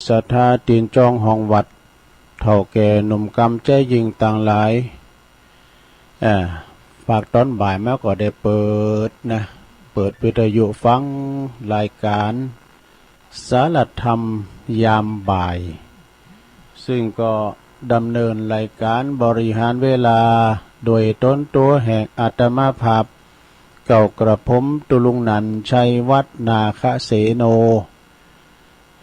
ศรัทธาตีนจองห้องวัดเท่าแก่หนุ่มกำใจยิงต่างหลายฝากตอนบ่ายมาก็ได้เปิดวิทยุฟังรายการสารธรรมยามบ่ายซึ่งก็ดำเนินรายการบริหารเวลาโดยต้นตัวแห่งอาตมาภาพเก่ากระผมตุลุงนันชัยวัดนาคเสโน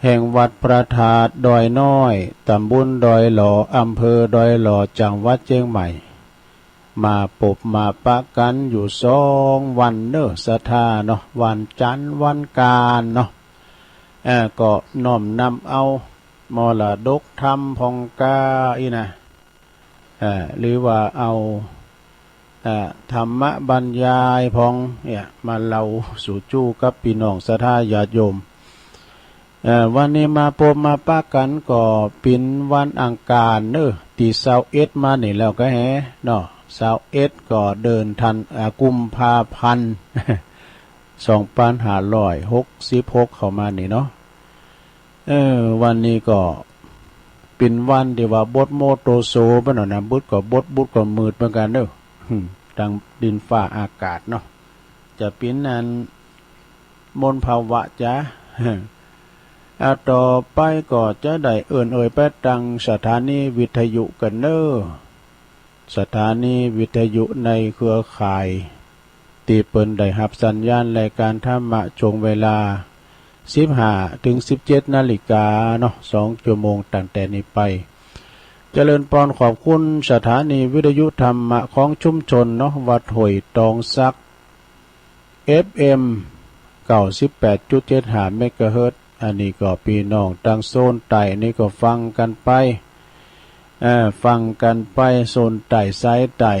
แห่งวัดพระธาตุดอยน้อยตำบลดอยหล่ออำเภอดอยหล่อจังหวัดเชียงใหม่มาปบมาปะกันอยู่2 วันเนอะศรัทธาเนาะวันจันทร์วันการเนาะก็น้อมนำเอามรดกธรรมพองกาอีนะหรือว่าเอาธรรมะบรรยายพองเนี่ยมาเล่าสู่จู้กับพี่น้องศรัทธาญาติโยมวันนี้มาพบมาปะกันก็เป็นวันอังคารเนอะที่21มานี่แล้วก็แฮเนาะ21ก็เดินทันกุมภาพันธ์2566เข้ามานี่เนาะวันนี้ก็เป็นวันที่ว่าบดโมโตโซบ่เนาะนะบุดก็มืดเหมือนกันเด้อดังดินฟ้าอากาศเนาะจะเป็นนั้นมลภาวะจ้ะต่อไปก็จะได้เอ่ยไปตังสถานีวิทยุกันเด้อสถานีวิทยุในเครือข่ายที่เปิ้นได้รับสัญญาณรายการธรรมะช่วงเวลา15 ถึง 17 นาฬิกาเนาะ2 ชั่วโมงตั้งแต่นี้ไปเจริญพรขอบคุณสถานีวิทยุธรรมะของชุมชนเนาะวัดห้วยตองซัก FM 98.75 เมกะเฮิรตซ์อันนี้ก็พี่น้องทางโซนใต้นี่ก็ฟังกันไปโซนใต้ไซใต้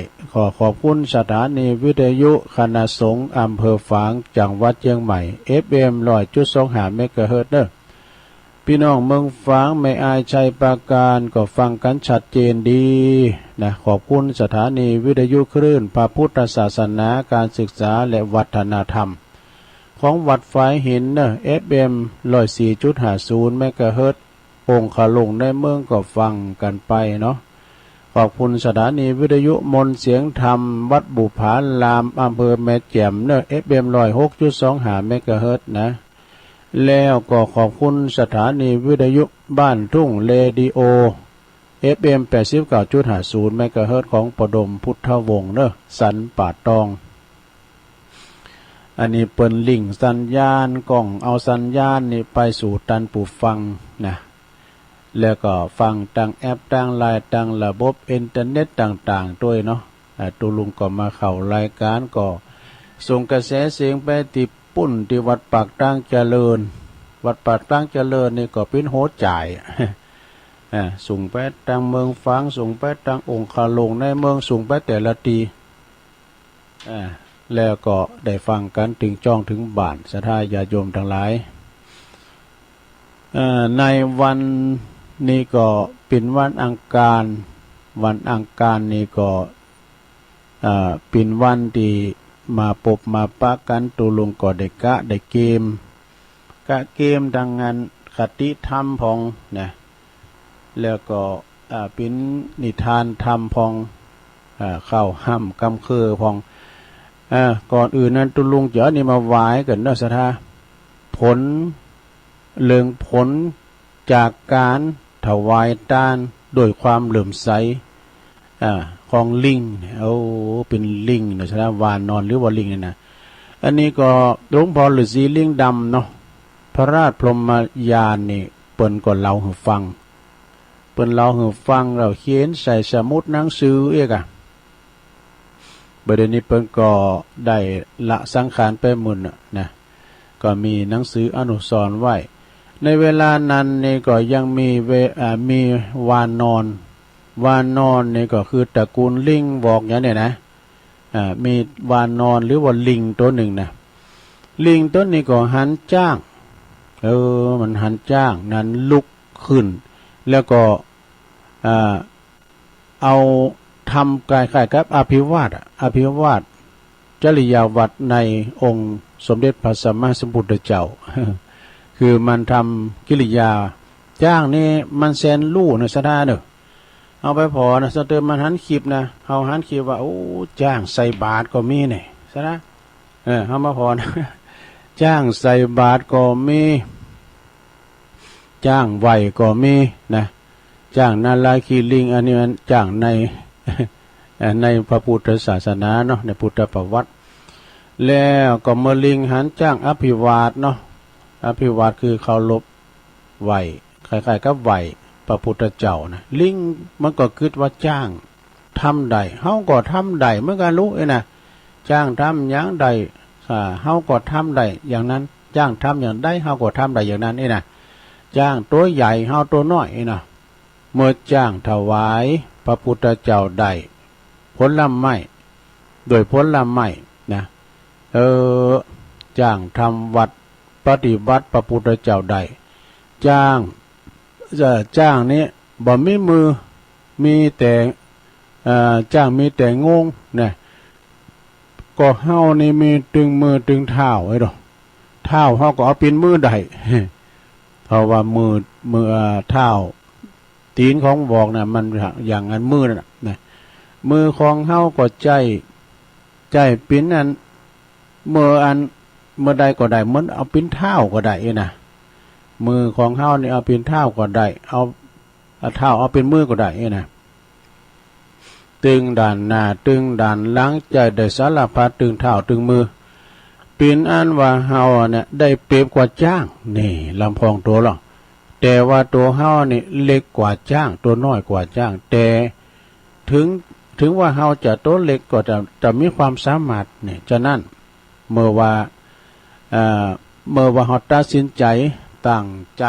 ขอบคุณสถานีวิทยุคณะสงฆ์อำเภอฝางจังหวัดเชียงใหม่ FM 100.25 เมกะเฮิรตซ์เด้อพี่น้องเมืองฝางไม่อายชัยปราการก็ฟังกันชัดเจนดีนะขอบคุณสถานีวิทยุคลื่นพระพุทธศาสนาการศึกษาและวัฒนธรรมของวัดฝายหินเนอะ FM 104.50 เมกะเฮิรตซ์องค์ขลุงในเมืองก็ฟังกันไปเนาะขอบคุณสถานีวิทยุมนต์เสียงธรรมวัดบุพารามอำเภอแม่แจ่มเนอะ FM 106.25 เมกะเฮิรตซ์นะแล้วก็ขอบคุณสถานีวิทยุบ้านทุ่งเรดิโอ FM 89.50 เมกะเฮิรตซ์ของประดมพุทธวงศ์เนอะสันป่าตองอันนี้เปิ้นลิงก์สัญญาณกล้องเอาสัญญาณนี่ไปสู่ตันผู้ฟังนะแล้วก็ฟังทางแอปทางไลน์ทางระบบอินเทอร์เน็ตต่างๆด้วยเนาะตุลุงก็มาเข้ารายการก็ส่งกระแสเสียงไปที่ปุ่นที่วัดปากตั้งเจริญวัดปากตั้งเจริญนี่ก็เป็นโหจ่ายส่งไปทางเมืองฝางส่งไปทางองค์คาลงในเมืองส่งไปแต่ละทีแล้วก็ได้ฟังกันถึงจ้องถึงบ้านศรัทธาญาติโยมทั้งหลายในวันนี้ก็เป็นวันอังคารนี่ก็เป็นวันที่มาพบมาปะกันตุลุงก็ได้ได้เกมดังงานคติธรรมพองนะแล้วก็เป็นนิทานธรรมพองเข้าห้ำกำคือพองก่อนอื่นนั้นตุลุงเจาะนี่มาไหว้กันเนาะศรัทธาผลจากการถวายทานโดยความเหลื่อมใสของลิงเป็นลิงนะศรัทธาวานอนหรือว่าลิงนี่นะอันนี้ก็หลวงพ่อฤาษีลิงดำเนาะพระราชพรหมยานนี่เปิ้นก็เล่าให้ฟังเราเขียนใส่สมุดหนังสือเอกประเด็นนี้เปิ้นก็ได้ละสังขารไปหมดนะก็มีหนังสืออนุสรณ์ไว้ในเวลานั้นนี่ก็ยังมีวานอนนี่ก็คือตระกูลลิงบอกอย่างนี้นะมีวานอนหรือว่าลิงตัวหนึ่งนะลิงตัวนี้ก็หันจ้างมันหันจ้างนั้นลุกขึ้นแล้วก็เอาทำกายกับอภิวาทจริยาวัดในองค์สมเด็จพระสัมมาสัมพุทธเจ้าคือมันทำกิริยา จ้างนี่มันแสนลู่นะสะดาเด้อเอาไปพอนะสะเติมมันหันคลิปนะเฮาหันคลิปว่าโอ้จ้างใส่บาตรก็มีนี่สะดาเฮามาพอนะจ้างใส่บาตรก็มีจ้างไหวก็มีนะจ้างนาลาคีลิงอันนี้มันจ้างในในพระพุทธศาสนาเนาะในพุทธประวัติแล้วก็มลิงหันจ้างอภิวาทเนาะอภิวาทคือเคารพไหวคล้ายๆกับไหวพระพุทธเจ้านะลิงมันก็คิดว่าจ้างทำใดเฮาก็ทำใดเหมือนกันรู้นะจ้างทำอย่างใดเฮาก็ทำใดอย่างนั้นจ้างทำอย่างใดเฮาก็ทำใดอย่างนั้นนะจ้างตัวใหญ่เฮาตัวน้อยนะเมื่อจ้างถวายพระพุทธเจ้าใดผลไม้โดยผลไม้นะจ้างทำวัดปฏิบัติพระพุทธเจ้าใดจ้างนี้บ่มีมือมีแต่จ้างมีแต่งงนะก็เฮานี่มีตึงมือตึงเท้าไว้ดอกเท้าเฮาก็เอาเป็นมือใดเพราะว่ามือเท้าตีนของบอกนะมันอย่างอันมือนะมือของเฮาก็ใจปิ้นอันเมื่อใดก็ได้เหมือนเอาปิ้นเท้าก็ได้นะมือของเฮานี่เอาเป็นเท้าก็ได้เอาเท้าเอาเป็นมือก็ได้นะตึงด่านหน้าตึงด่านหลังใจได้สารพัดตึงเท้าตึงมือเป็นอันว่าเฮาเนี่ยได้เปรียบกว่าจ้างนี่ลำพองตัวหรอกแต่ว่าตัวเฮานี่เล็กกว่าจ้างตัวน้อยกว่าจ้างแต่ถึงว่าเฮาจะตัวเล็กก็จะมีความสามารถเนี่ยฉะนั้นเมื่อว่าเฮาตัดสินใจตั้งใจ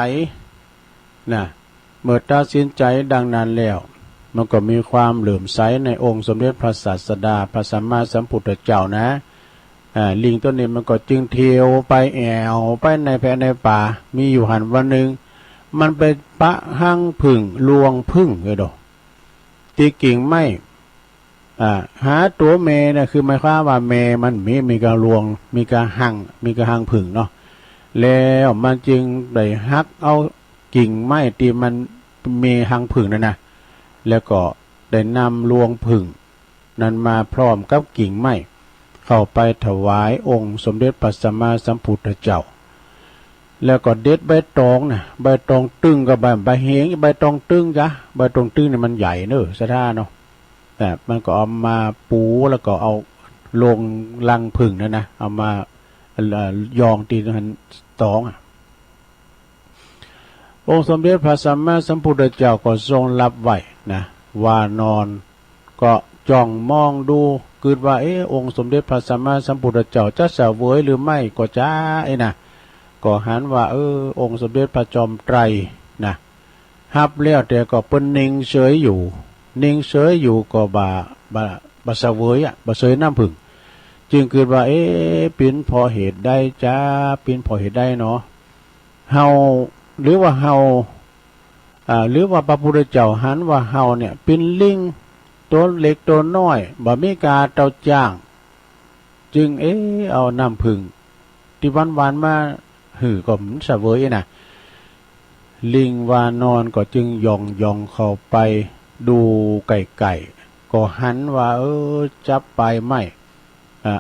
นะเมื่อตัดสินใจดังนั้นแล้วมันก็มีความเหลื่อมใสในองค์สมเด็จพระศาสดาพระสัมมาสัมพุทธเจ้านะลิงตัวนี้มันก็จึงเที่ยวไปแอวไปในแผ่ในป่ามีอยู่หันวันหนึ่งมันไปปะหั่งผึ่งลวงพึ่งเลยดอกที่กิ่งไม่หาตัวเมนะคือหมายความว่าเมมันมีการลวงมีการหั่งผึ่งเนาะแล้วมันจึงได้หักเอากิ่งไม้ที่มันมีหั่งผึ่งนั่นนะแล้วก็ได้นำลวงผึ่งนั้นมาพร้อมกับกิ่งไม้เข้าไปถวายองค์สมเด็จพระสัมมาสัมพุทธเจ้าแล้วก็เด็ดใบตองนะใบตองตึงกับใบเหงใบตองตึงจ้ะใบตองตึงเนี่ยมันใหญ่เนอะสะท่าเนาะแต่มันก็เอามาปูแล้วก็เอาลงลังผึ่งนะเอามายองตีนั้นตององค์สมเด็จพระสัมมาสัมพุทธเจ้าก็ทรงรับไว้นะว่านอนก็จ้องมองดูคิดว่าองค์สมเด็จพระสัมมาสัมพุทธเจ้าจะเสวยหรือไม่ก็จ้านะก็หันว่าองค์สมเด็จพระจอมไตรนะฮับแล้วแต่ก็เป็นนิ่งเฉยอยู่ก็บาเสวยบาเสยน้ำผึ่งจึงคิดว่าเป็นพอเหตุได้จ้าเป็นพอเหตุได้เนาะเฮาหรือว่าพระพุทธเจ้าหันว่าเฮาเนี่ยเป็นลิงตัวเล็กตัวน้อยบ่มีกาเต้าจ้างจึงเอาน้ำผึ่งที่วันมาหือก็มันเสวยนะลิงวานอนก็จึงย่องเข้าไปดูไก่ก็หันว่าจับปลายไม้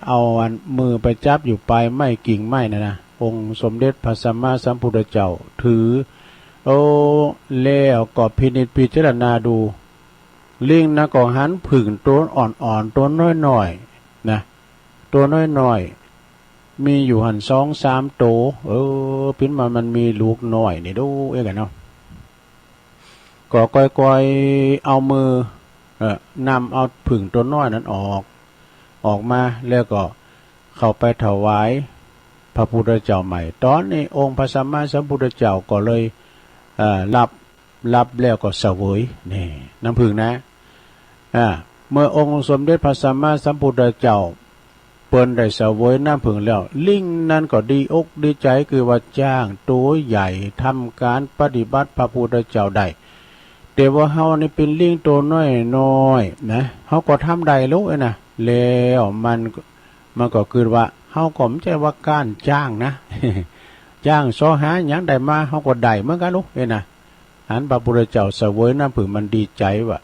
เอาอันมือไปจับอยู่ปลายไม้กิ่งไม้นะองค์สมเด็จพระสัมมาสัมพุทธเจ้าถือแล้วก็พินิจพิจารณาดูลิงนะก็หันผึ่งตัวอ่อนตัวน้อยๆนะตัวน้อยๆมีอยู่หัน2-3ตัวปิ้นมันมีลูกน้อยนี่ดูกันเนาะก็ก้อยๆเอามือนำเอาผึ่งตัวน้อยนั้นออกมาแล้วก็เข้าไปถวายพระพุทธเจ้าใหม่ตอนนี้องค์พระสัมมาสัมพุทธเจ้าก็เลยรับแล้วก็เสวยนี่น้ำผึ้งนะเมื่อองค์สมเด็จพระสัมมาสัมพุทธเจ้าเปิ้นได้เสวยน้ำผึ้งแล้วลิงนั้นก็ดีอกดีใจคือว่าจ้างตัวใหญ่ทำการปฏิบัติพระพุทธเจ้าได้แต่ว่าเฮานี่เป็นลิงตัวน้อยนะเฮาก็ทำได้ลูกนะแล้วมันก็คือว่าเฮาก็ไม่ใช่ว่าการจ้างนะ จ้างซอหาอย่างใดมาเฮาก็ได้เหมือนกันลูกนะ หันพระพุทธเจ้าเสวยน้ำผึ้งมันดีใจว่ะ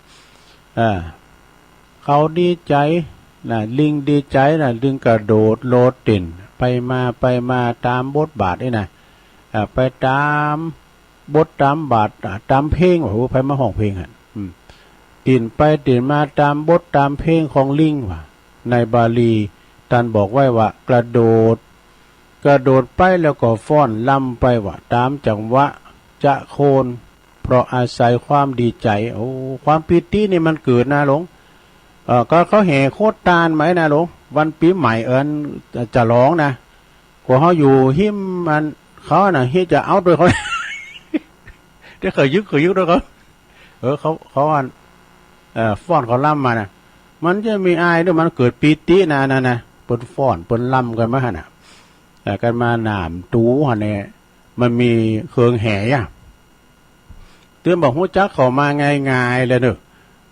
เขาดีใจนะลิงดีใจนะลิงกระโดดโลดติ่นไปมาตามบทบาทนี่นะไปตามบทตามบาทตามเพลงโอ้โหไปมาห้องเพลงอ่ะติ่นไปติ่นมาตามบทตามเพลงของลิงว่ะในบาลีท่านบอกไว้ว่ากระโดดไปแล้วก็ฟ้อนลำไปว่ะตามจังหวะจะโคนเพราะอาศัยความดีใจโอ้ความปิตินี่มันเกิดนะหลวงก็เขาแห่โคตรตาลไหมนะหลวงวันปีใหม่จะร้องนะกว่าเขาอยู่หิมมันเขาน่ะที่จะเอาด้วยเขาได้เคยยึกด้วยเขาเขาฟ้อนเขาล่ำมานะมันจะมีอายด้วยมันเกิดปีตินะเปิ้นฟ้อนเปิ้นล่ำกันมาน่ะกันมาหนามตูหันเนี่ยมันมีเครื่องแห่อะเตือนบอกหัวจักเขามาง่ายๆเลยเนอะ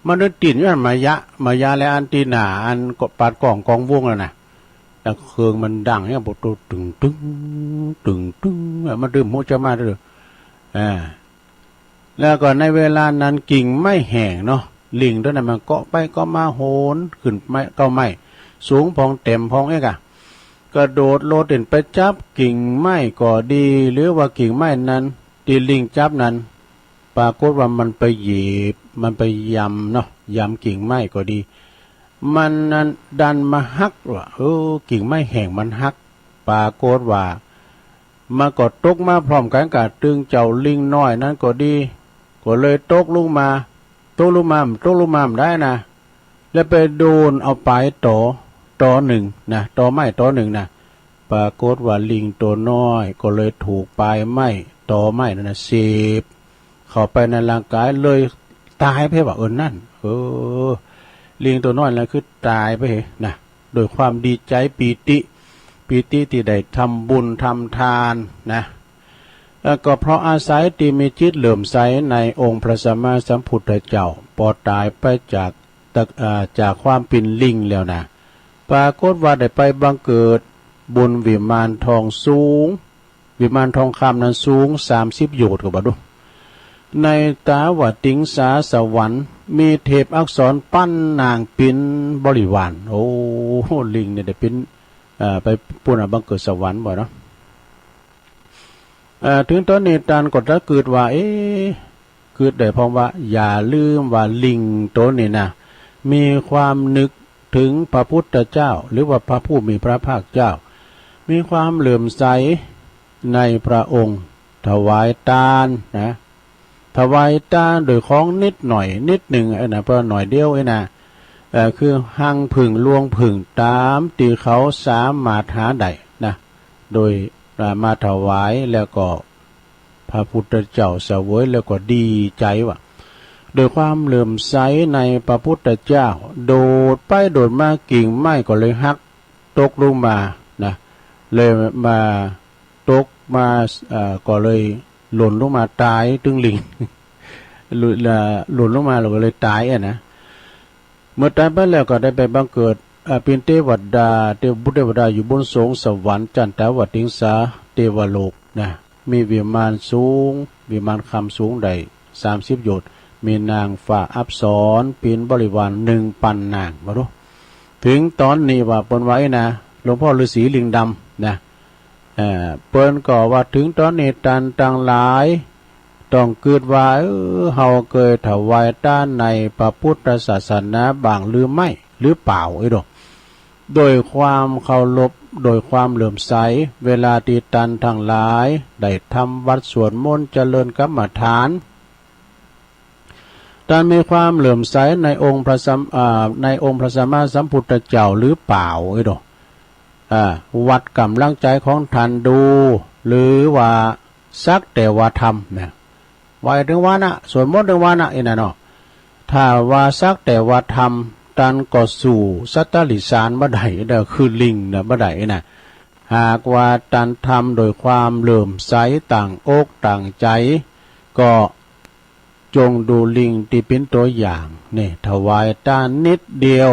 มันเดินติ่นอยู่มายะและอันตีหนาอันกดปาดกล่องกองวงแล้วนะแต่เครื่องมันดังเนี่ยบอกตัวตึงมันดื่มหัวจะมาเลยแล้วก็ในเวลานั้นกิ่งไม่แห้งเนาะลิงตัวนั้นมันเกาะไปก็มาโหนขึ้นไม่ก็ไม่สูงพองเต็มพองเอกะกระโดดโลดเด่นไปจับกิ่งไม้ก็ดีหรือว่ากิ่งไม้นั้นที่ลิงจับนั้นปรากฏว่ามันไปหยิบมันไปยำเนาะยำกิ่งไม้ก็ดีมันนั้นดันมาหักว่ากิ่งไม้แห้งมันหักปรากฏว่ามาก็ตกมาพร้อมกันกับตึงเจ้าลิงน้อยนั้นก็ดีก็เลยตกลงมาได้นะแล้วไปโดนเอาไปต่อหนึ่งนะต่อไม้ต่อหนึ่งนะปรากฏว่าลิงตัวน้อยก็เลยถูกปลายไม้ต่อไม้นั่นนะเสียบเข้าไปในร่างกายเลยตายไปว่านั่นลิงตัวน้อยนั่นคือตายไปนะโดยความดีใจปีติที่ได้ทำบุญทำทานนะก็เพราะอาศัยที่มีจิตเหลื่อมใสในองค์พระสัมมาสัมพุทธเจ้าพอตายไปจากความเป็นลิงแล้วนะปรากฏว่าได้ไปบังเกิดบนวิมานทองสูงวิมานทองคำนั้นสูง30 โยชน์ก็บ่ดูในตาวติงสาสวรรค์มีเทพอักษรปั้นนางปินบริวารโอ้ลิงเนี่ยได้เป็นไปปุ่นบังเกิดสวรรค์บ่เนาะถึงตอนนี้ตานก็จะเกิดว่าเกิดได้เพราะว่าอย่าลืมว่าลิงตัวนี้นะมีความนึกถึงพระพุทธเจ้าหรือว่าพระผู้มีพระภาคเจ้ามีความเหลื่อมใสในพระองค์ถวายทานนะถวายทานโดยของนิดหน่อยนิดหนึ่งนะเพราะหน่อยเดียวนะคือหั่งผึ่งลวงผึ่งตามตีเขาสามารถหาได้นะโดยมาถวายแล้วก็พระพุทธเจ้าเสวยแล้วก็ดีใจว่าโดยความเหลื่อมใสในพระพุทธเจ้าโดดไปโดดมากิ่งไม้ก็เลยหักตกลงมานะเลยมาตกมาก็เลยหล่นลงมาตายตึงลิงหล่นลงมาแล้วก็เลยตายนะเมื่อตายไปแล้วก็ได้ไปบังเกิดเป็นเทวดาอยู่บนสวงสวรรค์จันทวติงสาเทวโลกนะมีวิมานสูงวิมานคำสูงใด30 โยชน์มีนางฝ่าอัปสรปีนบริวาร1,000 นางมาดูถึงตอนนี้ว่าปนไว้นะหลวงพ่อฤาษีลิงดำนะเปิ้นก็ว่าถึงตอนนี้ตันต่างหลายต้องเกิดว่าเฮาเคยถวายทานในพระพุทธศาสนาบางหรือไม่หรือเปล่าดอกโดยความเคารพโดยความเหลื่อมใสเวลาที่ตันทั้งหลายได้ทำวัดสวดมนต์เจริญกรรมฐานท่านมีความเหลื่อมใสในองค์พระสัมมาสัมพุทธเจ้าหรือเปล่าดอกวัดกำลังใจของท่านดูหรือว่าสักแต่ว่าทำเนี่ยว่าถึงว่านะสวดมนต์ถึงว่านะเนาะถ้าว่าสักแต่ว่าทำตันก็สู่สัตตลิสารบ่ได้เด้อคือลิงนะบ่ได้นะหากว่าตันทำโดยความเหลื่อมใสต่างอกต่างใจก็จงดูลิงที่เป็นตัวอย่างนี่ถวายทานนิดเดียว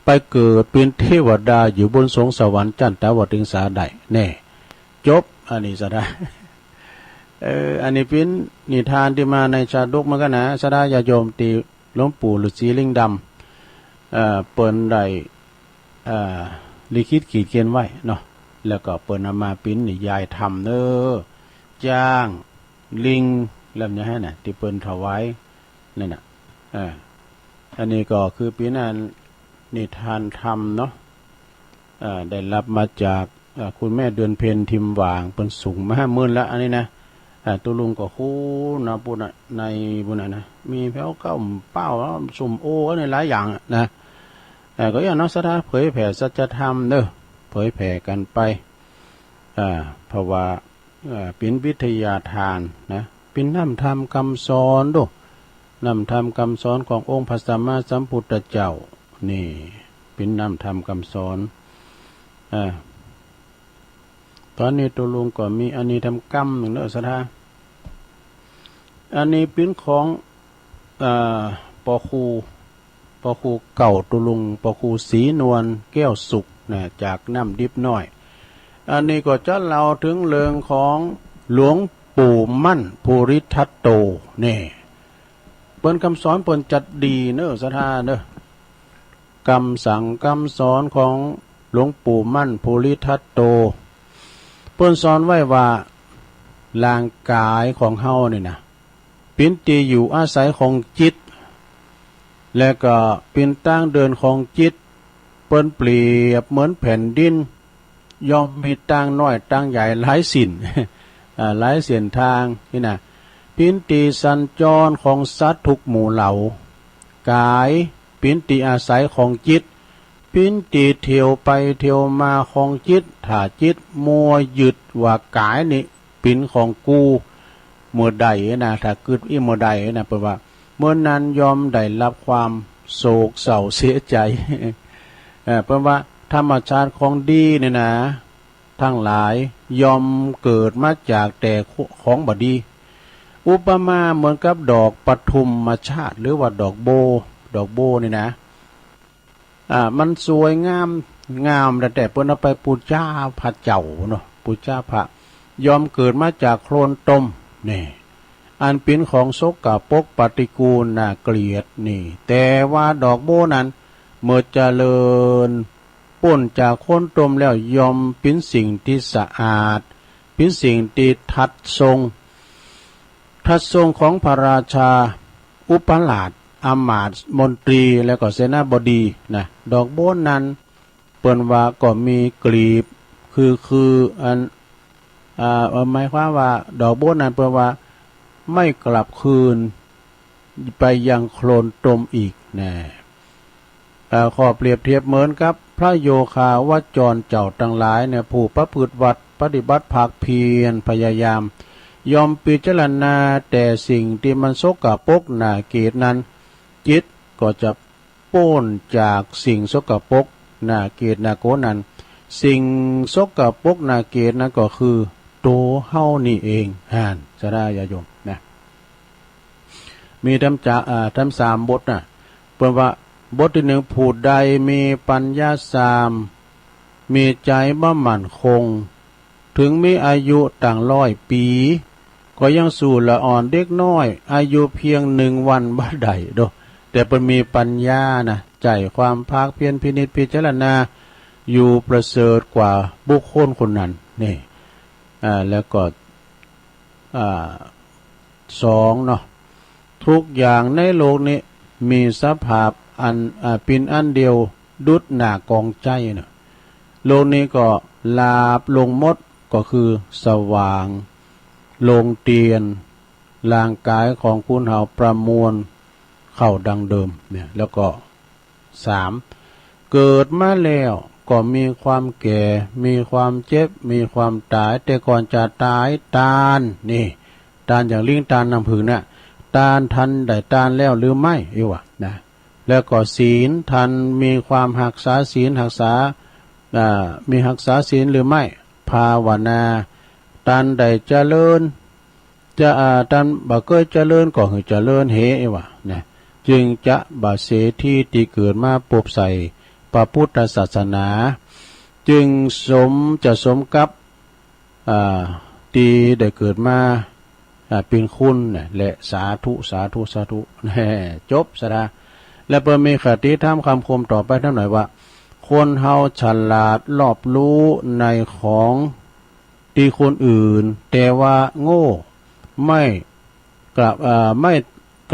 ไปเกิดเป็นเทวดาอยู่บนสวงสวรรค์จันทวติงสาได้แน่จบอันนี้ซะได้ อันนี้เป็นนิทานที่มาในชาดกมันก็นะสดาญาโยมตีหลวงปู่ฤาษีลิงดำเปิ้นได้ลิขิตขีดเขียนไว้เนาะแล้วก็เปิ้นนำมาปิ้นนิยายทำเนอจ้างลิงลำนี้ให้น่ะที่เปิ้นถวายนั่นน่ะอันนี้ก็คือปิ้นอันนิทานธรรมเนาะได้รับมาจากคุณแม่เดือนเพ็ญทิมหวางเปิ้นสูงมา50,000แล้วอันนี้นะตัวลุงก็คู่นะปุ่นในปุ่นนะมีแพ้วเก้าเป้าสุ่มโอ้ในหลายอย่างนะก็อย่างนักศรัทธาเผยแผ่สัจธรรมเด้อเผยแผ่กันไปเพราะว่าเป็นวิทยาทานนะเป็นน้ำธรรมคำสอนดูน้ำธรรมคำสอนขององค์พระสัมมาสัมพุทธเจ้านี่เป็นน้ำธรรมคำสอนตอนนี้ตัวลุงก็มีอันนี้ทำกรรมหนึ่งเนอะศรัทธาอันนี้เป็นของปอคูเก่าตุลุงปอคูสีนวลแก้วสุกนะจากน้ำดิบน้อยอันนี้ก็จะเล่าถึงเรื่องของหลวงปู่มั่นภูริทัตโตนี่เปิ้นคำสอนเปิ้นจัดดีเนอะศรัทธาเนอะคำสั่งคำสอนของหลวงปู่มั่นภูริทัตโตเปิ้นสอนไว้ว่าร่างกายของเฮานี่นะเป็นที่อยู่อาศัยของจิตและก็เป็นตั้งเดินของจิตเปิ้นเปรียบเหมือนแผ่นดินย่อมมีตั้งน้อยตั้งใหญ่หลายสิน หลายเส้นทางนี่นะเป็นที่สัญจรของสัตว์ทุกหมู่เหล่ากายเป็นที่อาศัยของจิตเป็นที่เที่ยวไปเที่ยวมาของจิตถ้าจิตมัวยึดว่ากายนี่เป็นของกูเมื่อใดนะถ้าเกิดเมื่อใดนะแปลว่าเมื่อนั้นยอมได้รับความโศกเศร้าเสียใจเพราะว่าธรรมชาติของดีเนี่ยนะทั้งหลายยอมเกิดมาจากแต่ของบดีอุปมาเหมือนกับดอกปทุมมาชาติหรือว่าดอกโบนี่นะมันสวยงามแต่เปิ้นเอาไปปูชาพระเจ้าเนาะปูชาพระยอมเกิดมาจากโคลนตมนี่อันเป็นของสกปรกปฏิกูลน่าเกลียดนี่แต่ว่าดอกโบนั้นเมื่อเจริญป่นจากโคลนตมแล้วยอมเป็นสิ่งที่สะอาดเป็นสิ่งที่ทัดทรงของพระราชาอุปราชอมาตย์มนตรีแล้วก็เสนาบดีนะดอกโบนั้นเปิ้นว่าก็มีกลีบคืออันหมายความว่าดอกโบนั้นเปิ้นว่าไม่กลับคืนไปยังโคลนตมอีกนะข้อเปรียบเทียบเหมือนกับพระโยคาวจรเจ้าทั้งหลายเนี่ยผู้ประพฤติวัดปฏิบัติภาคเพียรพยายามยอมพิจารณาแต่สิ่งที่มันสกปรกน่าเกลียดนั้นจิตก็จะโป้นจากสิ่งสกปรกน่าเกลียดน่าโกรธนั้นสิ่งสกปรกน่าเกลียดนั้นก็คือตัวเฮานี่เองจะได้ญาโยมนะมีทำ3 บทนะเปิ้นว่าบทที่ 1ผู้ใดมีปัญญา3มีใจบ่มั่นคงถึงมีอายุต่าง100 ปีก็ยังสู่ละอ่อนเด็กน้อยอายุเพียง1 วันบ่ได้โดแต่เปิ้นมีปัญญานะใจความภาคเพียรพินิจพิจารณาอยู่ประเสริฐกว่าบุคคลคนนั้นนี่แล้วก็2เนาะทุกอย่างในโลกนี้มีสภาพอันเป็นอันเดียวดุจหน้ากองใจเนาะโลกนี้ก็ลาบลงหมดก็คือสว่างลงเตียนร่างกายของคุณเฮาประมวลเข้าดังเดิมเนี่ยแล้วก็3เกิดมาแล้วก็มีความแก่มีความเจ็บมีความตายแต่ก่อนจะตายตานนี่ตานอย่างลิงตานน้ำผึ้งน่ะตานทันได้ตานแล้วหรือไม่วะนะแล้วก็ศีลทันมีความรักษาศีลรักษามีรักษาศีลหรือไม่ภาวนาตันได้เจริญจะตันบ่เคยเจริญก็คือเจริญวะนะจึงจะบ่เสที่ที่เกิดมาปบใส่พระพุทธศาสนาจึงสมกับที่ได้เกิดมา เป็นคุณเนี่ยและสาธุสาธุสาธุแน่จบสระและเปิดมีคติธรรมคำคมต่อไปท่านหน่อยว่าคนเฮาฉลาดรอบรู้ในของที่คนอื่นแต่ว่าโง่ไม่ก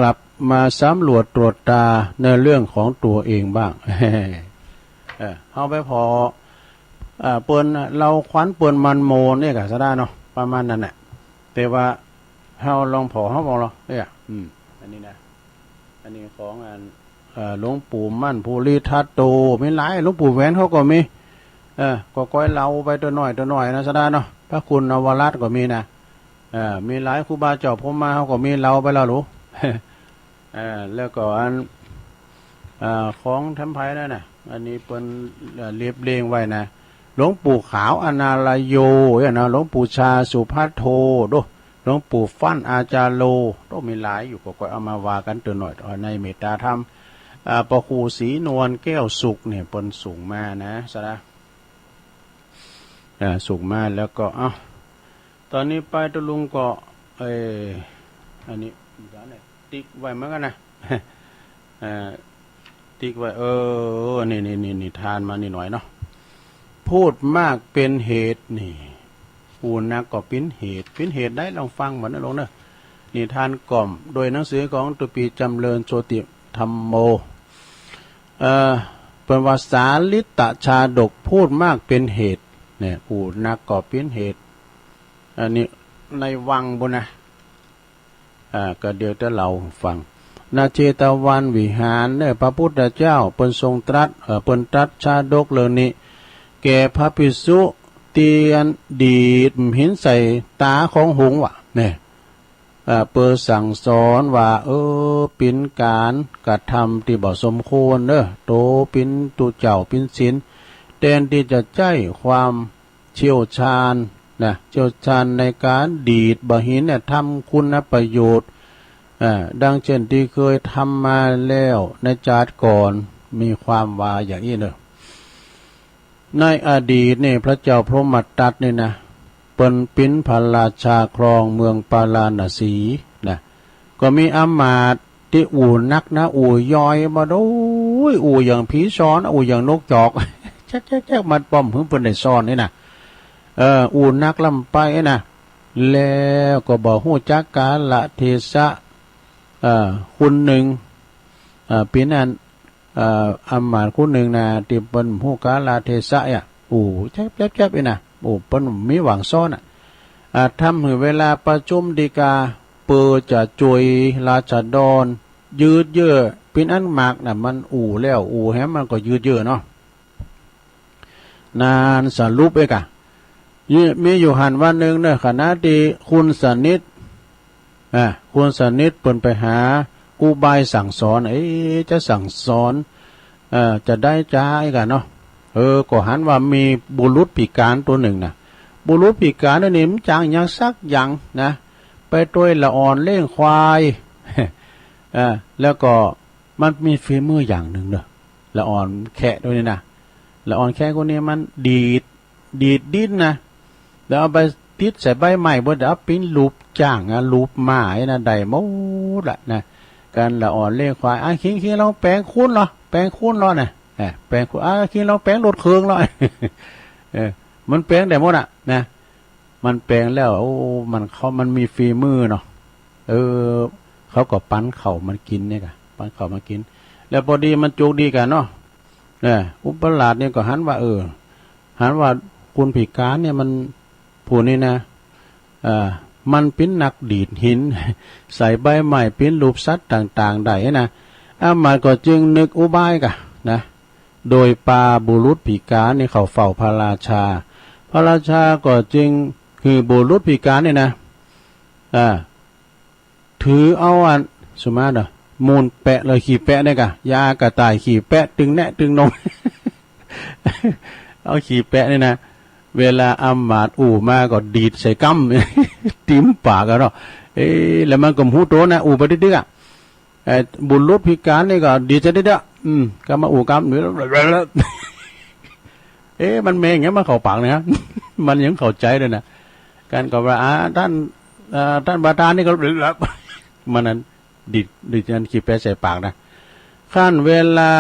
ลับมาสำรวจตรวจตาในเรื่องของตัวเองบ้างเฮาไปพอเปิ้นเราควันเปิ้นมันโมเนี่ยก็ซะได้เนาะประมาณนั้นแหละแต่ว่าเฮาลองพอเฮาบอกเราเนี่ยอันนี้นะอันนี้ของหลวงปู่มั่นภูริทัตโตมีหลายหลวงปู่แหวนเขาก็มีก็ก้อยเราไปตัวหน่อยนะซะได้เนาะพระคุณนวรัตน์ก็มีนะมีหลายครูบาเจ้าพรหมมาเขาก็มีเราไปแล้วหรือแล้วก็ของทำไผ่นั่นน่ะอันนี้เป็นเรียบเรียงไว้นะหลวงปู่ขาวอนาลโยนะหลวงปู่ชาสุภัทโทโดหลวงปู่ฟั่นอาจารโลโดมีหลายอยู่ก็เอามาว่ากันตัวหน่อยในเมตตาธรรมประครูศรีนวลแก้วสุขเนี่ยเป็นสูงมานะสระสูงมาแล้วก็ตอนนี้ไปตุลุงก็อันนี้ติ๊กไว้เหมือนกันนะติ๊กไว้นี่ทานมานี่หน่อยเนาะพูดมากเป็นเหตุนี่พูดนักก็เป็นเหตุได้ลองฟังเหมือนนั้นลงเนอะนี่ทานกล่อมโดยหนังสือของตุปีจำเริญโชติธรรมโมเป็นภาษาลิตะชาดกพูดมากเป็นเหตุเนี่ยพูดนักก็เป็นเหตุอันนี้ในวังบุนะก็เดี๋ยวจะเล่าฟังนาเจตวันวิหารเนี่ยพระพุทธเจ้าเป็นทรงตรัสเป็นตรัสชาดกเรื่องนี้แก่พระภิกษุเตียนดีดหินใส่ตาของหงส์ว่ะเนี่ยเปิดสั่งสอนว่าปิ่นการกระทำที่บ่สมควรโตปิ่นตุเจ้าปิ่นศีลแทนที่จะใจความเชี่ยวชาญเชี่ยวชาญในการดีดบ่หินเนี่ยทำคุณประโยชน์ดังเช่นที่เคยทำมาแล้วในชาติก่อนมีความว่าอย่างนี้ในอดีตนี่พระเจ้าพรหมทัตนี่นะเป็นปิ้นพระราชาครองเมืองปาราณสีก็มีอมาตย์ที่อู่นักนะอู่ย่อยมาดูอู่อย่างผีซ้อนอู่อย่างนกจอกแจ๊กมันป้อมหึงเป็นในซ้อนนี่นะอู่นักลำไปนะแล้วก็บอกหู้จักกาละเทศะคุณหนึ่งปีนั้นอำมาตย์คุณหนึ่งนะที่เป็นหู้กาละเทศะแจ๊บนะเป็นมีหวังซ้อนทำให้เวลาประชุมดีกาเปิดจะจวยราชดรยืดเยื้อเป็นอันมากนะมันแล้วแฮมมันก็ยืดเยื้อเนาะนานสรุปเอกมีอยู่หันวันหนึ่งเนี่ยขณะที่คุณสนิทคุณสนิทเปิ่นไปหาอุบายสั่งสอนจะสั่งสอนจะได้จ้ากันเนาะก็หันว่ามีบุรุษพิการตัวหนึ่งนะบุรุษพิการนี่มันจางยังสักอย่างนะไปตัวละอ่อนเล่งควายแล้วก็มันมีฝีมืออย่างหนึ่งเนอะละอ่อนแค่ตัวนี้นะละอ่อนแค่คนนี้มันดีดดิ้นนะแล้วเอาไปติดใส่ใบไม้บนดับปิ้นลูบจ้างลูบไม้นะได้หมดละนะการละอ่อนเล่งควายคิงเราแปลงคุ้นเหรอแปลงคุ้นเหรอเนี่ยแปลงคุ้นคิงเราแปลงรถเครื่องเหรอมันแปลงได้หมดนะมันแปลงแล้วมันมีฝีมือเนาะเขาก็ปั้นเข่ามันกินเนี่ยกันปั้นเข่ามันกินแล้วพอดีมันจุกดีกันเนาะอุปราชเนี่ยก็หันว่าคุณพิการเนี่ยมันผู้นี้นะมันเป็นนักดีดหินใส่ใบไม้เป็นรูปสัตว์ต่างๆได้นะมาก็จึงนึกอุบายกันนะโดยปาบุรุษพิการนี่เขาเฝ้าพระราชาก็จึงคือบุรุษพิการเนี่ยนะถือเอาสมมาตรมูลแปะเลยขี่แปะเนี่ยกะยากระต่ายขี่แปะตึงแนะตึงนง เอาขี่แปะเนี่ยนะเวลาอำมาตย์มาก็ดีดใส่กัม ติ้มปากกันเนาะแล้วมันก็หูโตนะไปดื้อบุรุษพิการนี่ก็ดีจะได้ก็มากัมหรือ มันแม่งเงี้ยมาเข้าปากเนี่ย มันยังเข้าใจเลยนะการก็ว่าท่าน ท่านประธานนี่ก็หรือครับมันนั้นดิฉันขีดแปะใส่ปากนะขั้นเวลา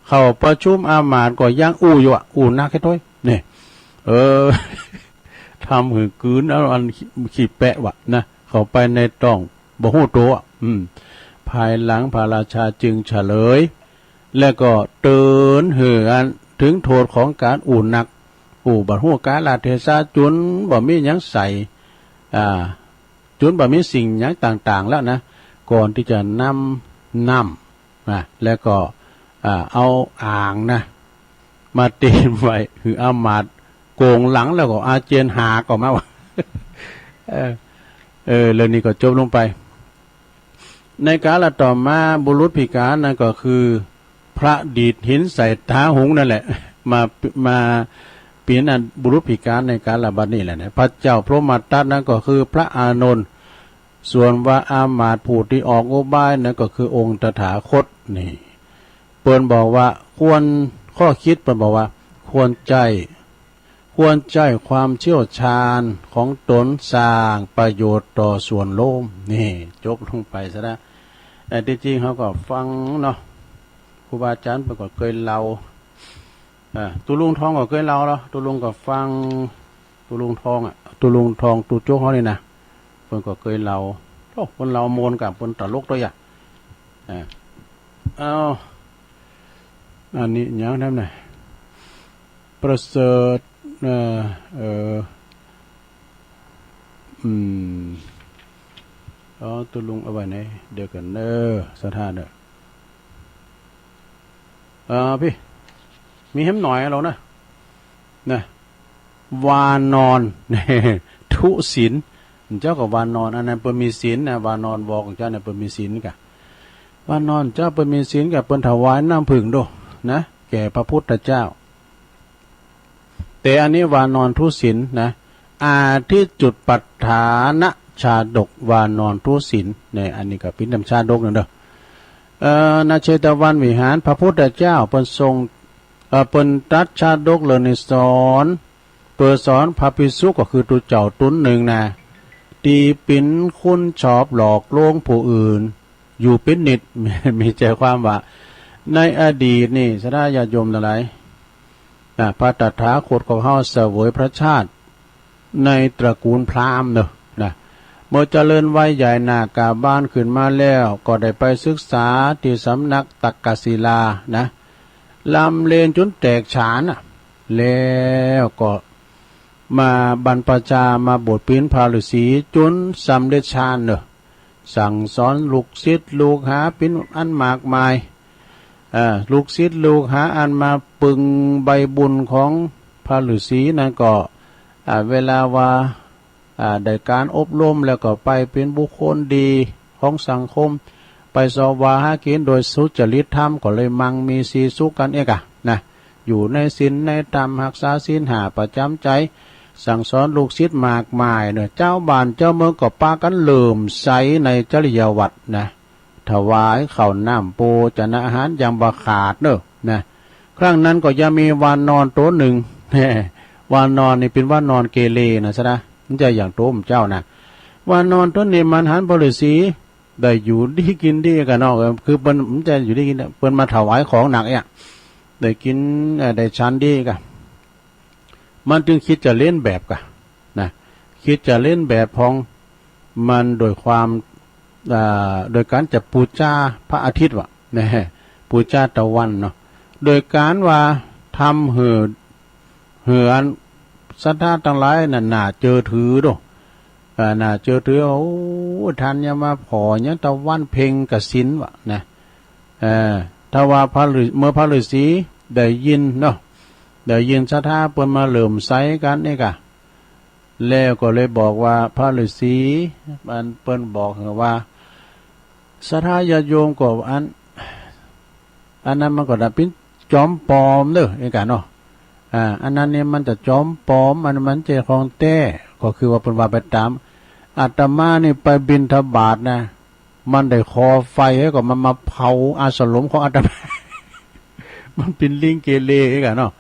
เข้าประชุมอามาตย์ก็ยังอู้อยู่อ่ะอู้นักแค่ถ้อยเนี่ยทำหือกืนแล้วอันขีดแปะวะนะเข้าไปในต้องบ่ฮู้ตัวภายหลังพระราชาจึงเฉลยและก็เตือนเหือถึงโทษของการอู่นักอู่บัดฮู้กาลเทศะจุนบ่มีหยังใส่จุนบ่มีสิ่งหยังต่างๆแล้วนะก่อนที่จะนำแล้วก็เอาอ่างนะมาตีนไว้คืออามาตย์โกงหลังแล้วก็อาเจียนหาก็มาว่าเรื่องนี้ก็จบลงไปในกาลต่อมาบุรุษพิการนั่นก็คือพระดีดหินใส่เท้าหงนั่นแหละมาเปลี่ยนบุรุษพิการในกาลบัดนี้แหละนะพระเจ้าพรหมทัตนั่นก็คือพระอานนท์ส่วนว่าอามาตย์ผู้ที่ออกอุบายนั่นก็คือองค์ตถาคตนี่เปิ้นบอกว่าควรข้อคิดเปิ้นบอกว่าควรใจความเชี่ยวชาญของตนสร้างประโยชน์ต่อส่วนโลกนี่จบลงไปซะนะแต่ที่จริงเขาก็ฟังเนาะครูบาอาจารย์เพิ่นก็เคยเล่าตุลุงทองก็เคยเล่าแล้วตุลุงก็ฟังตุลุงทองตุโจ๊กเขานี่นะเพิ่นก็เคยเล่าเพิ่นเล่าโมนกับเพิ่นตลกตัวอย่างเอาอันนี้ยังทำไงประเสริฐตุลุงเอาไว้ไหนเดี๋ยวกันสถานพี่มีเห็มหน่อยเรานะวานอนทุศีลเจ้ากับวานอนอันนั้นเปิ้นมีศีลนะวานอนบอกของเจ้าเนี่ยเปิ้นมีศีลกะวานอนเจ้าเปิ้นมีศีลกับเปิ้นถวายน้ำผึ้งดูนะแก่พระพุทธเจ้าแต่อันนี้วานอนทุศีลนะที่จุดปัฏฐานชาดกวานอนทุศีลเนี่ยอันนี้ก็เป็นธรรมชาดกนั่นเด้อณเชตวันวิหารพระพุทธเจ้าเปิ้นทรงเปิ้นตรัสชาดกเลยในสอนเปิ้นสอนพระภิกษุก็คือตัวเจ้าตุนหนึ่งนะตีปิ่นคุณชอบหลอกลวงผู้อื่นอยู่เป็นนิดมีใจความว่าในอดีตนี่สดาญาติโยมทั้งหลายพระตถาคตของเฮาเสวยพระชาติในตระกูลพราหมณ์เนอะนะเมื่อเจริญวัยใหญ่นากาบ้านขึ้นมาแล้วก็ได้ไปศึกษาที่สำนักตักกศิลานะลำเลียนจนแตกฉานแล้วก็มาบรรพชามาบวชเป็นพระฤาษีจนสำเร็จฌานเนอะสั่งสอนลูกศิษย์ลูกหาเป็นอันมากมายลูกศิษย์ลูกหาอันมาปึงใบบุญของพระฤาษีนั่นก็เวลาว่าได้การอบรมแล้วก็ไปเป็นบุคคลดีของสังคมไปสวาหากินโดยสุจริตธรรมก็เลยมั่งมีสีสุขกันนะอยู่ในศีลในธรรมรักษาศีล5ประจำใจสั่งสอนลูกศิษย์มากมายเนี่ยเจ้าบ้านเจ้าเมืองก็ปากันเลื่อมใสในจริยวัตรนะถวายข้าวน้ำโปจนะอาหารอย่างบ่ขาดเนอะนะครั้งนั้นก็ยังมีวานนอนตัวหนึ่งวานนอนนี่เป็นวานนอนเกเรนะซะนะมันจะอย่างโตมเจ้านะวานนอนตัวนี้มันหันบริสีได้อยู่ดีกินดีกันเนาะคือมันจะอยู่ดีกินเปิ้นมาถวายของหนักได้กินได้ชันดีกันมันจึงคิดจะเล่นแบบกันนะคิดจะเล่นแบบของมันโดยความโดยการจะปูชาพระอาทิตย์วะนะปูชาตะวันเนาะโดยการว่าทำเหือนสัทธาทั้งหลายน่าเจอถือดูน่าเจอถือโอ้ท่านอย่ามาพอเนี่ยตะวันเพ่งกับศีลวะนะถ้าว่าเมื่อพระฤาษีได้ยินเนาะได้ยินสัทธาเปิ้นมาเหลื่อมใสกันนี่กะแล้วก็เลยบอกว่าพระฤาษีมันเปิ้นบอกว่าศรัทธาญาติโยมก็อันนั้นมันก็ได้เป็นจอมปลอมเด้อไอ้กันเนาะอันนั้นเนี่ยมันจะจอมปลอมมันจะของแต้ก็คือว่าเป็นว่าไปตามอาตมานี่ไปบิณฑบาตนะมันได้คอไฟให้ก็มันมาเผาอาสลมของอาตมา มันเป็นลิงเกเรไอ้กันเนาะ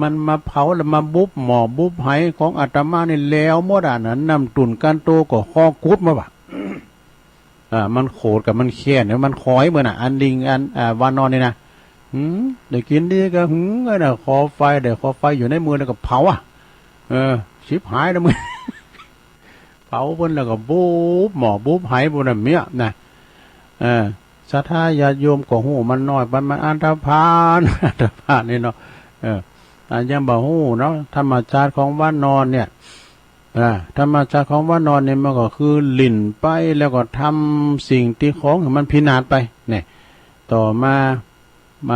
มันมาเผาแล้วมาบุบหมอบุบไหของอาตมานี่แล้วหมดอ่ะนั้นนำตุนกันโตก็ข้อกุดมาบ่ะมันโขดกับมันเคี้ยนเนี่ยมันคอยเหมือนอันลิงอันวานอนนี่นะเดี๋ยวกินดีก็ไอ้น่ะคอไฟเดี๋ยวคอไฟอยู่ในมือแล้วก็เผาชิบหายแล้วมึง เผาเพิ่นแล้วก็บุบหมอบุบไหบุญเมียนะศรัทธาญาติโยมก็หูมันน้อยมันอันธพาลนี่เนาะยังบ่หูเนาะธรรมชาติของว่านอนเนี่ยธรรมชาติของว่านอนเนี่ยมันก็คือลิ่นไปแล้วก็ทำสิ่งที่ของมันพินาศไปเนี่ยต่อมาเ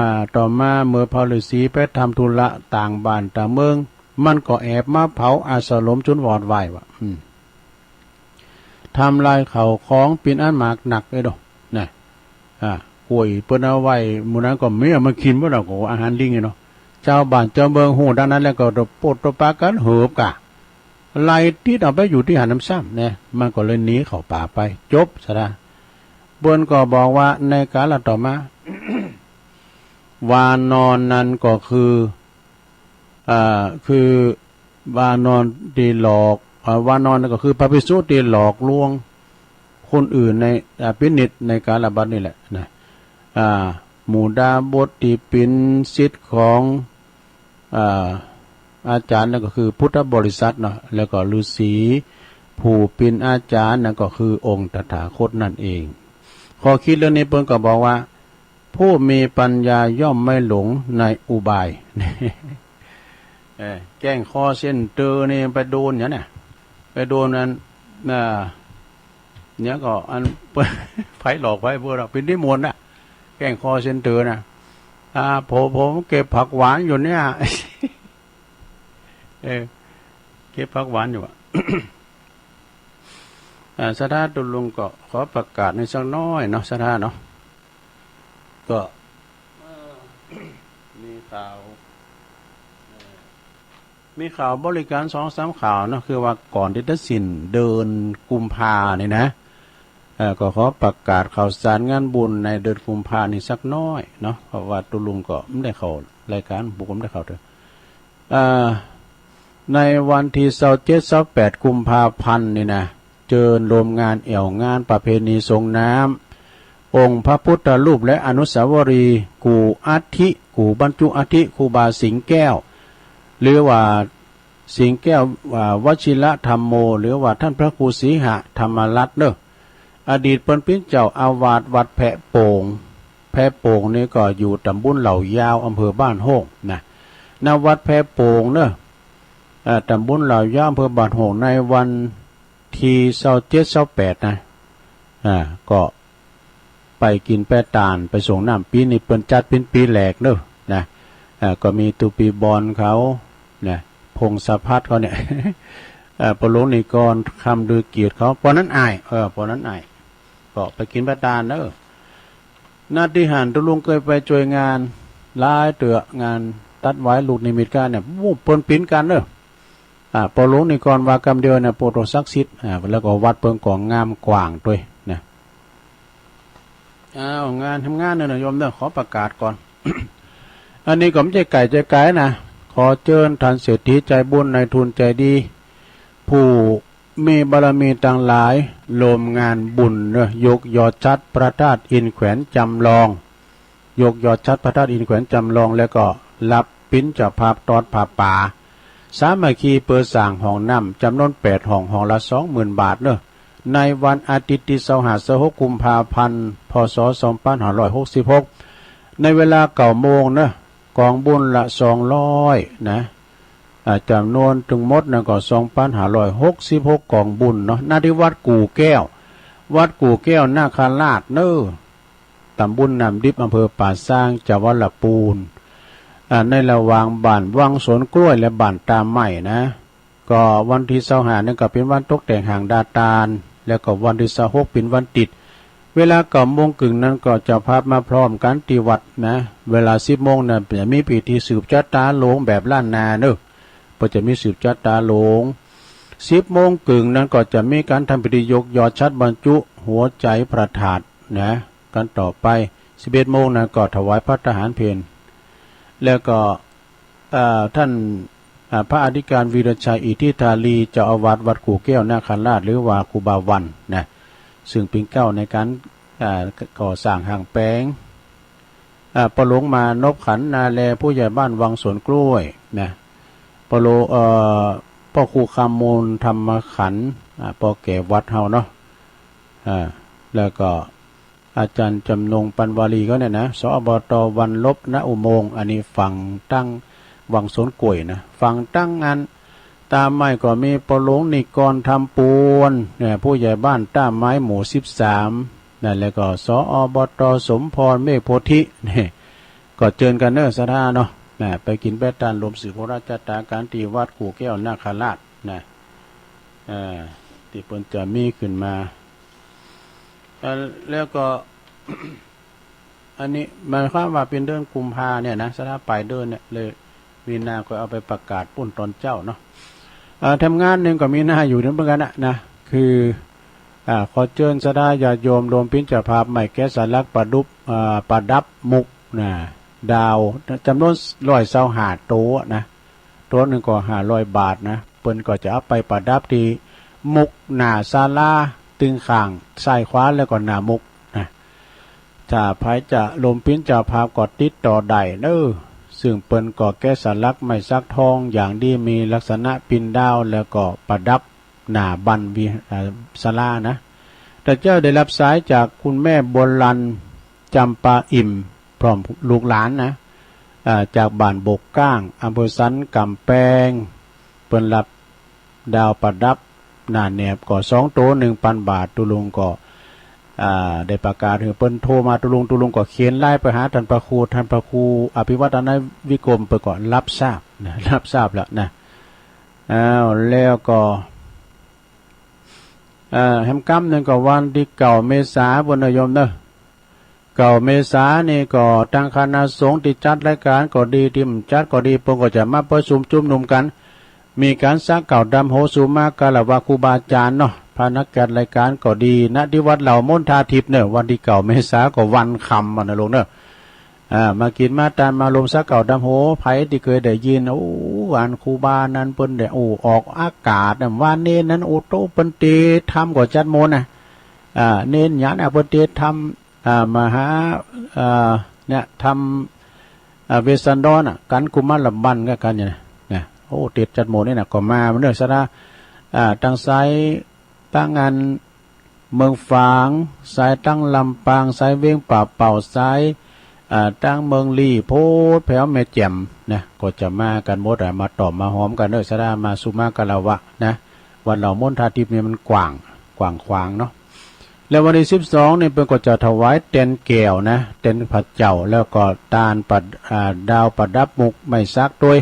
มื่อพระฤาษีไปทำธุระต่างบ้านต่างเมืองมันก็แอบมาเผาอาสลมจนวอดวายวะทำลายเขาของปีนอันหมากหนักเลยดอกนะป่วยเปิ้นเอาไว้มื้อนั้นก็เมียมากินบ่ดอกอาหารลิงเนาะเจ้าบ้านเจ้าเมืองฮู้ดังนั้นแล้วก็ปดปากันเหิบกะไล่ติดเอาไปอยู่ที่หาดน้ำซ้ำเนี่ยมันก็เลยหนีเข้าป่าไปจบซะนะเปิ้นก็บอกว่าในกาลต่อมา วานอนนั้นก็คือวานอนที่หลอกวานอนก็คือพระภิกษุที่หลอกลวงคนอื่นในพินิจในการละบัดนี่แหละนะหมู่ดาบทที่เป็นศิษย์ของอาจารย์นั่นก็คือพุทธบริษัทเนาะแล้วก็ฤาษีผู้เป็นอาจารย์นั่นก็คือองค์ตถาคตนั่นเองข้อคิดเรื่องนี้เพิ่นก็บอกว่าผู้มีปัญญาย่อมไม่หลงในอุบาย แกล้งคอเส้นเตอนี่ไปโดนเนี่ยไปโดนนั้นเนี่ยก็อัน ไผหลอกไผเพื่อเราเป็นนิมนต์น่ะแกล้งคอเส้นเตอน่ะผมเก็บผักหวานอยู่เนี่ย เก็บผักหวานอยู่อ่ะ สถาตุลุงก็ขอประกาศในสักน้อยเนาะสถาเนาะก็มีข่าวบริการ2-3 ข่าวเนาะคือว่าก่อนที่จะสิ้นเดินกุมภาเนี่ยนะก็ขอประกาศข่าวสารงานบุญในเดือนกุมภานี่สักน้อยเนาะเพราะว่าตุลุงก็ไม่ได้เข้ารายการบุกผมได้เข้าเถอะในวันที่27-28 กุมภาพันธ์นี่นะเจอรวมงานแอวงานประเพณีสงน้ำองค์พระพุทธรูปและอนุสาวรีย์กูอัฐิกูบรรจุอัฐิครูบาสิงห์แก้วหรือว่าสิงห์แก้ววชิระธรรมโมหรือว่าท่านพระครูศรีหะธรรมรัตน์เนอะอดีตเป็นเจ้าอาวาสวัดแพะโป่งนี่ก็อยู่ตำบลเหล่ายาวอำเภอบ้านโฮงนะณวัดแพะโป่งเนอะตำบลเหล่ายาวอำเภอบ้านโฮงในวันที่27-28นะก็ไปกินแปะตาลไปส่งน้ำปีนี้เปิ้นจัดเป็นปีแรกเนอะนะก็มีตุปีบอลเขาเนี่ยพงศพัฒน์เขาเนี่ย ปโลนิกรคำดือเกียรติเขาปอนั้นอายปอนั้นอายก็ไปกินแปะตาลเนอะนาทีหันตุลุงเคยไปช่วยงานลายเตืองานตัดไว้ลูกนิมิตการเนี่ยวูบเปิ้นปิ้นกันเนอะปโลนิกรว่ากรรมเดียวเนี่ยโปรโตซักซิดแล้วก็วัดเปิ้งก่องงามกว้างด้วยนะงานทำงานเนี่ยโยมเนี่ยขอประกาศก่อน อันนี้ก็ไม่ใช่ใจไก่นะขอเชิญท่านเศรษฐีใจบุญในทุนใจดีผู้มีบารมีต่างหลายรวมงานบุญเนอะยกยอดชัดพระธาตุอินแขวนจำลองยกยอดชัดพระธาตุอินแขวนจำลองแล้วก็รับปิ้นเจ้าภาพตอดผ้าป่าสามัคคีเปิดสร้างห้องน้ำจำนวน8 ห้องละ 20,000 บาทเนอะในวันอาทิตย์ที่26 กุมภาพันธ์พศ2566ในเวลา9 โมงเนอะกองบุญละ200นะจำนวนถึงหมดนะก็2566กองบุญเนาะณที่วัดกู่แก้วนาคาราชเนอะตำบลน้ำดิบอำเภอป่าสร้างจังหวัดลำพูนในระหว่างบ้านวังสวนกล้วยและบ้านตามใหม่นะก็วันที่25นี่ก็เป็นวันตกแต่งหางดาตาลแล้วก็วันที่26เป็นวันติดเวลา9 โมงครึ่งนั้นก็จะพามาพร้อมกันที่วัดนะเวลา10 โมงนั้นจะมีพิธีสืบชะตาโลงแบบล้านนาเนอะก็จะมีสืบชะตาโลง10 โมงครึ่งนั้นก็จะมีการทำพิธียกยอดชัดบรรจุหัวใจพระธาตุนะกันต่อไป11 โมงนั้นก็ถวายพระทหารเพลแล้วก็ ท่านพระอธิการวีรชัยอิทธิธาลีเจ้าอาวาสวัดกู่แก้วนาคราชหรือว่าครูบาวันนะซึ่งเป็นเก้าในการก่อสร้างห่างแปลงประหลงมานพขันนาแลผู้ใหญ่บ้านวังสวนกล้วยนะประโลพ่อครูคำมูลธรรมขันพ่อแก่วัดเฮาเนาะแล้วก็อาจารย์จำนงปันวาลีก็เนี่ยนะสอบตวันลบณอุโมงค์อันนี้ฝั่งตั้งวังสวนกล้วยนะฝั่งตั้งงานตามไม้ก็มีประหลงนิกรทำปูนเนี่ยผู้ใหญ่บ้านต้าไม้หมู่13นั่นแล้วก็สอบตสมพรเมฆโพธินี่ก็เจอกันเนอสถาเนาะไปกินแบตตานลมสื่อพระราชตาการตีวัดกู่แก้วนาคราชนะที่เพิ่นจะมีขึ้นมาแล้วก็ อันนี้หมายความว่าเป็นเดือนกุมภาเนี่ยนะสถาปลายเดือนเนี่ยเลยมีนาก็เอาไปประกาศปุ้นตอนเจ้าเนาะทำงานหนึ่งก็มีหน้าอยู่นั่นเหมือนกันนะคือขอเชิญสดาญาโยมรวมพิจารณาใหม่แก้สลักประดับมุกนะดาวจำนวน125โต๊ะนะโต๊ะหนึ่งก็500 บาทนะเปิ้นก็จะเอาไปประดับที่มุกหน้าศาลาตึงข้างซ้ายขวาแล้วก็หน้ามุกนะถ้าภายจะรวมพิจารณาก็ติดต่อได้เด้อซึ่งเปิ้นก็แก้สลักไม้ซักทองอย่างที่มีลักษณะปินดาวแล้วก็ประดับหน้าบันวิศาลานะแต่เจ้าได้รับสายจากคุณแม่บนลันจำปาอิ่มพร้อมลูกหลานนะจากบ้านบกก้างอำเภอสันกำแพงเปิ้นรับดาวประดับหน้าแนบก็2 โต๊ะ 1,000 บาทตุลุงก็ได้ประกาศให้เปิ้นโทรมาตุลุงก็เขียนไล่ไปหาท่านพระครูอภิวัฒนวิกรมไปก่อนรับทราบนะรับทราบแล้วนะแล้วก็แฮมกัมนึงก็วันที่9 เมษายนโยมเนอะ9 เมษายนนี่ก็ทางคณะสงฆ์ที่จัดรายการก็ดีที่จัดก็ดีเพิ่นก็จะมาประชุมจุ่มนุมกันมีการซักเก่าดำโหสุมากาลวะครูบาอาจารย์เนาะพานักจัดรายการก็ดีณที่วัดเหล่ามนทาทิพย์เนอะวันที่9 เมษายนก็วันคำนะลงเนอะมากินมาตามมาลมซักเก่าดำโหไผที่เคยได้ยินอันครูบานั้นเปิ้นได้ออกอากาศว่าเน้นนั้นโตเปิ้นเตทำก็จัดโมนะเน้นหยันเปิ้นเตทำมหาเนี่ยทำเวสันดรกันกุมารลำบันก็กันเนี่ยเตียดจัดโมนี่นะก็มาเนื่องซะนะตั้งสายตั้งงานเมืองฝางสายตั้งลำปางสายเวียงป่าเป่าสายตั้งเมืองลีโพดแผ่วแม่แจ่มนะก็จะมากันหมดมาตอบมาหอมกันเนื่องซะนะมาสุมากะละวะนะวันเหล่ามนทาทิพย์เนี่ยมันกว้างขวางเนาะแล้ววันที่12นี่เป็นก็จะถวายเต็นแก้วนะเต็นผัดเจ้าแล้วก็ตาลปัดดาวประดับมุกไม้ซักด้วย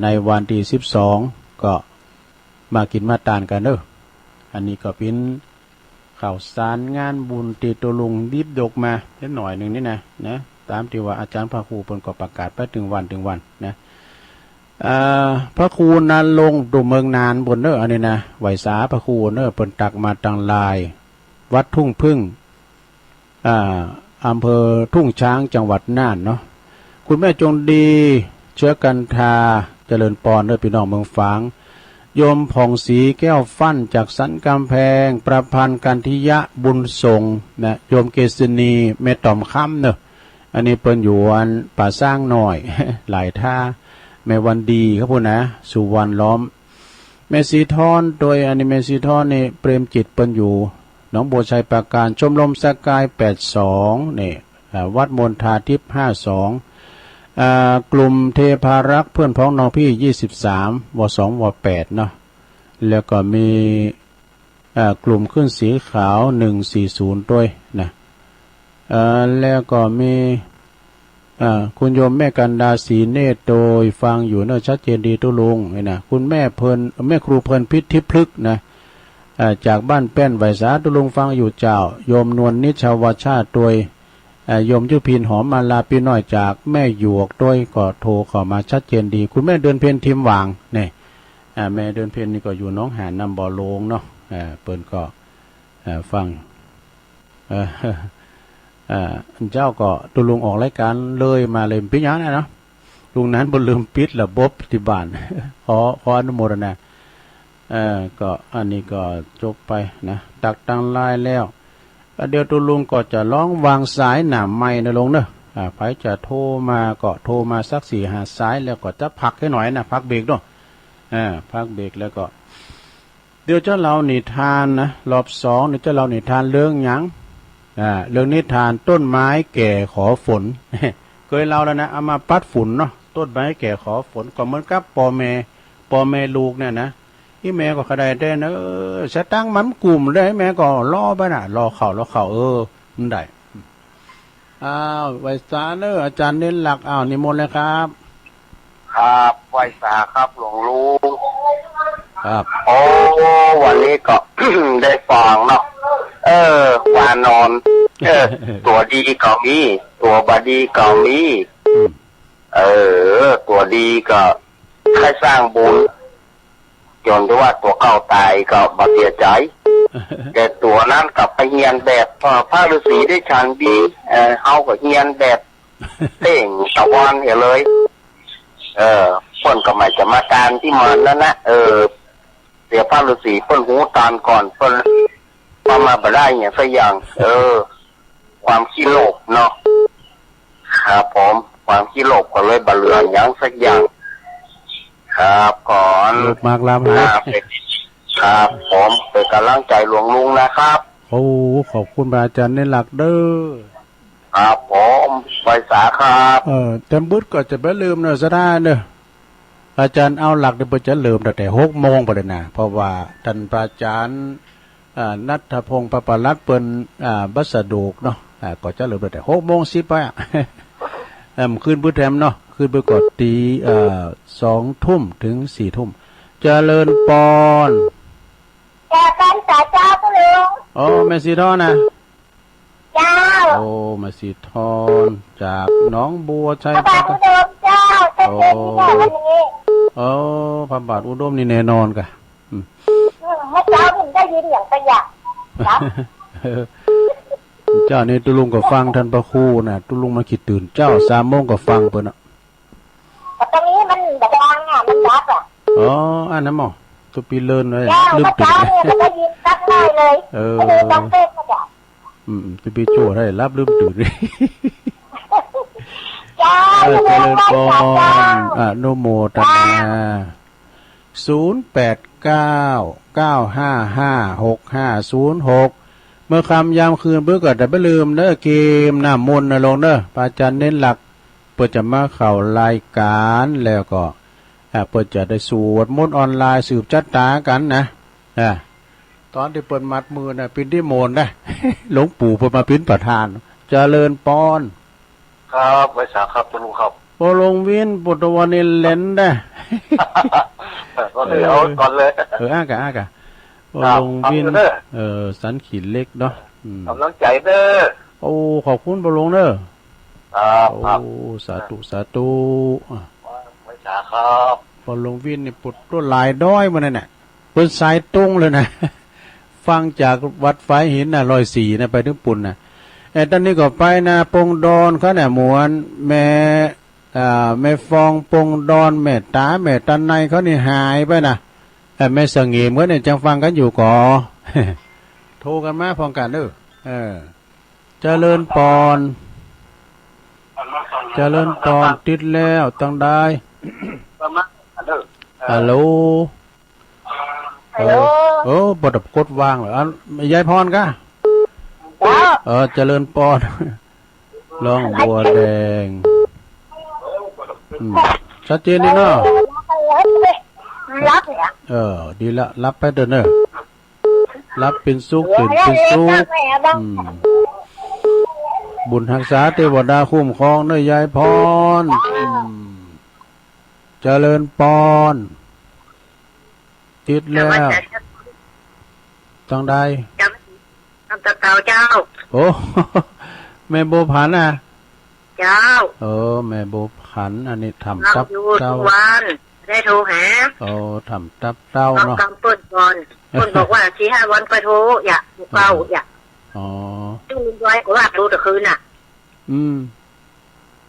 ในวันที่12ก็มากินมาตานกันเด้ออันนี้ก็เป็นข่าวสารงานบุญตีตุลุงดิบดกมาเล็กหน่อยหนึ่งนี่นะตามที่ว่าอาจารย์พระครูเพิ่นก็ประกาศไปถึงวันนะพระครูนานลงดูเมืองนานบนเด้ออันนี้นะไหวสาพระครูเด้อเพิ่นตักมาตังลายวัดทุ่งพึ่งอำเภอทุ่งช้างจังหวัดน่านเนาะคุณแม่จงดีเชื้อกันทาเจริญปอนเด้อพี่น้องเมืองฝางโยมผ่องศรีแก้วฟั่นจากสันกำแพงประพันธ์กันทิยะบุญส่งนะโยมเกษณีเมตต่อมค่ำเนอะอันนี้เปิ้นอยู่อันป่าสร้างหน่อย หลายท่าแม่วันดีครับพูดนะสุวรรณล้อมแม่สีทอนโดยอันนี้แม่สีทอนนี่เปรมจิตเปิ้นอยู่หนองบัวชัยปราการชมรมสกาย82นี่วัดมณฑาทิพย์52กลุ่มเทพารักษ์เพื่อนพ้องน้องพี่23 ว2 ว8เนาะแล้วก็มีกลุ่มขึ้นสีขาว140ด้วยนะแล้วก็มีคุณโยมแม่กันดาศรีเนตรโดยฟังอยู่เนอะชัดเจนดีตุลุงนะคุณแม่ครูเพลินพิษทิพลึกนะจากบ้านแป้นไหวสาตุลุงฟังอยู่เจ้าโยมนวลนิชาวชาติโดยโยมยุพินหอมมาลาปีน้อยจากแม่หยวกด้วยก็โทรเข้ามาชัดเจนดีคุณแม่เดินเพนทิมหวางเนี่ยแม่เดินเพนนี่ก็อยู่น้องหานนำบ่อโลงเนาะเปิ้นก็ฟังเจ้าก็ตุลุงออกรายการเลยมาเลยพิญญาเนาะตุ ลุงนั้นบ่ลืมปิดระบบที่บ้าน ขออนุโมทนาก็อันนี้ก็จบไปนะตักตังลายแล้วเดี๋ยวตุลุงก็จะร้องวางสายหนาไม้นะลงเนอะใครจะโทรมาก็โทรมาสัก4-5สายแล้วก็จะพักให้หน่อยนะพักเบรกด้วยพักเบรกแล้วก็เดี๋ยวจะเล่านิทานนะรอบ2เดี๋ยวจะเล่านิทานเรื่องหยังเรื่องนิทานต้นไม้แก่ขอฝน เคยเล่าแล้วนะเอามาปัดฝุ่นเนาะต้นไม้แก่ขอฝนก็เหมือนกับปอแม่ลูกเนี่ยนะที่แม่ก็ขดายได้นะสตั้งมันกลุ่มได้แม่ก็ล่อไปน่ะรอเข่ามันได้อ้าวไวสาเนออาจารย์เน้นหลักนิมนต์เลยครับครับไวสาครับหลวงลุงครับโอ้วันนี้ก็ ได้ฟังเนาะวานอนตัวดีก็มีตัวบดีก็มีตัวดีก็ใครสร้างบุญจนที่ว่าตัวเก่าตายก็บาดเสียใจ แต่ตัวนั้นกับไปเฮียนแบบพระฤาษีได้ฌานดีเฮาก็เฮียนแบบเต่งตะวันเห็นเลยเพิ่นก็ไม่จะมาการที่มันนั่นนะเดี๋ยวพระฤาษีเพิ่นหูตานก่อนเพิ่นมาบ่ได้เนี่ยสักอย่างความขี้โลภเนาะครับผมความขี้โลภก็เลยบ่เหลือหยังสักอย่างครับก่อนโลภมากลามครับผมเป็นกำลังใจหลวงลุงนะครับโอ้ขอบคุณอาจารย์ในหลักเด้อครับผมไวสาครับเต็มบุตรก็จะไปลืมเนอะซะได้เนอะอาจารย์เอาหลักเดี๋ยวจะลืมแต่6 โมงไปเลยนะเพราะว่าท่านพระอาจารย์นัทพงศ์ประปรัตน์เปิ้นบัสดุกเนาะก็จะลืมแต่6 โมง10ไปคืนพุธแถมเนาะคืนไปกดตี2 ทุ่มถึง4 ทุ่มเจริญปอนกันสาเจ้าตุลุงโอ้แม่สีทอนนะเจ้าโอ้แม่สีทอนจากหนองบัวใช่พระบาทอุดมเจ้าเต็มที่วันนี้โอ้พระบาทอุดมนี่แน่นอนกะเมื่อเช้าผมได้ยินอย่างประหยัดครับเจ้านี่ตุลุงก็ฟังท่านพระครูน่ะตุลุงมาคิดตื่นเจ้า3 โมงก็ฟังเปิ้นน่ะแต่ตรงนี้มันดังมันดับอันนั้นหมอตัวปีเลินเลยลืมตื่นเนี่ยได้ยินตั้งได้เลยต้องเต้นก็ได้ตัวปีโจ้ได้รับลืมตื่นเลยเจ้าเจริญพรโนโมตนา0899555656เมื่อคำยามคืนเพื่อก็จะไม่ลืมเด้อเกมน้ำมนต์นะลงเด้อพระอาจารย์เน้นหลักเพื่อจะมาเข้ารายการแล้วก็เพื่อจะได้สวดมนต์ออนไลน์สืบจัตตากันนะตอนที่เปิดมัดมือนะปินที่โมนนะหลวงปู่เปิดมาปินประธานเจริญปอนครับไวสาครับตุลุงครับโปลงวินปุตวานิเลนได้ก็เลยเอาก่อนเลยอ้ากะลงวินสันขีดเล็กเนาะกำลังใจเด้อโอ้ขอบคุณปลงเด้อโอ้สาธุไวสาครับปลงวินนี่ปุดตัวลายด้อยมาเนี่ยเป็นสายตรงเลยนะฟังจากวัดไฟหินน่ะ104นะไปถึงปุ่นน่ะตอนนี้ก็ไปนะปงดอนเขาเนี่ยหมวนแม่ฟองปงดอนแม่ตาแม่ตันในเขานี่หายไปนะแม่สังเงียมก็เนี่ยจังฟังกันอยู่ก่อโทรกันมาพร้อมกันเด้อเจริญปอนติดแล้วตั้งได้ฮัลโหลบดกดวางเหรอยายพรกะเจริญปอนร้องบัวแดงชัดเจนดีเนาะรับเนี่ยดีละรับไปเด้อเนอะรับเป็นสุขตื่นเป็นสุขบุญรักษาเทวดาคุ้มครองเนอะยายพรเจริญปอนติดแล้วต้องได้ทำตะเกาเจ้าโอ้แม่โบผันเจ้าแม่โบผันอันนี้ทำตับเจ้าวันได้โทรหาทำตับเต้าเนาะกำปืนก่อนปืนบอกว่า4-5 วันไปโทรอยากเฝ้าซึ่งลุงย้อยก็ว่ารู้แต่คืนน่ะ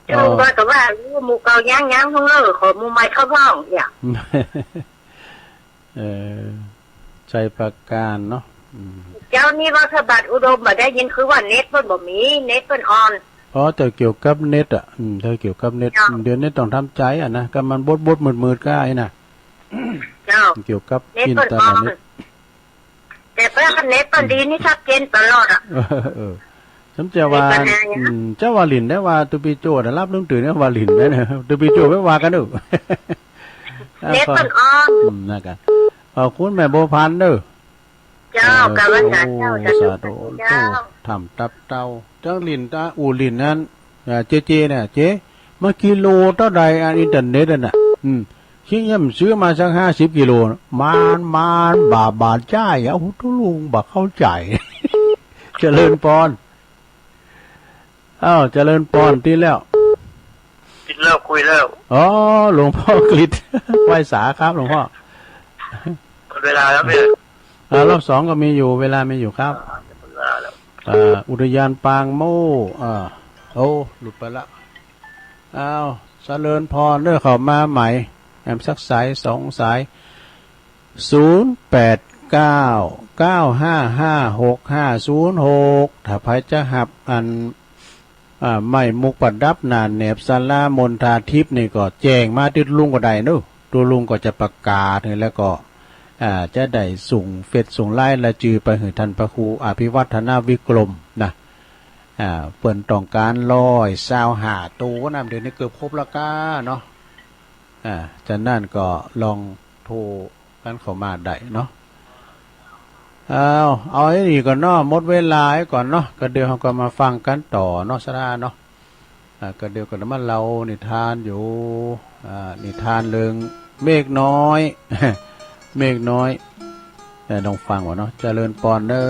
เจ้าว่าแต่ว่าหมูเกาย่างของเราขอหมูไม้เข้าห้องเนี่ย เออใจประการเนาะเจ้านี่รัฐบาลอุดมมาได้ยินคือว่าเน็ตเพิ่นบ่มีเน็ตเพิ่นออนอ๋อแต่เกี่ยวกับเน็ตอ่ะถ้าเกี่ยวกับเน็ตเดี๋ยวนี้ต้องทำใจอ่ะนะก็มันบดมืดๆก็ไอ้น่ะเจ้าเกี่ยวกับเน็ตอิน เพิ่น เทอ ออ ร์นเน็ตแต่เพิ่นเน็ตเพิ่นดีนี่ชัดเจนตลอดอ่ะฉันจะว่าเจ้าว่าลินได้ว่าตุปิโจได้รับเรื่องตื่นเนี่ยว่าลินได้เนี่ยตุปิโจไม่ว่ากันเด้อเน็ตเพิ่นออนนะกันขอบคุณแม่โบพันเด้อเจ้ากะว่าสาเจ้าสาธุทำตับเต้าเจ้าลินตาอูลินนั้นเจเนี่ยเจเมื่อกิโลเท่าใดอันอินเทอร์เน็ตน่ะคิดยังซื้อมาสัก50 กิโลมานบาจ่ายเอาทุลุงบักเข้าใจเจริญปอนเจริญปอนที่แล้วคิดแล้วคุยแล้วอ๋อหลวงพ่อกฤษไหว้สาครับหลวงพ่อเวลาแล้วเนี่ยรอบ2ก็มีอยู่เวลามีอยู่ครับอุทยานปางโมโอ้หลุดไปละเจริญพรเด้อเข้ามาใหม่แอมสักสาย2 สาย0899555606ถ้าใครจะหับอันไม่มุกประดับนานเนบศาลามนทาทิพย์นี่ก็แจ้งมาที่ลุงก็ได้นู้ตัวลุงก็จะประกาศแล้วก็จะได้ส่งเฟซส่งไลน์และจือไปให้ท่านพระครูอภิวัฒนาวิกรมนะเปิ่นต้องการ125ตู้นำเดี๋ยวนี้เกือบครบแล้วก้าเนาะจากนั้นก็ลองโทรกันเข้ามาได้เนาะเอาไอ้นี่ก่อนเนาะหมดเวลาไอ้ก่อนเนาะก็เดี๋ยวเราก็มาฟังกันต่อเนาะสราเนาะก็เดี๋ยวก็มาเรานิทานอยู่นิทานเรื่องเมฆน้อยเมฆน้อยต้องฟังวะเนาะเจริญปอนเด้อ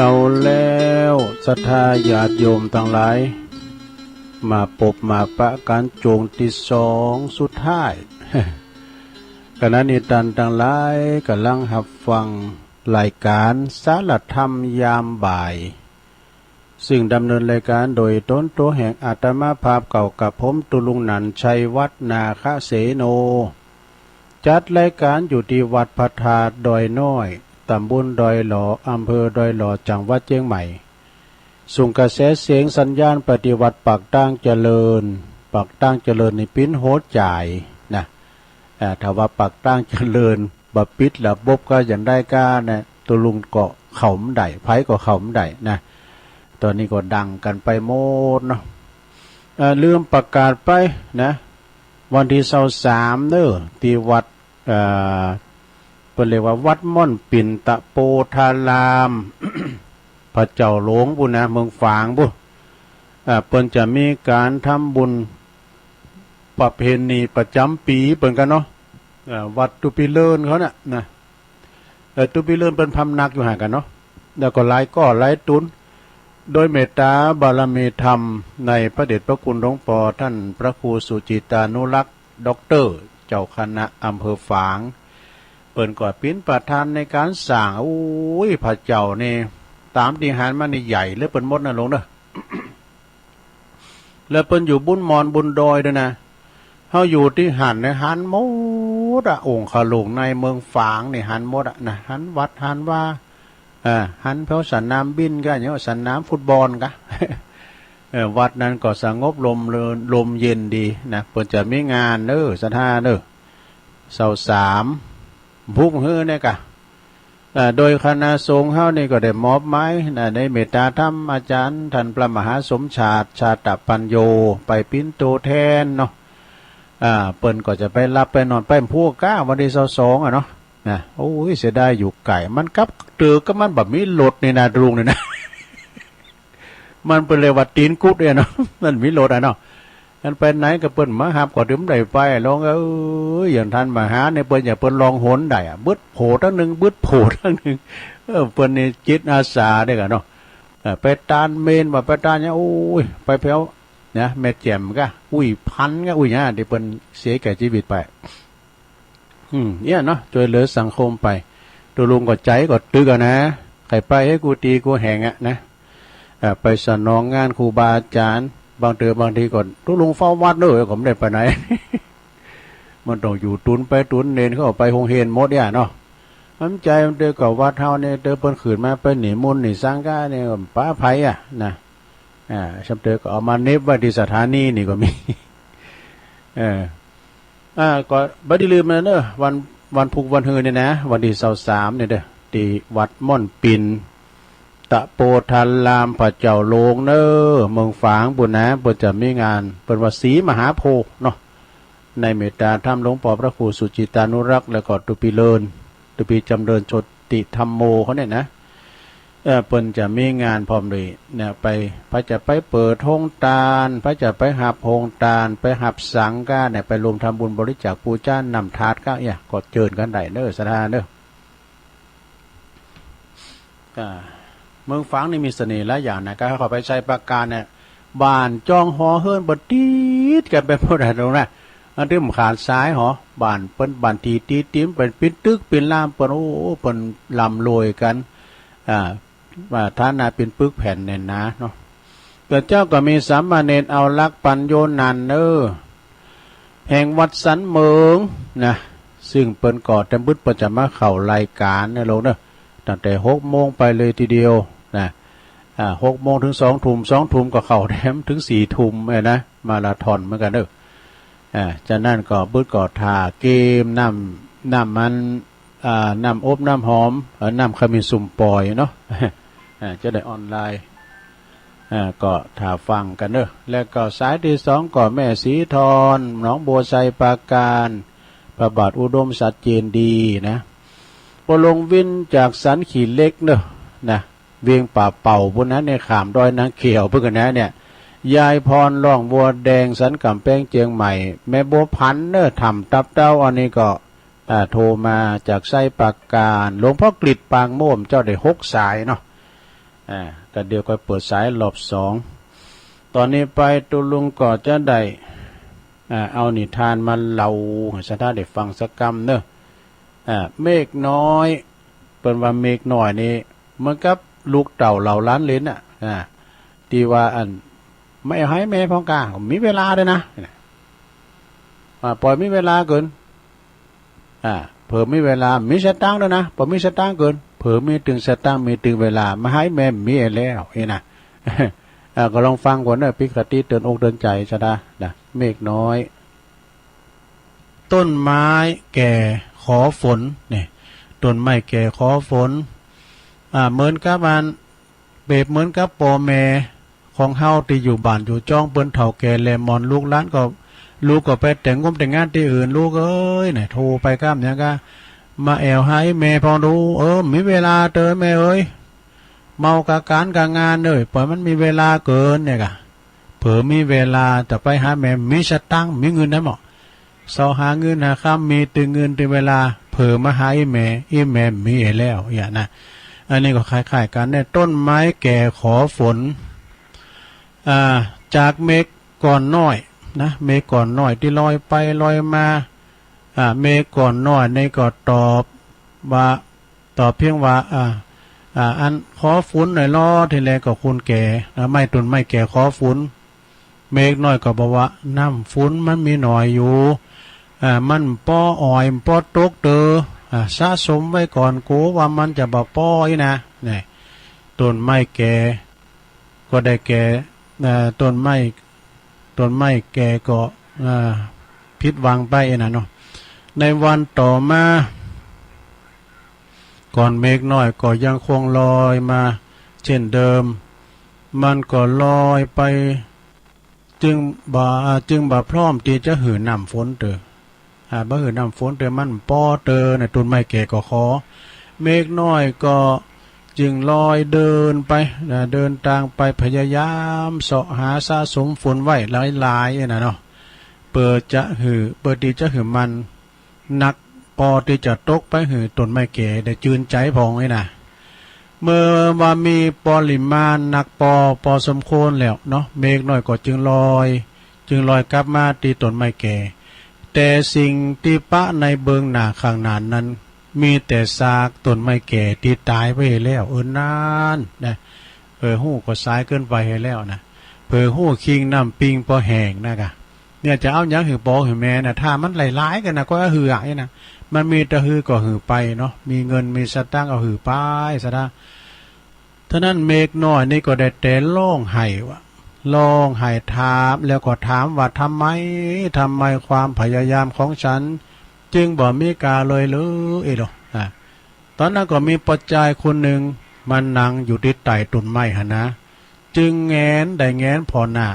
เอาแล้วศรัทธาญาติโยมทั้งหลายมาปบมาปะการโจงที่สองสุดท้าย ขณะนี้ท่านทั้งหลายกำลังรับฟังรายการสารธรรมยามบ่ายซึ่งดำเนินรายการโดยต้นตัวแห่งอาตมาภาพเก่ากับผมตุลุงนันชัยวัฒนาคเสโนจัดรายการอยู่ที่วัดพระธาตุดอยน้อยตำบลดอยหล่ออำเภอดอยหล่อจังหวัดเชียงใหม่ส่งกระแสเสียงสัญญาณปฏิวัติปากตั้งเจริญปากตั้งเจริญในปิ้นโหดจ่ายนะถ้าว่าปากตั้งเจริญบับปิดระบบก็อย่างได้ก้านะตุลุงก็เข่าไม่ได้ไผก็เข่าไม่ได้นะตอนนี้ก็ดังกันไปหมดเนาะลืมประกาศไปนะวันที่23เด้อที่วัดเป็นเรียกว่าวัดม่อนปิ่นตะโปธาราม พระเจ้าหลวงบุญนะเมืองฝางบุเปิ้นจะมีการทำบุญประเพณีประจำปีเปิ้นกันเนาะวัดตุปิเลินเขาเนี่ยนะตุปิเลินเป็นพำนักอยู่ห่างกันเนาะแล้วก็หลายก้อหลายตุนโดยเมตตาบารมีธรรมในพระเดชพระคุณหลวงพ่อท่านพระครูสุจิตานุรักษ์ด็อกเตอร์เจ้าคณะอำเภอฝางเปิ้นก่อปิ้นประธานในการสร้างโอ้ยพระเจ้านี่ตามที่หารมานี่ใหญ่เลยเปิ้นหมดนะลงเด้อ แล้วเปิ้นอยู่บุญมอนบุญดอยด้วยนะเฮาอยู่ที่หันในหันหมดอะองค์ขลุงในเมืองฝางนี่หันหมดอะนะหันวัดหันว่าหันเพราะสนามบินก็เนี่ยสนามฟุตบอลกะ วัดนั้นก็สงบลมเย็นดีนะเปิ้นจะมีงานเด้อสถานเด้อ23พุ่งฮื้อเนี่ยกะโดยคณะสงฆ์เฮานี่ก็ได้มอบหมายในเมตตาธรรมอาจารย์ท่านพระมหาสมชาติชาตปัญโยไปปิ้นโตแทนเนาะเปิ้นก็จะไปรับไปนอนไปพวกก้าวันที่22อ่ะเนาะนะโอ้ยเสียดายอยู่ไก่มันกับเตือก็มันแบบมีรถในนาดรุงนี่นะ มันเป็นเลยว่าตีนกุดเนี่ยเนาะ มันมีรถอ่ะเนาะมันไปไหนก็เปิ้นมาหับก็ถึงได้ไปลองอย่างท่านมาหาเนี่ยเปิ้นอย่าเปิ้นลองหนได้อ่ะบึดโผทั้งนึงบึดโผทั้งนึงเปิ้นนี่จิตอาสาได้กันเนาะไปตานเมนว่าไปตานเนี่ยโอ้ยไปเพียวนะแม่แจ่มก็อุ้ยพันก็อุ้ยเนี่ยที่เปิ้นเสียแก่ชีวิตไปเนี่ยเนาะช่วยเหลือสังคมไปตัวลุงก็ใจก็ตึกอ่ะนะใครไปให้กูตีกูแหงอ่ะนะไปสนองงานครูบาอาจารย์บางทีก่อนทุลุงเฝ้าวัดเลยผมได้ไปไหน มันต้องอยู่ตุนไปตุนเนนเขาไปโรงเรียนหมดเนี่ยเนาะน้ำใจมันเดือกับวัดเฮาเนี่ยเดือเปิ้นขืนมาไปหนีมนต์หนีสร้างก้าเนี่ยป้าไผ่อ่ะนะชับเดือก็เอามาเน็บไว้ที่สถานีนี่ก็มี ก็บ่ได้ลืมนะเด้อวันพุกวันฮือเนี่ยนะวันที่23เนี่ยเด้อที่วัดม่อนปิ่นตะโปธารามพระเจ้าโลงเน้อเมืองฝางบุญนะเปิ้นจะมีงานเปิ้นว่าศรีมหาโพธิ์เนาะในเมตตาธรรมหลวงพ่อพระครูสุจิตานุรักษ์แล้วก็ตุปีเลินตุปีจำเริญโชติธรรมโมเขาเนี่ยนะเปิ้นจะมีงานพร้อมเลยเนี่ยไปพระจะไปเปิดโรงทานพระจะไปหับโรงทานไปหับสังฆะเนี่ยไปรวมทำบุญบริจาคปูชานำทาสก็เนี่ยก็เจิญกันได้เด้อสถานเด้อเมืองฝางนี่มีเสน่ห์หลายอย่างนะก็เขาไปใช้ประการเนี่ยบ้านจองหอเฮิรนบดตีดกันไปหมดเลยตรงนั้นอันที่มันขาดซ้ายหอบ้านเปิ้นบ้านทีตีติ้มเป็นปิ้นตึกเป็นลามเปิ้นโอ้เปิ้นลำรวยกันว่าท่านาเป็นปึกแผ่นเนี่ยนะเนาะแต่เจ้าก็มีสามเณรเอาลักปัญโยนันแห่งวัดสันเมืองนะซึ่งเปิ้นก่อแต่บึดเปิ้นจะมาเข้ารายการเนี่ยลงเนาะตั้งแต่6 โมงไปเลยทีเดียวนะ6 โมงถึง2 ทุ่ม2 ทุ่มก็เข้าแถมถึง4 ทุ่มนะมาราธอนเหมือนกันเด้อจากนั้นก็บึดก็ท่าเกมน้ำมันน้ำอบน้ำหอมน้ำขมิ้นสุ่มปล่อยเนาะ จะได้ออนไลน์ก็ถ่าฟังกันเด้อแล้วก็สายที่2ก็แม่สีทรหนองบัวไซปราการพระบาทอุดมสัจเจนดีนะพอลงวินจากสันขี่เล็กเด้อนะเวียงป่าเป่าบนนั้นในขามดอยนางเขียวเพื่อนกันนะเนี่ยยายพรล่องบัวแดงสันกำแพงเจียงใหม่แม่บัวพันเด้อทำตับเต้าอันนี้ก็โทรมาจากไส้ปากการหลวงพ่อกฤษปางโม่มเจ้าได้6 สายเนาะ ก็เดี๋ยวก็เปิดสายรอบสองตอนนี้ไปตุลุงก็จะได้เอานิทานมาเล่าให้ชาวบ้านได้ฟังสักกำเนอะเมฆน้อยเปิ้นว่าเมฆน้อยนี่เหมือนกับลูกเต่าเหล่าล้านเลนที่ว่าอันไม่ให้แม่พ่อกามีเวลาด้วยนะปล่อยมีเวลาเกินเผื่อมีเวลามีสตางค์ด้วยนะพอมีสตางค์เกินเผื่อมีถึงสตางค์มีถึงเวลามาให้แม่มีแล้วนะก็ลองฟังก่อนนะปิกติเตือนอกเตือนใจจะได้นะเมฆน้อยต้นไม้แก่ขอฝนเนี่ยต้นไม้แก่ขอฝนเหมือนกับมันเปรียบเหมือนกับพ่อแม่ของเฮาที่อยู่บ้านอยู่จ้องเปิ้นเฒ่าแก่แลมอนลูกหลานก็ลูกก็ไปแต่งงแต่งงานที่อื่นลูกเอ้ยเนี่ยโทรไปก้ามเนี่ยก็มาแอวให้แม่พอดูมีเวลาเติมแม่เอ้ยเมากะการกะงานเลยปล่อยมันมีเวลาเกินเนี่ยกะเผื่อมีเวลาจะไปหาแม่มีสตังค์มีเงินได้หมดเสาหาเงินหาค่ำมีตึงเงินตึงเวลาเผื่อมาหาแม่มีแล้วอย่างนะอันนี้ก็คล้ายๆกันเนี่ยต้นไม้แก่ขอฝนจากเมฆก่อนน้อยนะเมฆก่อนน้อยที่ลอยไปลอยมาเมฆก่อนน้อยในก็ตอบเพียงว่าอันขอฝนหน่อยล้อทีแรกก็คุณแก่ไม่ต้นไม้แก่ขอฝนเมฆน้อยก็บอกว่าน้ำฝนมันมีหน่อยอยู่มันป้ออ่อยป้อตกเตอสะสมไว้ก่อนกูว่ามันจะบ่ป้อยนะนี่ต้นไม้แก่ก็ได้แก่ต้นไม้แก่ก็ผิดหวังไปนะเนาะในวันต่อมาก่อนเมฆน้อยก็ยังคงลอยมาเช่นเดิมมันก็ลอยไปจึงบ่พร้อมที่จะหือน้ำฝนเตอบ่หือน้ำฝนเตอมันป้อเตอในต้นไม้แก่ก็ขอเมฆน้อยก็จึงลอยเดินไปเดินทางไปพยายามเสาะหาสะสมฝนไว้หลายๆนะเนาะเปิดที่จะหือมันนักปอที่จะตกไปหือต้นไม้แก่ได้จืนใจพองไอ้นะเมื่อว่ามีปริมาณนักปอสมควรแล้วเนาะเมฆน้อยก็จึงลอยกลับมาที่ต้นไม้แก่แต่สิ่งที่ปะในเบิงหน้าข้างหน้านั้นมีแต่ซากต้นไม้แก่ที่ตายไปแล้วนานนะหู้ก็สายเกินไปแล้วนะหู้คิงน้ำปิงพอแห้งนะเนี่ยจะเอาอย่างหือปอหือแม่นะถ้ามันหลายๆกันนะก็หือไอ้นะมันมีแต่หือก็หือไปเนาะมีเงินมีสตางค์เอาหือไปซะนะท่านั้นเมฆน้อยนี่ก็ได้แต่ร้องไห้ถามแล้วก็ถามว่าทำไมความพยายามของฉันจึงบ่มีกาเลยหรือตอนนั้นก็มีปัจจัยคนหนึ่งมันนั่งอยู่ที่ใต้ต้นไม้หะนะจึงแงนพอหน้า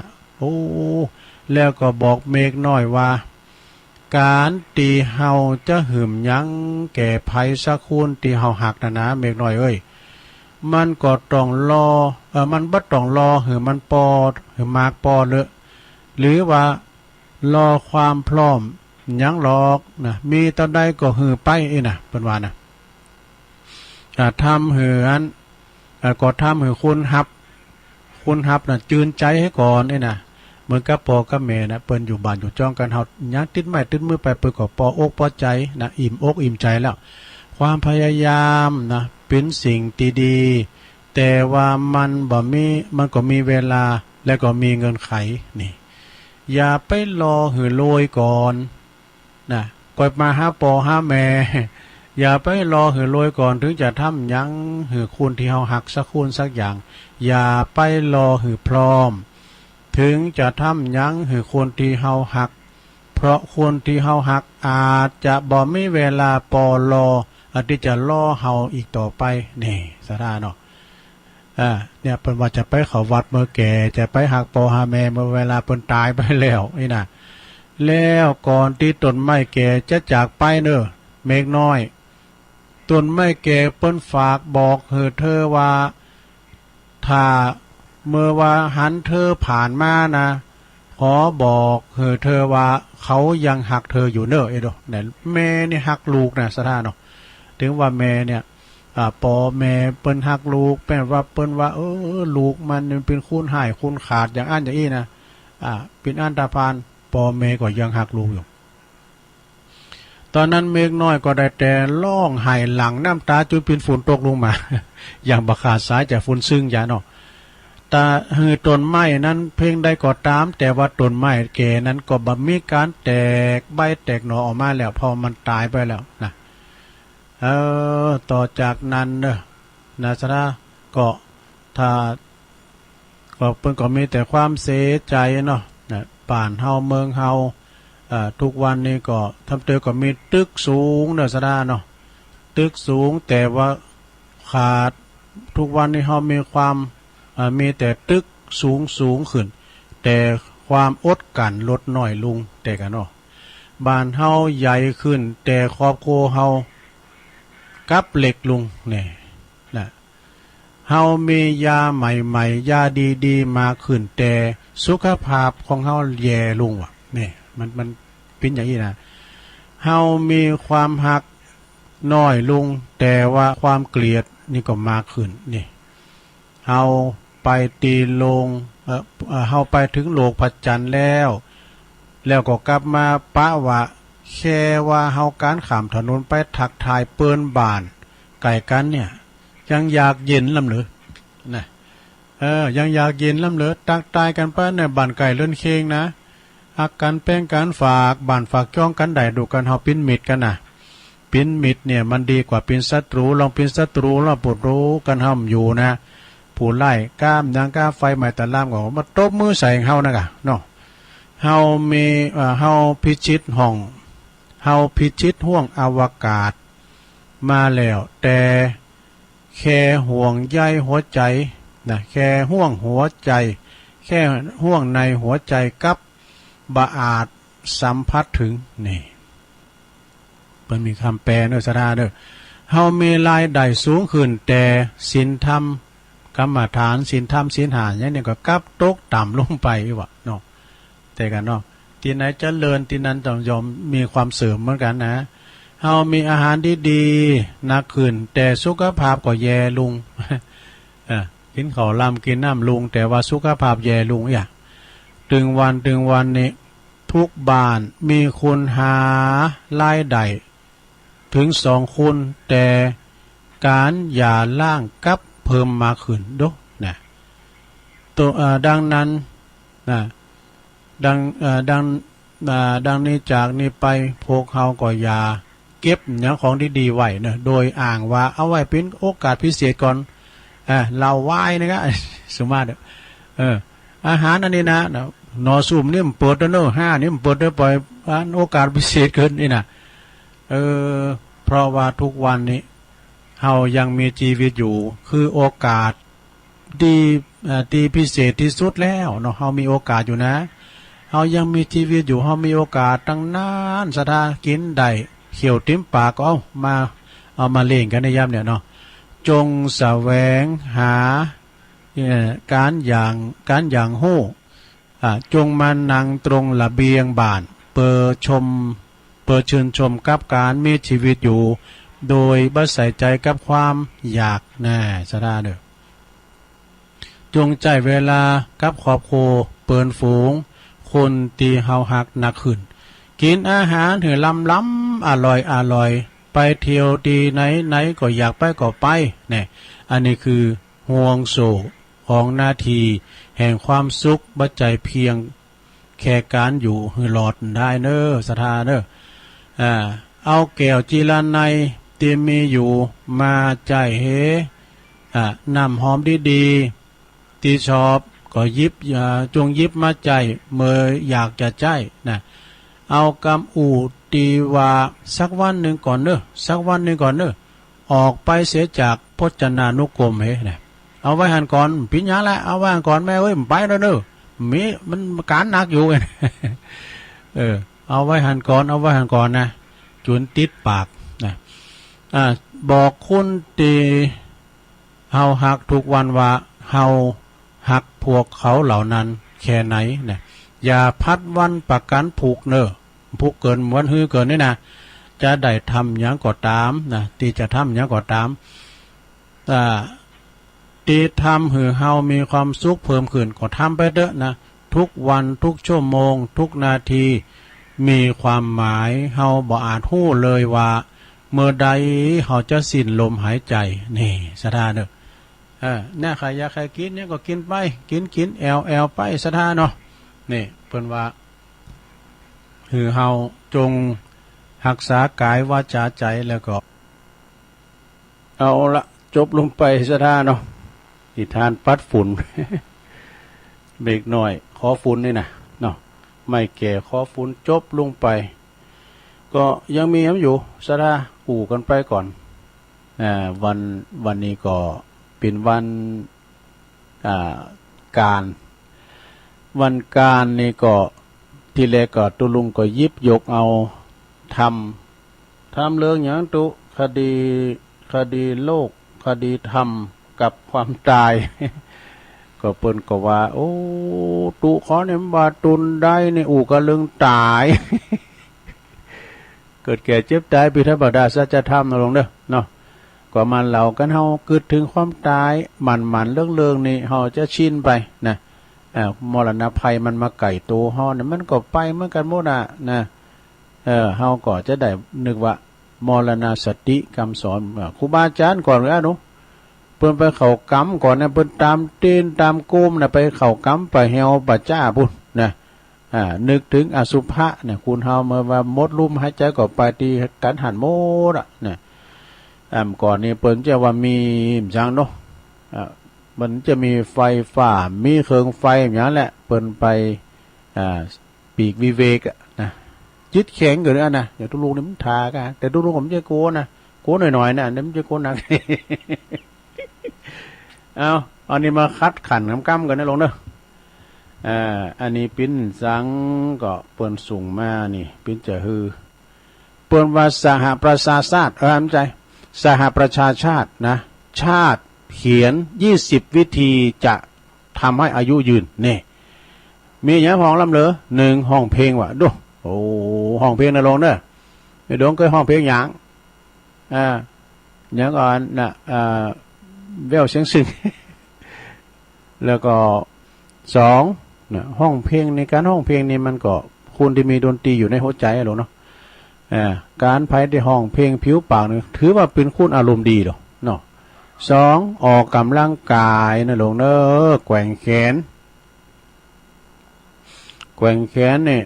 แล้วก็บอกเมฆน้อยว่าการตีเฮาจะหืมยั้งแก่ภัยสักคุณตีเฮาหักนะเมฆน้อยเอ้ยมันก็ต้องรอมันบ่ต้องรอหือมันปอหือมากปอเลยหรือว่ารอความพร้อมยังหลอกนะมีตอนใดก็หือไปนะเป็นว่านะทำหืออันก็ทำหือคุณฮับนะจืนใจให้ก่อนนะเหมือนกับปอกับแม่นะเปิ้นอยู่บ้านอยู่จ้องกันเฮายังติดไม้ติดมือไปเปิ้นก็ปออกปอใจนะอิ่มอกอิ่มใจแล้วความพยายามนะเป็นสิ่งที่ดีแต่ว่ามันก็มีเวลาและก็มีเงินไขนี่อย่าไปรอหือโรยก่อนนะก่อยมาหาปอหาแม่อย่าไปรอหือโรยก่อนถึงจะทำยังหือคุณที่เฮาหักสักคุณสักอย่างอย่าไปรอหือพร้อมถึงจะทำยังหือคนที่เฮาหักเพราะคนที่เฮาหักอาจจะบ่มีเวลาปอรออาจจะล่อเฮาอีกต่อไปนี่สาราเนาะเนี่ยเปิ้นว่าจะไปเขาวัดเมื่อแก่จะไปหักปอหาแม่เมื่อเวลาเปิ้นตายไปแล้วนี่นะแล้วก่อนที่ต้นไม้แก่จะจากไปเนอะเมฆน้อยต้นไม้แก่เปิ้นฝากบอกเธอว่าถ้าเมื่อว่าหันเธอผ่านมานะขอบอกเธอว่าเขายังหักเธออยู่เนอะไอ้ดอกเนี่ยแม่นี่หักลูกนะสถานเนาะถึงว่าแม่เนี่ย พ่อแม่เปิ้นฮักลูกแปลว่าเปิ้นว่าลูกมันเป็นคุณหายคุณขาดอย่างอันอย่างอี้นะเป็นอันตาพานพ่อแม่ก็ยังฮักลูกอยู่ตอนนั้นเมฆน้อยก็ได้แต่ร้องไห้หลังน้ำตาจนเป็นฝนตกลงมา อย่างบาขาดสายจากฝนซึ่งยาเนาะตาหือต้นไม้นั้นเพ่งได้ก็ตามแต่ว่าต้นไม้แก่นั้นก็บ่มีการแตกใบแตกหน่อออกมาแล้วพอมันตายไปแล้วนะต่อจากนั้นเนอะนะสระก็ถ้าก็เพิ่นก็มีแต่ความเสียใจเนาะนะป่านเฮาเมืองเฮาทุกวันนี้ก็ทำเตอก็มีตึกสูงเนอะสระเนาะตึกสูงแต่ว่าขาดทุกวันนี้เฮามีความมีแต่ตึกสูงขึ้นแต่ความอดกันลดน้อยลงแต่กันเนาะบ้านเฮาใหญ่ขึ้นแต่ครอบครัวเฮากับเหล็กลุงเนี่ยนะเฮามียาใหม่ๆยาดีๆมาขึ้นแต่สุขภาพของเฮาแย่ลงว่ะนี่มันเป็นอย่างนี้นะเฮามีความหักน้อยลงแต่ว่าความเกลียดนี่ก็มากขึ้นนี่เฮาไปตีลงเฮาไปถึงโลกพระจันทร์แล้วก็กลับมาปะว่าแค่ว่าเฮาการข้ามถนนไปทักทายเปิ้นบ้านไก่กันเนี่ยยังอยากเย็นลำเหลือนะยังอยากเย็นลำเหลือตักตายกันป้าเนี่ยบ้านไก่เลื่อนเคงนะหักกันแป้งกันฝากบ้านฝากจ้องกันได้ดูกันเฮาปิ้นมิดกันนะปิ้นมิดเนี่ยมันดีกว่าปิ้นศัตรูลองปิ้นศัตรูแล้วปวดรู้กันห้ามอยู่นะผู้ไล่ก้ามนางก้าไฟใหม่ตะล่ามก็มาตบมือใส่เฮานะกะเนาะเฮามีเฮาพิชิตห้องเฮาพิชิตห่วงอวกาศมาแล้วแต่แค่ห่วงใยหัวใจนะแค่ห่วงหัวใจแค่ห่วงในหัวใจกับบาอาจสัมผัสถึงนี่มันมีคำแปลเนอะสราเด้อเฮามีรายได้สูงขึ้นแต่ศีลธรรมกรรมฐานศีลธรรมศีลหาอย่างนี้ก็กลับตกต่ำลงไปวะเนาะแต่กันเนาะที่ไหนเจริญที่นั้นต้องยอมมีความเสริมเหมือนกันนะเฮามีอาหารดีๆนักขึ้นแต่สุขภาพก็แย่ลง กินข้าวลำกินน้ำลุงแต่ว่าสุขภาพแย่ลุงอย่างถึงวันนี้ทุกบ้านมีคนหารายได้ถึง2 คนแต่การหย่าล้างกับเพิ่มมาขึ้นด้วยนะตัวดังนั้นนะดังนี้จากนี้ไปพวกเขาก็อย่าเก็บอย่างของดีๆไว้นะโดยอ้างว่าเอาไว้เป็นโอกาสพิเศษก่อนเราไหว้นะครับสมมาเด้ออาหารอันนี้นะหนอซุ่มนี่มันเปิดแล้วเนอะ5นี่มันเปิดได้ปล่อยโอกาสพิเศษเกินนี่นะเพราะว่าทุกวันนี้เฮายังมีชีวิตอยู่คือโอกาสดีพิเศษที่สุดแล้วเนาะเฮามีโอกาสอยู่นะเฮายังมีชีวิตอยู่เฮามีโอกาสตั้งนานสถากินได้เขียวติ้มปากก็เอามาเล่นกันในยามเนี่ยเนาะจงแสวงหาการอย่างโหจงมานั่งตรงระเบียงบ้านเปิดชื่นชมกับการมีชีวิตอยู่โดยบ่ใส่ใจกับความอยากแน่สะดาเด้อจงใจเวลากับครอบครัวเปิ่นฝูงคนตีเฮาหักหนักขึ้นกินอาหารถือล้ำอร่อยไปเที่ยวดีไหนก็อยากไปก็ไปเนี่ยอันนี้คือห่วงโซ่ของนาทีแห่งความสุขบัจใจเพียงแค่การอยู่หือหลอดได้เนอสถาเนอเอาแก้วจีรนัยที่มีอยู่มาใจน้ำหอมดีๆที่ชอบก็จงยิบมาใจเมื่ออยากจะใจนะเอากำอูตีว่าสักวันหนึ่งก่อนเนอะออกไปเสียจากพจนานุกรมนะเอาไว้หันก่อนปิญญาละเอาไว้หันก่อนแม่เว้ยไปแล้วเนอะมันการหนักอยู่ไง เอาไว้หันก่อนนะจนติดปากนะบอกคุณตีเฮาหักทุกวันว่าเฮาหักพวกเขาเหล่านั้นแค่ไหนนะอย่าพัดวันประกันผูกเนอผูกเกินวันฮือเกินนี่นะจะได้ทำอย่างก็ตามนะที่จะทำอย่างก็ตาม ตีทำหือเฮามีความสุขเพิ่มขึ้นก็ทำไปเถอะนะทุกวันทุกชั่วโมงทุกนาทีมีความหมายเฮาบ่อาจฮู้เลยว่าเมื่อใดเฮาจะสิ้นลมหายใจนี่สถานเด้อเนี่ยใครอยากใครกินเนี่ยก็กินไปกินแอลไปสถานเนาะนี่เพิ่นว่าหือเฮาจงรักษากายวาจาใจแล้วก็เอาละจบลงไปสถานเนาะนิทานปัดฝุ่น เบรกหน่อยขอฝุ่นนี่นะเนาะไม่แก่ขอฝุ่นจบลงไปก็ยังมีน้ำอยู่สระอู่กันไปก่อนวันนี้ก็เป็นวันการวันการนี่ก็ที่แรกก็ตุลุงก็ยิบยกเอาทำเรื่องอย่างตุคดีโลกคดีธรรมกับความตาย ก็เปิ้นก็ว่าโอ้ตุขอเนี่ยบาตุนได้ในอู่ก็เรื่องตาย เกิดแก่เจ็บตายพิธบดาสัจธรรมนะลงเด้อเนาะก็มันเหล่ากันเฮาคิดถึงความตายมันเรื่องนี่เฮาจะชินไปนะมรณะภัยมันมาไก่ตัวเฮาเนี่ยมันก็ไปเหมือนกันหมดนะเฮาก็จะได้นึกว่ามรณะสติคำสอนครูบาอาจารย์ก่อนเลยหนูเพิ่นไปเข้ากรรมก่อนนะเพิ่นตามตีนตามก้มนะไปเข้ากรรมไปเฮาปัจจ้าพุ่นนะนึกถึงอสุภะเนี่ยคุณเฮาเมื่อว่ามดลุ่มหายใจก็ไปตีกันหันโมดอ่ะเนี่ยก่อนนี้เปิ้นจะว่ามีจังเนาะมันจะมีไฟฟ้ามีเครื่องไฟอย่างนั้นแหละเปิ้นไปปีกวิเวกนะจิตแข็งอยู่เนี่ยนะอย่างทุกลูกนี่มันทากันแต่ทุกลูกผมจะโกนะโกหน่อยๆนะนี่มันจะโกหนัก เอาอันนี้มาคัดขันกำกันนะลงเด้ออันนี้ปิ้นสังก็เปิ้นสูงมานี่ปิ้นจะฮือเปิ้นว่าสหประชาชาติไม่ใจสหประชาชาตินะชาติเขียน20วิธีจะทำให้อายุยืนนี่มีอย่างห้องลำเหลือ1ห้องเพลงว่ะดูโอ้ห้องเพลงนะลงเด้อไม่ดงเคยห้องเพลงอย่างอย่างก่อนน่ะแววเสียงซึ้ง แล้วก็2นะห้องเพลงในการห้องเพลงนี่มันก็คุณที่มีดนตรีอยู่ในหัวใจหรอเนาะการไพ่ในห้องเพลงผิวปากนี่ถือว่าเป็นคุณอารมณ์ดีหรอเนาะ2ออกกำลังกายนะหลวงเนอะแกว่งแขนเนี่ย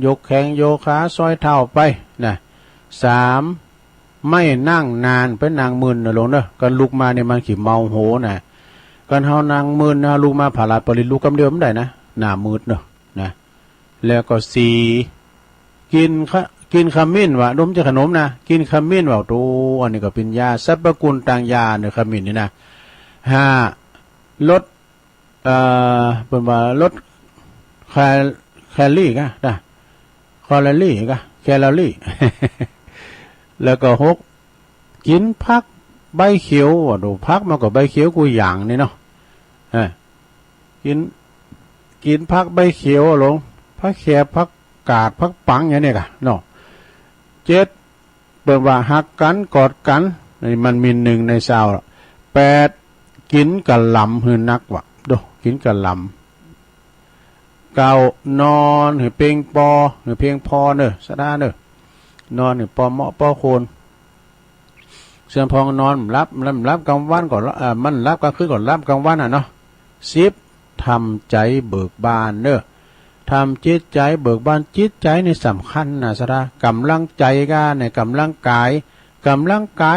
ยกแข้งโยขาซอยเท้าไปนะ3ไม่นั่งนานไปนั่งมึนนะหลวงเนอะกันลุกมาเนี่ยมันขี้เมาโหนะกันเฮานั่งมึนนะลุกมาผ่าลาดปริลุกกำเดียวมันได้นะหน้ามืดเนอะนะแล้วก็4กินขมิ้นว่ะดมจะขนมนะกินขมิ้นว่าตัวอันนี้ก็เป็นยาสรรพคุณต่างยาเนี่ยขมิ้นนี่นะ5ลดเป็นว่าลดแคลอรี่ก็ได้แคลอรี่ แล้วก็6กินผักใบเขียวดูผักมันก็ใบเขียวกูอย่างนี่เนาะกินผักใบเขียวลงผักแขกผักกาดผักปังอย่างนี้กะเนาะ7เปิดว่าหักกันกอดกันนี่มันมี1ใน20 8กินกะหล่ำหือนักวะดูกินกะหล่ำ9นอนหือเพียงพอเนอะสะด้าเนอะนอนหือปอเหมาะปอโคนเสื่อมพองนอนรับกลางวันก่อนมันรับกลางคืนก่อนรับกลางวันเนาะ10ทำใจเบิกบานเนอะทำจิตใจเบิกบานจิตใจนี่สำคัญนะสะกำลังใจกันเนี่ยกำลังกาย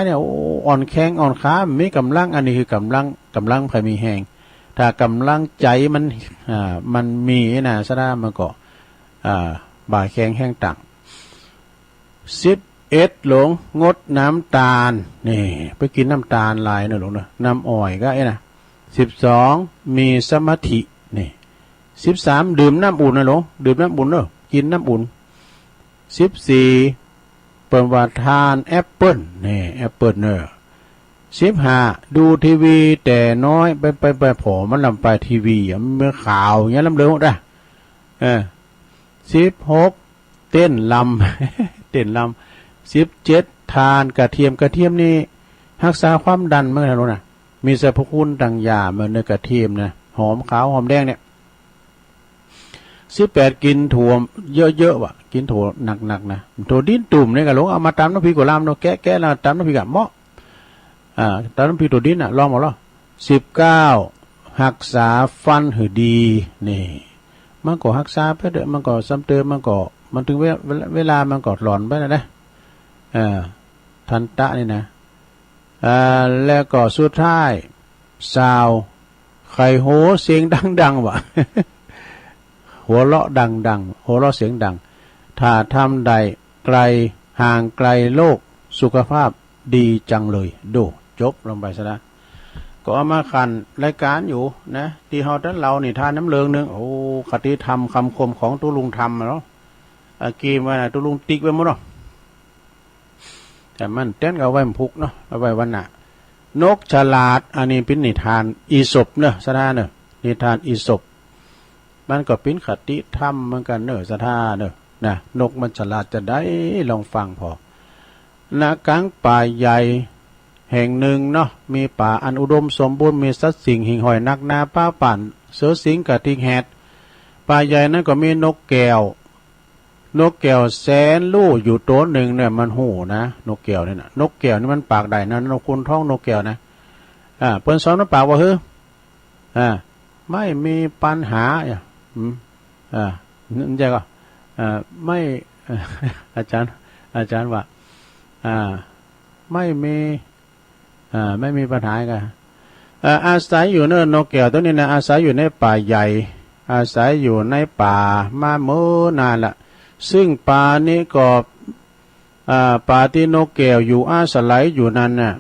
เนี่ยอ่อนแข็งอ่อนขามีกำลังอันนี้คือกำลังใครมีแหงถ้ากำลังใจมันมีนะสะมันก็บ่าแข็งแห้งตัง11หลงงดน้ำตาลนี่ไปกินน้ำตาลลายนะหลงนะน้ำอ้อยก็นะ12มีสมาธินี่13ดื่มน้ำอุ่นนะหลงดื่มน้ำอุ่นเนอะกินน้ำอุ่น14เปิดว่าทานแอปเปิ้ลนี่แอปเปิ้ลเนอะ15ดูทีวีแต่น้อยไปผอมันลำไปทีวีมันเมื่อข่าวอย่างนี้ลำเลืองได้16เต้นลำ17ทานกระเทียมนี่รักษาความดันเมื่อไหร่รู้นะ มีสรรพคุณดังยาเหมือนเนื้อกระเทียมนะหอมขาวหอมแดงเนี่ย18กินถั่วเยอะๆว่ะกินถั่วหนักๆนะถั่วดิ้นตุ่มเนี่ยก็ลงเอามาตำน้ำพริกกะลามเนาะแกะแล้วตำน้ำพริกกะเหมาะตำน้ำพริกถั่วดิ้นลองหมดแล้ว19รักษาฟันหือดีนี่มันก็รักษาไปเด้อมันก็ซ้ำเติมมันถึงเวลามันก็หลอนไปนะทันตะนี่นะแล้วก็สุดท้ายสาวไข่โหเสียงดังๆว่ะ หัวเราะดังๆหัวเราะเสียงดังถ้าทำใดไกลห่างไกลโลกสุขภาพดีจังเลยดูจบลงไปซะนะก็เอามาขันรายการอยู่นะที่เฮาท่านเรานี่ทานน้ำเลืองนึงโอ้คติธรรมคำคมของตุลุงธรรมเนาะกีมานะตุลุงติ๊กไว้หมดเนาะแต่มันเต้นเอาไว้พุกเนาะเอาไว้วันน่ะนกฉลาดอันนี้เป็นนิทานอีสปเนอะสถานเนอะนิทานอีสปมันก็เป็นคติธรรมเหมือนกันเนอะสถานเนอะนะนกมันฉลาดจะได้ลองฟังพอณกลางป่าใหญ่แห่งหนึ่งเนาะมีป่าอันอุดมสมบูรณ์มีสัตว์สิ่งหิ่งหอยนักนาป้าป่านเสือสิงกะทิงแหดป่าใหญ่นั้นก็มีนกแก้วแสนลู่อยู่ตัวหนึ่งเนี่ยมันหูนะนกแก้วเนี่ยนะนกแก้วนี่มันปากใดนะนกคุณท้องนกแก้วนะเปิ้นสอนปากว่าไม่มีปัญหานั่นใช่ก็ไม่ อาจารย์ว่าไม่มีปัญหากันอาศัยอยู่เนิ่นนกแก้วตัวนี้นะอาศัยอยู่ในป่าใหญ่อาศัยอยู่ในป่ามาเมื่อนานละซึ่งป่านี้ก็ป่าที่นกแก้วอยู่อาศัยอยู่นั้นน่ะ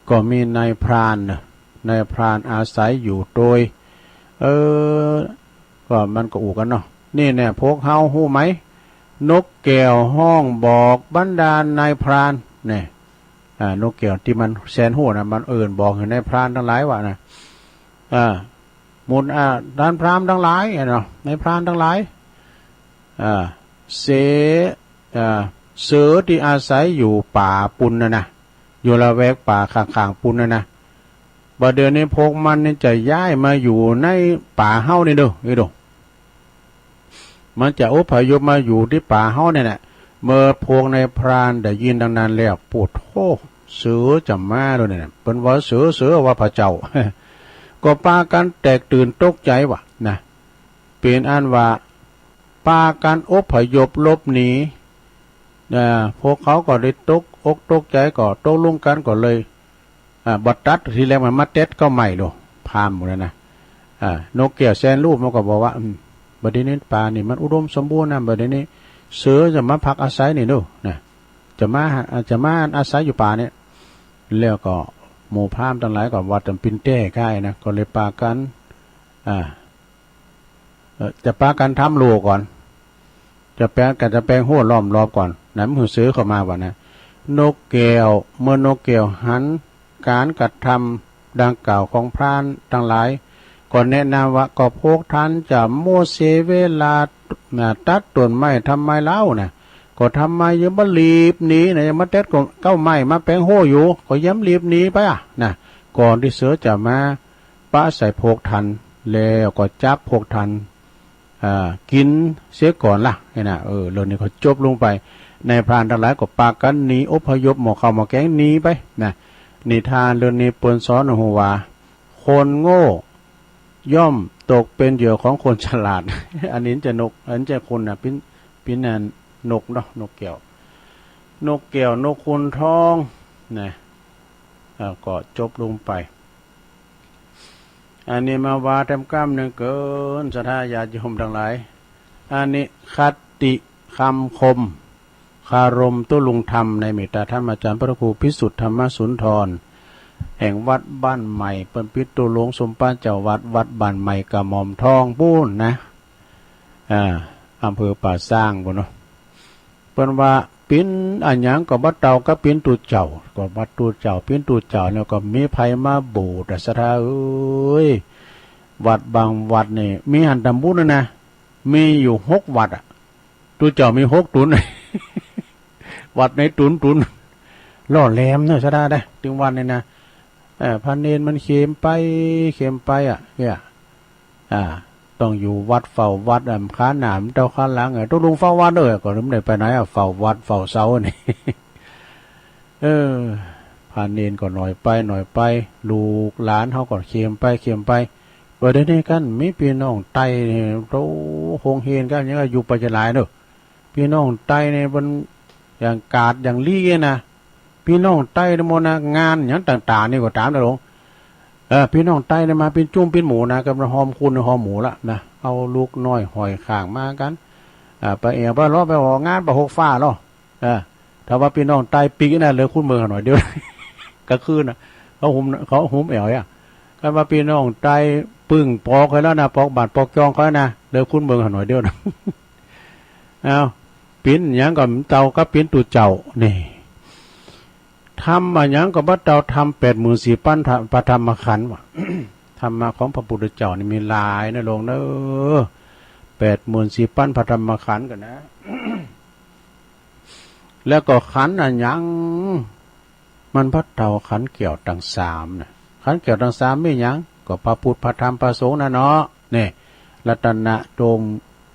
ก็มีนายพรานอาศัยอยู่โดยก็มันก็อู่กันเนาะนี่เนี่ยพวกเฮาฮู้ไหมนกแก้วห้องบอกบรรดา นายพรานเนี่ยนกแก้วที่มันแสนหู้นะมันบอกให้นายพรานทั้งหลายว่านะมุนด้านพรามทั้งหลายเนาะนายพรานทั้งหลายเสือที่อาศัยอยู่ป่าปุนนะอยู่ละแวกป่าข้างๆปุนนะบ่เดือนนี้พวกมันนี่จะย้ายมาอยู่ในป่าเฮานี่เด้อมันจะอพยพมาอยู่ที่ป่าเฮาเนี่ยแหละเมื่อพวกนายพรานได้ยินดังนั้นแล้วปวดโธ่เสือจะมาเลยเนี่ยเป็นว่าเสือว่าพระเจ้า ก็ปากันแตกตื่นตกใจว่ะนะเป็นอันว่าปากันอพยพลบหนีพวกเขาก็ได้ตกใจก็ตกลงกันก็เลยบัดตัดทีแรกมันมาเต็ดก็ใหม่โลพามหมดแล้วนะนกแก้วแสนรูปมันก็บอกว่าบัดนี้ป่านี่มันอุดมสมบูรณ์นะบัดนี้เสือจะมาพักอาศัยนี่ดูนะจะมาอาศัยอยู่ป่าเนี่ยแล้วก็หมู่พราหมณ์ทั้งหลายก็วัดจำปินเต้ใกล้นะก็เลยปากันจะปากันทำโลก่อนจะแปลงหัวล้อมรอบก่อนนั้นมือซื้อเข้ามาว่านะนกแก้วเมื่อนกแก้วหันการกระทำดังกล่าวของพรานทั้งหลายก่อนแนะนำว่าก็พวกท่านจะโมเสเวลาตัดต้นไม้ทำไมเล่านะก็ทำไมยังมาลีบหนีนะยังมาเต็ดเก้าไม้มาแปลงโห่อยู่ก็ย้ำลีบหนีไปนะก่อนที่เสือจะมาปะใส่พวกทันแล้วก็จับพวกทันกินเสียก่อนล่ะนะเรื่องนี้เขาจบลงไปในพรานทั้งหลายก็ปากกันหนีอพยพหมอเข้ามาแก๊งหนีไปนะนิทานเรื่องนี้เปิ้นสอนหัวว่าคนโง่ย่อมตกเป็นเหยื่อของคนฉลาด อันนี้จะนกอันจะคนนะปิ้นนันนกเนาะนกแก้วนกคุณทองนะก็จบลงไปอันนี้มาว่าเต็มกล้ามหนึ่งเกินศรัทธาญาติโยมทั้งหลายอันนี้คติคำคมคารมตุลุงธรรมในเมตตาธรรมอาจารย์พระครูพิสุทธิ์ธรรมสุนทรแห่งวัดบ้านใหม่เปิ้นปิตุหลวงสมปานเจ้าวัดบ้านใหม่กะหม่อมทองปูนนะอำเภอป่าสร้างบ่เนาะเปิ้นว่าปิ้นอันหยังก็บ่เต่าก็ปิ้นตูเจ้าก็วัดตูเจ้าปิ้นตูเจ้าแล้วก็มีไผมาโบสถ์ศรัทธาเอ้ยวัดบางวัดนี่มีหันตำบุญนะมีอยู่6วัดตูเจ้ามี6ตุน วัดในตุนล่อแหลมเนาะศรัทธาได้ถึงวันนี่นะ พระเนนมันเข็มไปเนี่ยต้องอยู่วัดเฝ้าวัดค้าหนามเจ้าค้าหลังต้องลงเฝ้าวัดเลยก่อนไม่ได้ไปไหนเฝ้าวัดเฝ้าเสานี่ พระเนนก็หน่อยไปลูกหลานเขาก็เข็มไปประเด็นนี้กันมีพี่น้องไตเนี่ยเราคงเห็นกันยังอยู่ไปจะหลายเนอะพี่น้องไตเนี่ยบนอย่างกาดอย่างลี่นะพี่น้องไตในโมนงานอย่างต่างๆนี่ก็ตามนะหลวงพี่น้องไตเนี่ยมาเป็นจุ้มเป็นหมูนะกับหอมคุณหอมหมูละนะเอาลูกน้อยหอยข่างมากันไปไปล้อไปออกงานไปหกฟ้าล้อถ้าว่าพี่น้องไตปีกนั่นเลยคุณมือหน่อยเดียว ก็คือนะเขาหุมเอ๋ยก็ว่าพี่น้องไตปึ้งปอกให้แล้วนะปอกบาดปอกจองเขานะเดี๋ยวคุณเมืองหน่อยเดียวนะ เอาปิ้นยังกับเตาก็ปิ้นตูเจ้านี่ทำมายังกับว่าเตาทำ84,000พระธรรมขันธ์ว่ะ ธรรมะของพระพุทธเจ้านี่มีหลายนะลงเนอะ84,000พระธรรมขันธ์กันนะ แล้วก็ขันธ์ยังมันพระเตาขันธ์เกี่ยวตั้ง3นะขันธ์เกี่ยวตั้ง3ไม่ยังก็พระพุทธพระธรรมพระสงฆ์นะเนาะนี่รัตนะโดม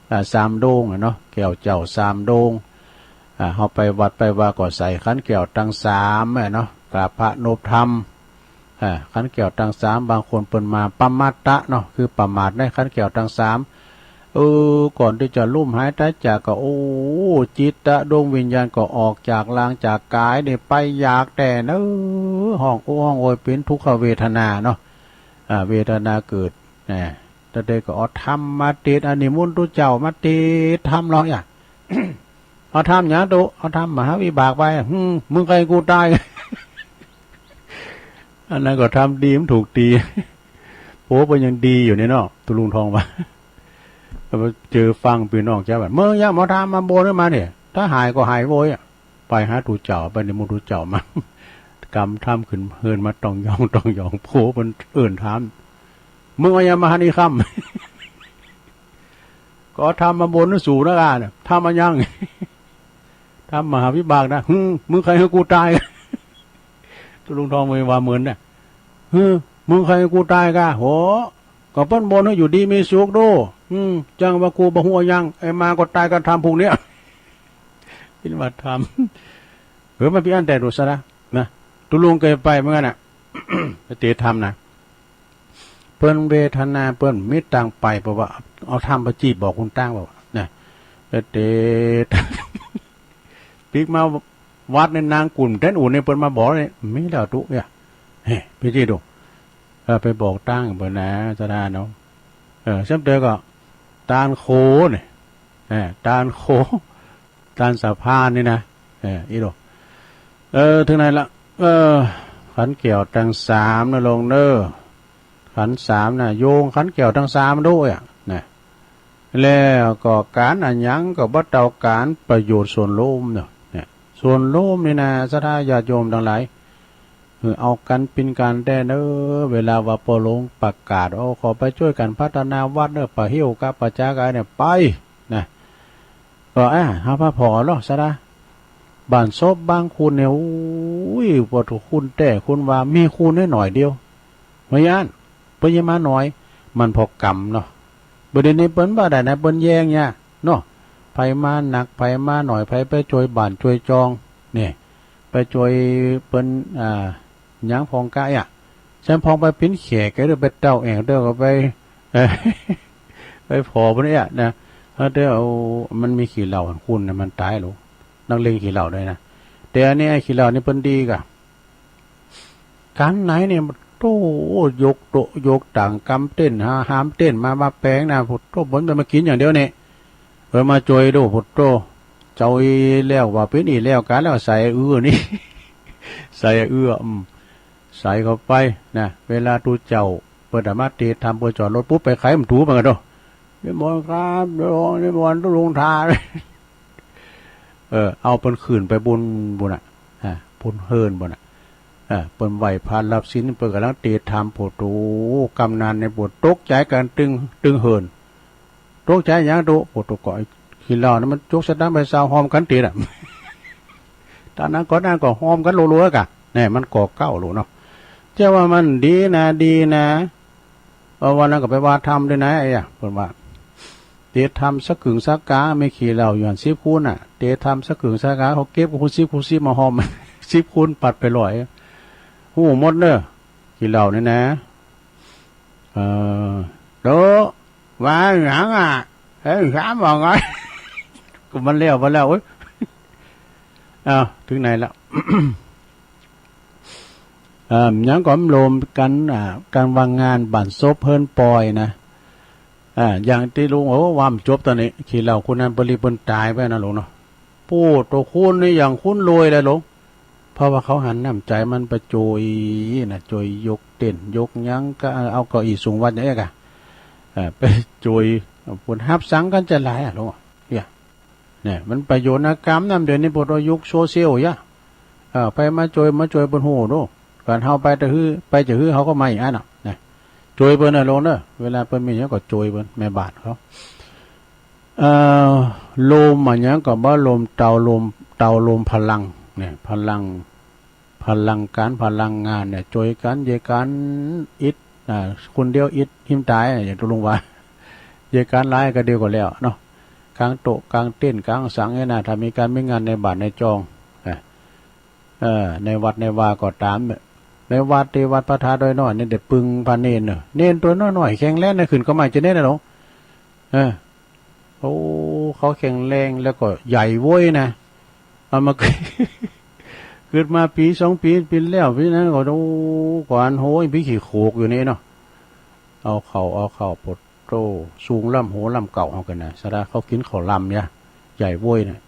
3 โดงเนาะแก้วเจ้า3 โดงเฮาไปวัดไปว่าก็ใส่ขันแก้วตั้ง3เนาะกราบพระนบธรรมขันแก้วตั้ง3บางคนเปิ้นมาปมัตตะเนาะคือประมาทในขันแก้วตั้ง3ก่อนที่จะลุ่มหายใจจากก็จิตตะดวงวิญญาณก็ออกจากร่างจากกายนี่ไปอยากแต่เนอะห้องโอยเป็นทุกขเวทนาเนาะเวทนาเกิดแต่เด็กก็เอาทำมาติดอันนี้มุนตุเจ้ามาติดทำหรอก เอาทำอย่างตุเอาทำมหาวิบากไปมึงใครกูตาย อันนั้นก็ทำดีมันถูกตีโป๊เป็นยังดีอยู่เนี่ยเนาะตุลุงทองว่าเจอฟังปีน้องเจ้าแบบเมื่อย่ามาทำมาโบนมาเนี่ยถ้าหายก็หายโวยไปหาตูเจ้าไปในมุนตุเจ้ามากรรมทำขึ้นเฮินมาต้องยองโป๊มันเอื่นทำมึงอย่ามาหานี่คำก็ทำมาบนสู่นะกันทำมายังทำมหาวิบากนะมึงใครให้กูตายตุลุงทองไม่ว่าเหมือนเนี่ยมึงใครให้กูตายกะโหก็ปั้นบนให้อยู่ดีมีสุขดูจังว่ากูบ่หัวยังไอ้มาก็ตายกันทำพวกเนี้ยคิดว่าทำมันพี่อันแต่ดูซะนะตุลุงเคยไปเหมือนกันน่ะ เตะทำนะเปิ้นเวทนาเปิ้นมิตรต่างไปเพราะว่าเอาทำประจีบบอกคุณตั้งบอกเนี่ยเตะปีกมาวัดในนางกุ่นแท่นอุ่นในเปิ้นมาบอกเลยไม่แล้วตุเนี่ยเฮ้พี่จีดูไปบอกตั้งเปิ้นนะจะได้เนาะเช่นเดียวก็ตาลโคเนี่ยตาลโคตาลสะพานนี่นะอีดูถึงไหนละขันเกี่ยวตั้ง3นะลงเด้อขัน3นะโยงขันเกี่ยวทั้ง3ด้วยนะแล้วก็การอันยังก็บ่เตาการประโยชน์ส่วนรวมเนี่ยส่วนรวมนี่นะศรัทธาญาติโยมทั้งหลายเอากันเป็นการแต่เด้อเวลาว่าปลงประกาศขอไปช่วยกันพัฒนาวัดเด้อปะหิ้วกับประจากายเนี่ยไปนะก็หาพระพอเนาะศรัทธาบ้านซบบางคุณเนี่ยบ่ถูกคุณแต่คุณว่ามีคุณน้อยหน่อยเดียวไม่ย่านเปิ้นมาหน่อยมันพอกรรมเนาะบ่ได้ในเปิ้นบ่ได้นะเปิ้นแยงเนี่ยเนาะไผมาหนักไผมาหน่อยไผไปช่วยบ้านช่วยจองนี่ไปช่วยเปิ้นหยังพองกะฉันพองไปปิ้นแขกก็ได้ไปเต้าแองเด้อก็ไปไปพอพุ่นเนี่ยนะเด้อมันมีขี้เหล้าคุณน่ะมันตายหรอนักเลงขี้เหล้าได้นะแต่อันนี้ไอ้ขี้เหล้านี่เปิ้นดีกะการไหนเนี่ยโตยกต่างกำเต้นหามเต้นมาแปลงนะพุทโธบนมากินอย่างเดียวเนี่ยมาจอยดูพุทโธเจ้าอีแล้วว่าเป็นอีแล้วกันแล้วใส่นี่ ใส่ใส่เข้าไปนะเวลาตูเจ้าเปิดธรรมะตีทำเปิดจอดรถปุ๊บไปไขมันถูมันกันดูนิมนต์ครับนิมนต์ต้องลงทาเอาเป็นขืนไปบุญบุญเฮินบุญเปิ้นไหวพานรับศีลเปิ้นกำลังเตะทำโพตูกำนันในปวดตกใจกันตึงเฮินตกใจอย่างโตปวดตกก่อยขี้เหล้านั้นมันจกสะดั้งไปซาวหอมกันตีน่ะ ตอนนั้นก็หอมกันรัวๆกะแน่มันก่อเก้าหลูเนาะ เจ้าว่ามันดีนะดีนะเอาวันนั้นก็ไปว่าทำด้วยนะไอ้อะเพิ่นว่าเตะทำสักกึ่งสักกาไม่ขี่เหล่าอยู่อัน10 คูณเตะทำสักกึ่งสักกาเขาเก็บคูณ10 คูณ 10มาหอม 10 คูณปัดไป100หูหมดเด้อขี่เหล่านี่นะโตว่าหยังเฮ้ยถามว่าไง ก็มันแล้วมาแล้วเอ้ยถึงไหนแล้ว ยังก็รวมกันการวางงานบั่นซบเพิ่นปอยนะอย่างที่ลุงว่ามจบตอนนี้ขี่เหล่าคุณนั้นบริบนตายไปนะลุงเนาะปู้ตัวคุณนี่อย่างคุณรวยเลยลุงเพราะว่าเขาหันน้ำใจมันไปโจยนะโจยยกเต้นยกยังก็เอาเก้าอี้สูงวัดอย่างเงี้ยกันไปโจยผลฮับสังกันจะหลายลุงเนี่ยมันประโยชน์กรรมนั่นเดี๋ยวนี้พวกเรายุคโซเชียลไปมาโจยบนหูดูการเฮาไปจะฮื้อเขาก็มาอีกอันนะโจยเปิ้นลงเด้อเวลาเปิ้นมีหยังก็โจยเปิ้นแม่บาทเขาลมอันหยังก็บ่ลมเตาลมพลังเนี่ยพลังการพลังงานเนี่ยโจยกันเยกันอิดคนเดียวอิดหิมตายอย่างตุลุงว่าเยกันหลายก็เดียวก็แล้วเนาะกลางโต๊ะกลางเต้นกลางสังเนี่ยนะถ้ามีการมีงานในบาทในจองในวัดในวาก็ตามในวัดที่วัดพระธาตุน้อยเนี่ยเด็ดปึงพาเนนเนนตัวน้อยแข็งแรงนะขึ้นก็มาจะเน้นนะหรอเขาแข็งแรงแล้วก็ใหญ่โว้ยนะเอามา เกิดมาปี2 ปีแล้วพี่นั้นก็ดูก่อนโหยพี่ขี่โขกอยู่นี่เนาะเอาเข่าปดโตสูงล่ำโหล่ำเก่าเอากันนะสดาเขากินข้าวลำเนี่ยใหญ่โว้ยนะ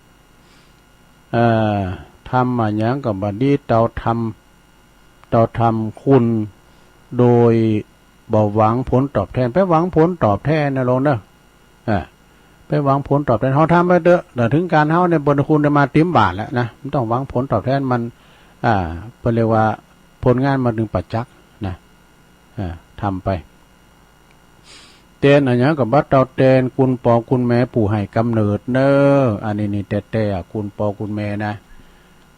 ทำมาอย่างกับบัดนี้เตาทำคุณโดยบ่หวังผลตอบแทนไปหวังผลตอบแทนนะลงเด้อไปหวังผลตอบแทนเขาทำไปเด้อแต่ถึงการเขาในบนคุณจะมาติ้มบาทแล้วนะมันต้องหวังผลตอบแทนมันเป็นเรียกว่าผลงานมาถึงปัจจักนะทำไปเต้นอันนี้กับบัดเตาเต้นคุณปอคุณแม่ปู่ให้กำเนิดเนออันนี้แต่คุณปอคุณแม่นะ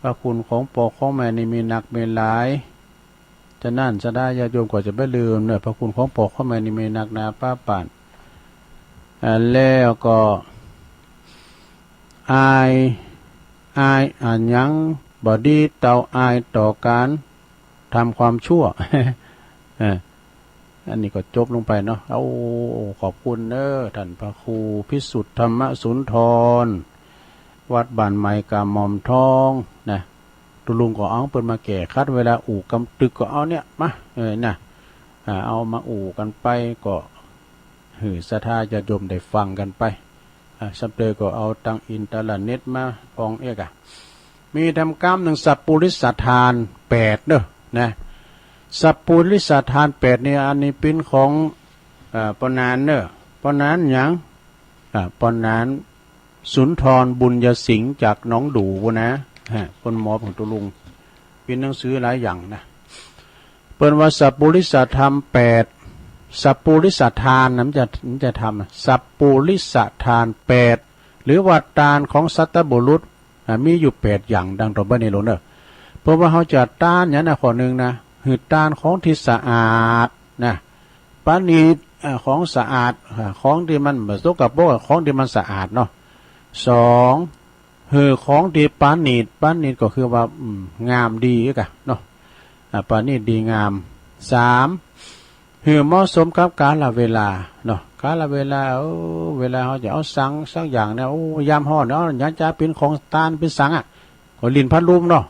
ว่าคุณของปอของแม่นี่มีหนักมีหลายจะนั่นจะได้ญาติโยมกว่าจะไม่ลืมเนี่ยพระคุณของปอของแม่นี่มีหนักหนาป้าป่านแล้วก็อายอันยังบอดี้เตาอายต่อการทำความชั่ว อันนี้ก็จบลงไปเนาะขอบคุณเนอท่านพระครูพิสุทธิ์ธรรมสุนทรวัดบ้านใหม่กำมอมทองนะตุลุงก็เอาเปิดมาแก่คัดเวลาอู่กำตึกก็เอาเนี่ยมานะเอามาอู่กันไปก็ศรัทธาจะโยมได้ฟังกันไปสัปดาห์ก็เอาตังอินเทอร์เน็ตมาพองมีทำกรรมหนึ่งสัพปุริสทาน8เด้อนะสัพปุริสทาน8นี่อันนี้เป็นของปนานเด้อปนานหยังปนานสุนทรบุญยสิงห์จากหนองดูนะคนหมอของตุลุงเป็นหนังสือหลายอย่างนะเปิ้นว่าสัพปุริสธรรม8สัพปุริสทานนั้นจะทำสัพปุริสทาน8หรือว่าทานของสัตบุรุษมีอยู่8อย่างดังต่อไปนี้ลงเด้อเพราะว่าเขาจะทานอย่างข้อนึงนะคือทานของที่สะอาดนะปานีของสะอาดของที่มันบ่สกปรกของที่มันสะอาดเนาะ2ของที่ปานีดก็คือว่างามดีกะเนาะปานีดดีงาม3เหมาะสมกับกาลเวลาเนาะกาลเวลาเวลาเขาจะเอาสังสักอย่างเนี่ยยามฮ้อนเนาะยังจะเป็นของตานเป็นสังก็ลิ้นพัดลมเนาะ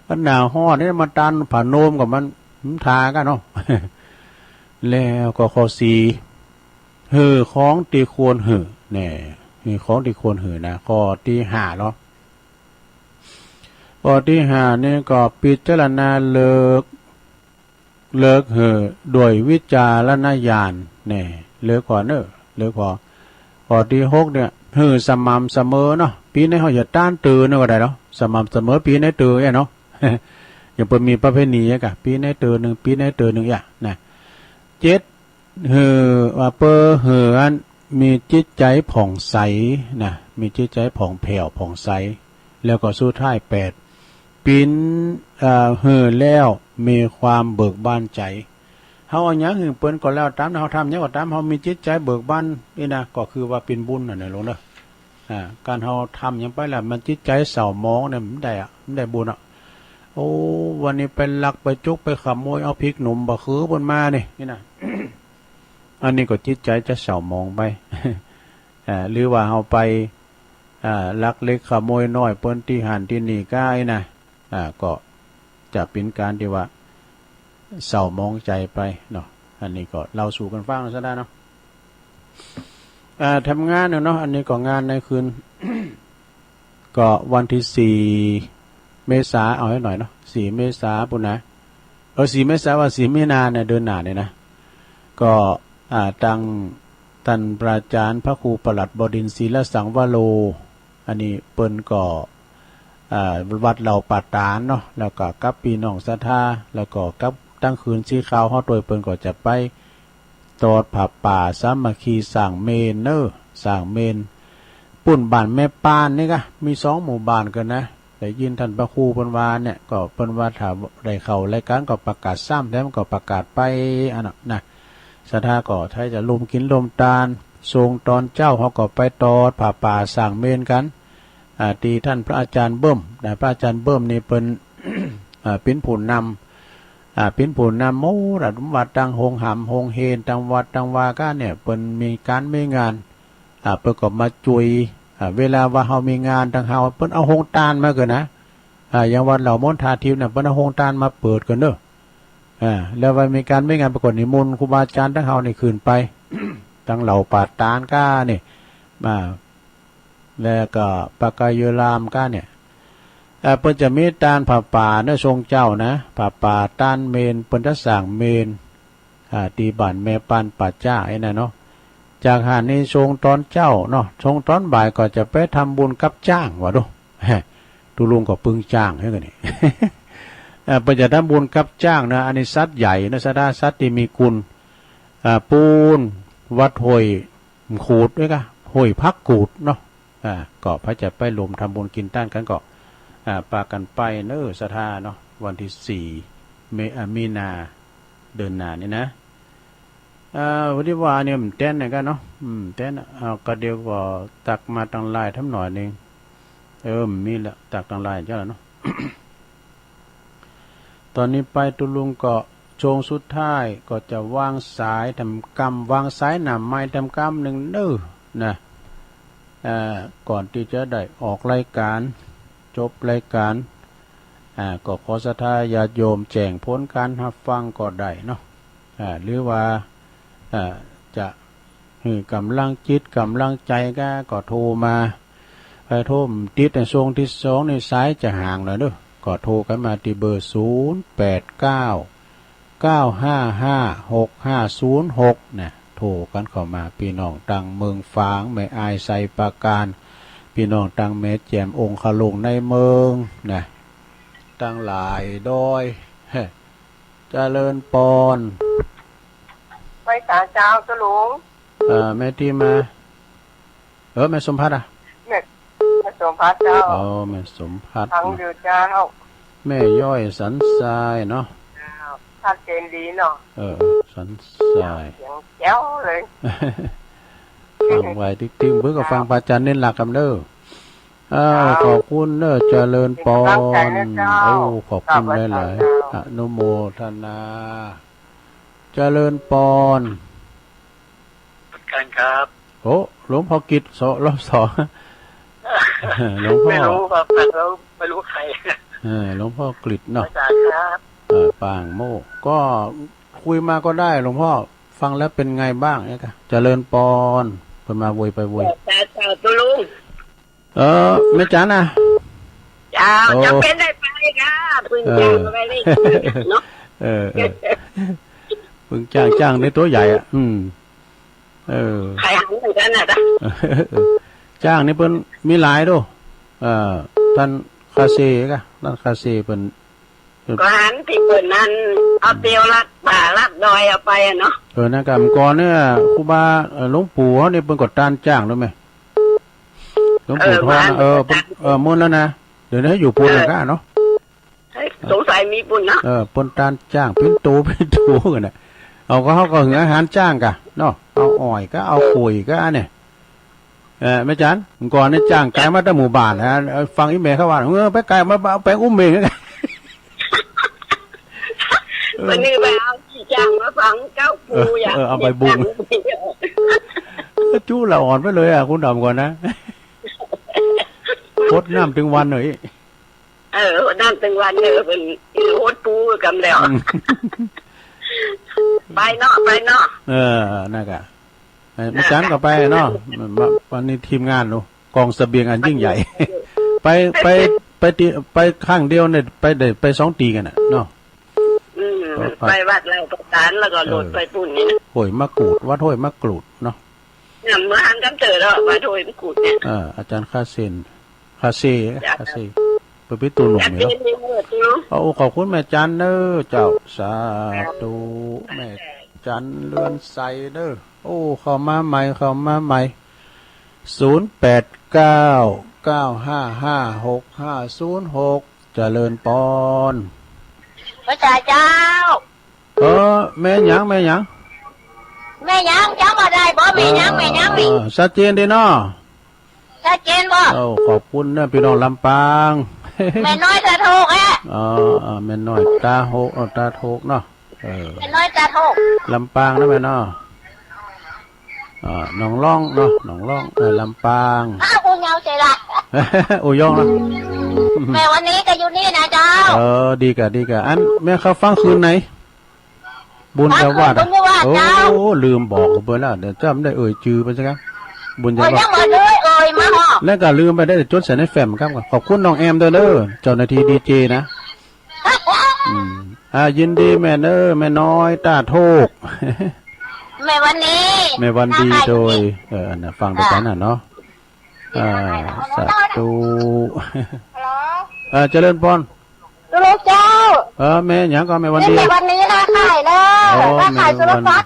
มันหนาวฮ้อนนี่มาตานผ่าโนมกับมันทากันเนาะ แล้วก็ข้อ4ของที่ควรเนี่ยมีของที่ควรนะข้อที่5เนาะข้อที่5นี่ก็พิจารณาเลิกด้วยวิจารณญาณเนี่ยเลิกก่อนเลิกข้อที่6เนี่ยสม่ำเสมอเนาะปีนี้เขาอย่าต้านตื่นก็ได้เนาะสม่ำเสมอปีนี้ตื่นเนาะ อย่างเปิดมีประเพณีกะปีนี้ตื่น1ปีนี้ตื่น1อย่างนะ7ว่าอันมีจิตใจผ่องใสนะมีจิตใจผ่องแผ้วผ่องใสแล้วก็สุดท้าย8ปิ้นแล้ว มีความเบิกบานใจเฮาเอาหยังหึงเปิ้นก็แล้วตามเฮาทำหยังก็ตามเฮามีจิตใจเบิกบานนี่นะก็คือว่าเป็นบุญน่ะหลวงเด้อการเฮาทำหยังไปแล้วมันจิตใจเศร้าหมองเนี่ยมันได้มันได้บุญโอ้วันนี้ไปลักไปจุกไปขโมยเอาพริกหนุ่มบ่คือเพิ่นมานี่นะ อันนี้ก็จิตใจจะเศร้าหมองไป หรือว่าเฮาไปลักเล็กขโมยน้อยเปิ้นที่หันที่นี่ก้ายนะก็จะเป็นการที่ว่าเศร้ามองใจไปเนาะอันนี้ก็เราสู่กันฟังซะได้เนาะทำงานเนาะอันนี้ก็งานในคืน ก็วันที่4 เมษาเอาให้หน่อยเนาะ4 เมษาปุ่นนะ4 เมษาว่า4 มีนาเนี่ยเดือนหน้าเนี่ยนะก็ตั้งท่านพระอาจารย์พระครูประหลัดบดินทร์ศีลสังวโรอันนี้เปิ้นก็วัดเหล่าป่าตานเนาะแล้วก็กับพี่น้องศรัทธาแล้วก็กับตั้งคืนสีขาวเฮาโดยเปิ้นก็จะไปตอดผ้าป่าสามัคคีสร้างเมนสร้างเมนปุ่นบ้านแม่ปานนี่ก็มี2 หมู่บ้านกันนะได้ยินท่านพระครูเพิ่นว่าเนี่ยก็เปิ้นว่าถ้าได้เข้ารายการก็ประกาศซ้ำแล้วมันก็ประกาศไปอันนั้นนะศรัทธาก็ถ้าจะลมกินลมตาลทรงตอนเจ้าเขาก็ไปตอดผ้าป่าสร้างเมนกันตีท่านพระอาจารย์เบิ้มพระอาจารย์เบิ้มนี่เป็น เป็นผู้นำเป็นผู้นำโมระดมวัดตังหงหำหงเฮนตังวัดตังวาก้าเนี่ยเป็นมีการมีงานเปิดก็มาจุยเวลาว่าเฮามีงานตังเฮาเปิ้นเอาหงตาลมาเกินนะอย่างวัดเหล่ามนทาทิพย์เนี่ยเปิ้นเอาหงตาลมาเปิดกันเด้อแล้วว่ามีการมีงานปรากฏนิมนต์ครูบาอาจารย์ทั้งเฮานี่คืนไป ตั้งเหล่าป่าตานก้านี่มาแล้วก็ปากายรามก้าเนี่ยเปิ้นจะมีตานผ้าป่าเนื้อทรงเจ้านะผ้าป่าตานเมนเปิ้นจะสร้างเมนตีบ้านแม่ปานป่าจ้าไอ้นั่นเนาะจากหานี้ทรงตอนเจ้าเนาะทรงตอนบ่ายก็จะไปทำบุญกับจ้างว่าดูตุลุงก็ปึงจ้างให้กันนี่ เปิ้นจะทำบุญกับจ้างนะอันนี้สัตว์ใหญ่นะสัตว์ที่มีคุณปูนวัดห้วยขูดด้วยก็ห้วยพักกูดเนาะก็พระจะไปรวมทำบุญกินต้านกันก็ปากันไปเนศรัทธาเนาะวันที่4 มีนาเดือนหน้านี่นะวันที่ว่าเนี่ยมันเต้นกันเนาะเต้นก็เดียวก็ตักมาตั้งลายทำหน่อยนึงมีละตักตั้งลายเจ้าแล้วเนาะ ตอนนี้ไปตุลุงก็โชงสุดท้ายก็จะวางสายทำกรรมวางสายหนำไม้ทำกรรมหนึ่งนะก่อนที่จะได้ออกรายการจบรายการก็ขอศรัทธาญาติโยมแจ้งผลการรับฟังก็ได้เนาะหรือว่าจะให้กำลังจิตกำลังใจก็โทรมาไปโทรติดในช่วงที่2ในสายจะห่างหน่อยเด้อก็โทรกันมาที่เบอร์0899556506นะโทรกันเข้ามาพี่น้องตังเมืองฝางแม่อายไซปราการพี่น้องตังแม่แจ่มองค์ขลุงในเมืองนะตั้งหลายดอยเจริญปอนไปศาลเจ้าตะลุงแม่ที่มาแม่สมพัฒน์แม่สมพัฒน์เจ้าแม่สมพัฒน์ทางอยู่เจ้าแม่ย่อยสันทรายเนาะชัดเจนดีเนาะสันทรายเสียงแจ๋วเลยฟังไว้ติ๊กๆเพื่อก็ฟังปาจันเน้นหลักกันเด้อขอบคุณเด้อเจริญปอนขอบคุณหลายๆอนุโมทนาเจริญปอนกันครับหลวงพ่อกิจรอบ2หลวงพ่อไม่รู้ครับแล้วไม่รู้ใครหลวงพ่อกฤษเนาะอาจารย์ครับปางโมก็คุยมาก็ได้หลวงพ่อฟังแล้วเป็นไงบ้างเนี่ยค่ะเจริญปอนเพิ่นมาโวยไปโวยแต่ตุลุงแม่จ๋านะจ้าจะเป็นได้ไปค่ะปึงจ้างไปเลยเนาะปึงจ้างในตัวใหญ่ใครหันเหมือนกันน่ะจ้างนี่เพิ่นมีหลายด้วยท่านคาเซ่ก็ท่านคาเซ่เพิ่นก็หันที่เพิ่นนั้นเอาเตียวลัดป่าลัดดอยเอาไปเนาะนะครับก่อนเนี่ยครูบาหลวงปู่เฮานี่เพิ่นก็ตานจ้างด้วยมั้ยหลวงปู่ทองมุ่นแล้วนะเดี๋ยวนี้อยู่ปูนแล้วก็เนาะให้ สงสัยมีบุญเนาะปนตานจ้างปิ้นตูกันน่ะเอาก็เขาก็เหงอาหารจ้างกะเนาะเอาอ้อยก็เอาปุ๋ยก็เนี่ยแม่จันก่อนนี่จ้างไก่มาตั้งหมู่บ้านนะฟังอีเมลเขาว่าไปไก่มาเอาแปลงอุ้มเมงกันวันนี้ไปเอาที่จ้างมาฟังเจ้าปูอย่าเอาไปบุ้งจู้เราอ่อนไปเลยคุณดำก่อนนะพดน้ำถึงวันหน่อยน้ำถึงวันเนี่ยเป็นโคตรปูกำแล้วไปเนาะนั่นกะแม่จันก็ไปเนาะวันนี้ทีมงานเนาะกองเสบียงอันยิ่งใหญ่ไปข้างเดียวเนี่ยไป2 ตีกันน่ะเนาะไปวัดเราประสานแล้วก็โดดไปปุ่นนี่นะห้วยมะกรูดวัดห้วยมะกรูดเนาะเนี่ยเมื่อหันกันเจอแล้ววัดห้วยมะกรูดเนี่ยอาจารย์คาเซ่ไปพิตูหนุ่มเนาะขอบคุณแม่จันเด้อเจ้าสาธุแม่จันเรือนใสเด้อเข้ามาใหม่0899556506เจริญปอนพระเจ้าแม่หยังเจ้ามาได้บ่แม่หยังนี่ชัดเจนดีเนาะชัดเจนบ่ขอบคุณนะพี่น้องลำปางแม่น้อยตาโทกแม่น้อยตาโหตาโทกเนาะแม่น้อยตาโทกลำปางนะแม่เนาะหนองล่องเนาะหนองล่องลำปางกูเงาใจละโอ้ยองนะแม่วันนี้ก็อยู่นี่นะเจ้าดีกะอันแม่เขาฟังคืนไหนบุญจะวาดลืมบอกไปแล้วเดี๋ยวจำได้จือไปสักครับบุญจะวาดมาหอแล้วก็ลืมไปได้จดใส่ในแฟ้มครับขอบคุณน้องแอมเด้อเจ้าหน้าที่ดีเจนะยินดีแม่แม่น้อยตาโทกแม่วันดีโดยฟังไปกันเนาะสาธุเจริญพรลูกเจ้าแม่หยังก็แม่วันดีแม่วันนี้นะขายเลยขายสุรฟัก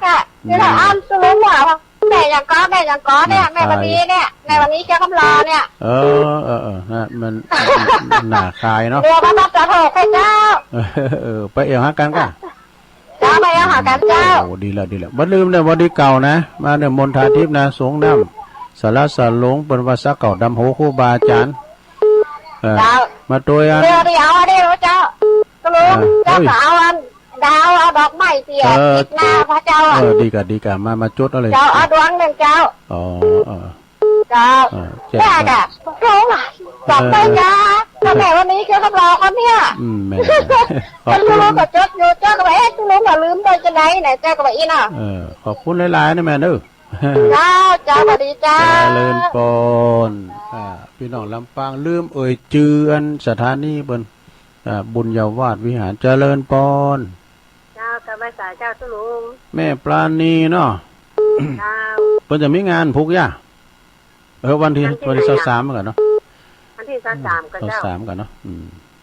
นี่แหละสุรหวานแม่ยังก้อเนี่ยแม่วันนี้เนี่ยแม่วันนี้เจ้ากำลาเนี่ยมันหนาคายเนาะเดี๋ยวมาจะโทรให้เจ้าไปเอวหากันก็เจ้าไปเอวหากันเจ้าดีแล้วบ่ลืมเนี่ยวันดีเก่านะมาเนี่ยมนทาทิพย์นะสงน้ำสารสารหลงเป็นภาษาเก่าดำโหครูบาอาจารย์มาตัวเดี๋ยวเจ้าตลุงเจ้าเอาดาวเอาดอกไม้เสียติดหน้าพระเจ้าดีกะมาจุดอะไรเจ้าเอาดวงหนึ่งเจ้าเจ้าแม่กะโค้งบอกไปจ้าแม่วันนี้เจ้าก็รอคนเนี่ยแม่ตุลุงก็จุดอยู่เจ้าก็ไปตุลุงก็ลืมไปจะไหนเจ้าก็ไปอีน่ะขอบคุณหลายๆนะแม่เด้อเจ้าสวัสดีเจ้าเลินปอนพี่น้องลำปางลืมจื่ออันสถานีบนบุญเยาวาทวิหารเจริญปอนเจ้ากำลังสายเจ้าตุลุงแม่ปราณีเนาะเจ้าเพิ่นจะมีงานพุกย่าวันที่23กันเนาะวันที่23กันเจ้า23กันเนาะ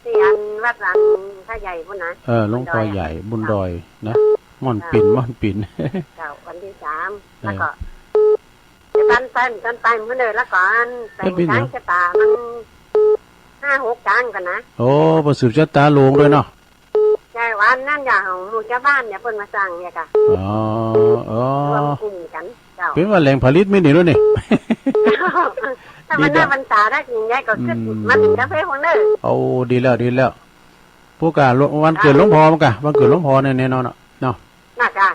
ที่อันวัดหลังท่าใหญ่พุ่นนะหลวงพ่อใหญ่บุญดอยนะม่อนปิ่นเจ้าวันที่3แล้วก็กันไปเมื่อเลยแล้วก่อนแต่งช้างชะตามัน5-6 จานกันนะประสืบชะตาหลวงด้วยเนาะใช่วันนั่นอย่างของหมู่เจ้าบ้านเนี่ยเพิ่นมาสั่งเนี่ยค่ะรวมกลุ่มกันเจ้าเป็นว่าแหล่งผลิตไม่หนีด้วยนี่ถ้ามันน่าบรรษาได้ยิงใหญ่ก็ขึ้นมันถึงกาแฟของเนอดีแล้วพวกกะวันเกิดหลวงพ่อมั้งกะวันเกิดหลวงพ่อแน่นอนเนาะน่าจ้ะ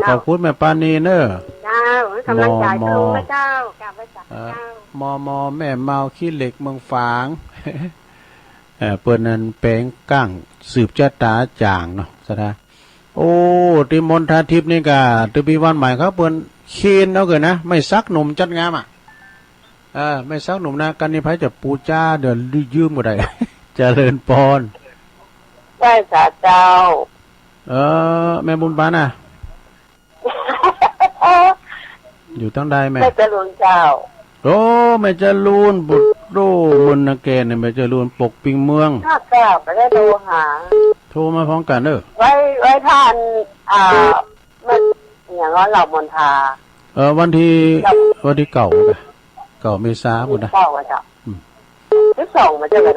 ขอบคุณแม่ปานีเนอะเจ้ากำลังใจตรงพระเจ้ากราบพระเจ้ามอแม่เมาขี้เหล็กเมืองฝางเปิ้นนั้นแปลงกั้งสืบชะตาจางเนาะสะดาติมนทาทิพย์นี่กะตปีวันใหม่เขาเปิ้นเคนเอาเกินนะไม่ซักหนุ่มจัดงามไม่ซักหนุ่มนะกันนี่ไผจะปูจ้าเดี๋ยวยืมบ่ได้เจริญพรไหว้สาเจ้าแม่บุญบานอยู่ตั้งใดแม่เจริญเจ้าแม่เจริญบุตรมุนนาเกณฑ์เนี่ยแม่เจริญปกปิงเมืองถ้าแก้วไปได้โทรหาโทรมาพร้อมกันไว้ท่านมันอย่างนั้นเหล่ามนทาวันที่เก่าเมษาบุญนะเจ้า12มาเจอกัน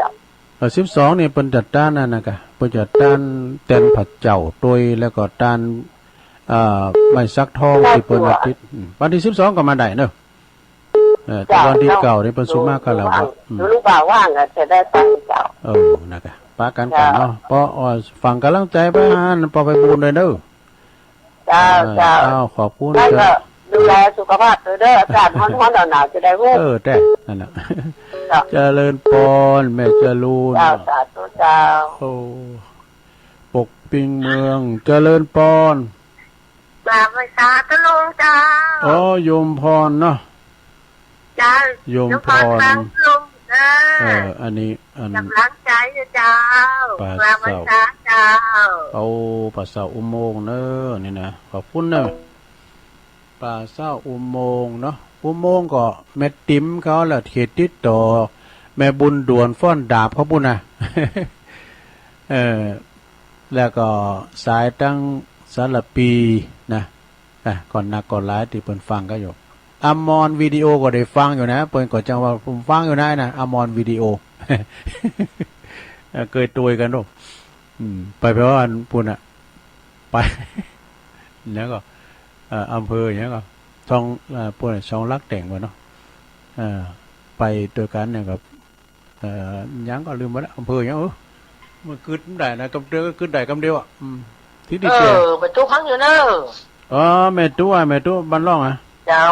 12นี่เปิ้นจัดต้านนั่นน่ะกะเปิ้นจัดต้านแตนผัดเจ้าตวยแล้วก็ต้านไม้สักทองที่เปิ้นอาทิตย์วันที่12ก็มาได้เนาะแต่วันที่เก่านี่เปิ้นสุมาก็แล้วว่าลูกบ่าวว่างจะได้ไปเจ้านะกะปากันเนาะเพราะฟังกำลังใจไปหาพอไปบุญเลยเด้อเจ้าขอบคุณจ้าดูแลสุขภาพเด้ออากาศร้อนๆหนาวๆจะได้รู้แต่นั่นน่ะเจริญพรแม่เจริญเจ้าสาธุเจ้าปกปิงเมืองเจริญพรมาไปสาธุลุงเจ้าโยมพรเนาะจ้าโยมพรลุงอันนี้กำลังใจเจ้ามาไปสาเจ้าปลาเสาอุโมงค์เนอะนี่นะขอบคุณเนอะปลาเสาอุโมงค์เนาะอุโมงค์ก็แม่ติ๋มเขาแหละเขตติดต่อแม่บุญด่วนฟ้อนดาบเขาปุ่นนะแล้วก็สายตั้งสารปีนะก่อนนักก่อนร้ายที่เปิ่นฟังก็อยู่อมรวิดีโอก็ได้ฟังอยู่นะเปิ่นก็จังว่าผมฟังอยู่นะอมรวิดีโอเคยตุยกันลูกไปเพราะว่าปุ่นไปแล้วก็อำเภออย่างนี้ก็ช่องปุ่นช่องลักแต่งมาเนาะไปตัวกันเนี่ยกับยังก็ลืมไปแล้วอำเภออย่างมันขึ้นได้นะกำเดียวก็ขึ้นได้กำเดียวที่ดีเจไปตู้พังอยู่เนอะแม่ตู้บ้านร่องเจ้า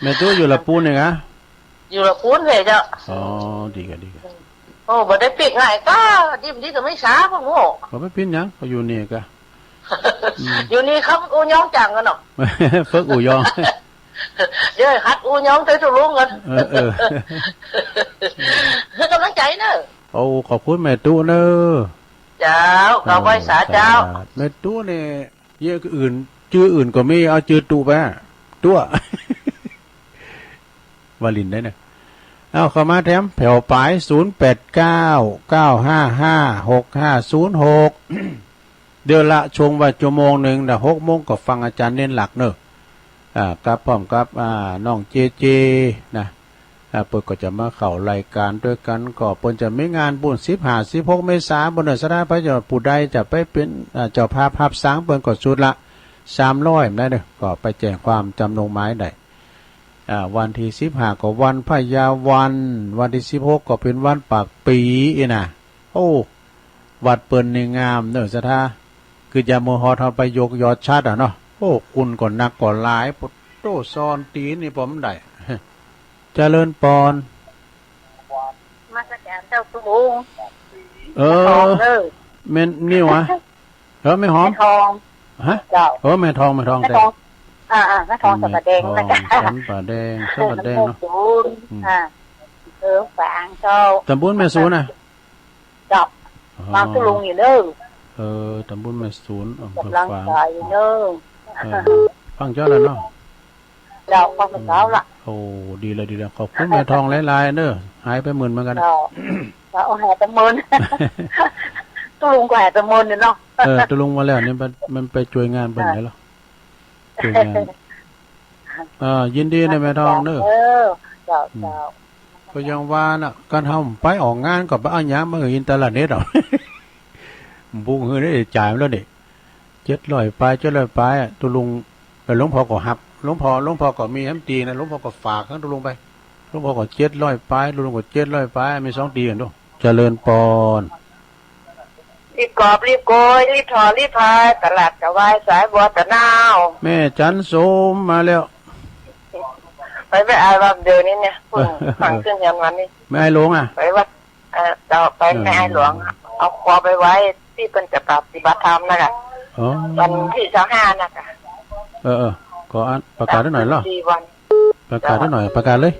แม่ตู้อยู่ละปูนเนี่ยอยู่ละปูนเลยเจ้าดีกันบ่ได้ปิดง่ายก็ดีก็ไม่ช้าพ่อโง่บ่ไม่ปิดยังเขาอยู่นี่ก็อยู่นี่เขาอูย้องจังกันเนาะเฟิกอูย้องเดี๋ยวฮัดอูย้องเตยตุลุงกันคือกำลังใจเนอะขอบคุณแม่ตู้เนอะเจ้าขอบไว้สาเจ้าแม่ตู้เนี่ยเยอะอื่นชื่ออื่นก็ไม่เอาชื่อตู้ไปตัววาลินได้เนี่ยเข้ามาแถมแผ่วปลาย0899556506เดือนละชงว่าชั่วโมงหนึ่งแต่6 โมงก็ฟังอาจารย์เน้นหลักเนอะกับพร้อมกับน้องเจนะเปิดก็จะมาเข้ารายการด้วยกันก็เปิดจะไม่งานบุญ15-16 เมษายนบนสถานพระเจ้าผู้ใดจะไปเป็นเจ้าภาพสร้างเปิดก็สุดละ300ได้เด้อก็ไปแจ้งความจำนงหมายได้วันที่15ก็วันพญาวันที่16ก็เป็นวันปากปีนะวัดเปิ้นนี่งามเนอะสถาคือจะโมฮอทไปยกยอดชาติเนาะคุณก่อนนักก่อนหลายปุตโตซอนตีนี่ผมได้เจริญปอนมาสแกนเจ้าตุ้งเม่นนี่วะไม่หอมทองฮะแม่ทองแต่แม่ทองสับปะแดงนะจ๊ะสับปะแดงเนาะฝางเจ้าตำบลแม่ศูนย์จับมาตุลุงอยู่เด้อตำบลแม่ศูนย์กำลังใจอยู่เด้อฟังเจ้าแล้วเนาะเจ้าฟังเจ้าละดีเลยขอบคุณแม่ทองหลายๆเด้อหายไป10,000เหมือนกันเอาหายไป10,000ตุลุงก็หายไป10,000เนาะตุลุงมาแล้วนี่มันไปช่วยงานเป็นไงล่ะช่วยงานยินดีในแม่ทองเด้อเจ้าก็ยังว่าน่ะการทำไปออกงานก็ไปเอาหยังมาอินเทอร์เน็ตบุ้งเฮ้ยได้จ่ายแล้วนี่700ไปตุลุงหลวงพ่อก็หับหลวงพ่อก็มีน้ำตีนะหลวงพ่อก็ฝากทั้งตุลุงไปหลวงพ่อก็700ไปตุลุงก็700ไปมี2 ตีกันด้วยเจริญปอนรีบกอบรีบโกยรีบถอรีบพายตลาดกะวายสายบัวตะนาวแม่จันโสมมาแล้วไปอายวัดเดินนี่เนี่ยพึ่งฟังขึ้นอย่างนั้นนี่ไม่ไอ้หลวงไปวัดต่อไปแม่ไอ้หลวงเอาคอไปไว้ที่เป็นจะปฏิบัติธรรมนะคะวันที่25นะคะขอประกาศได้หน่อยเหรอประกาศได้หน่อยประกาศเลย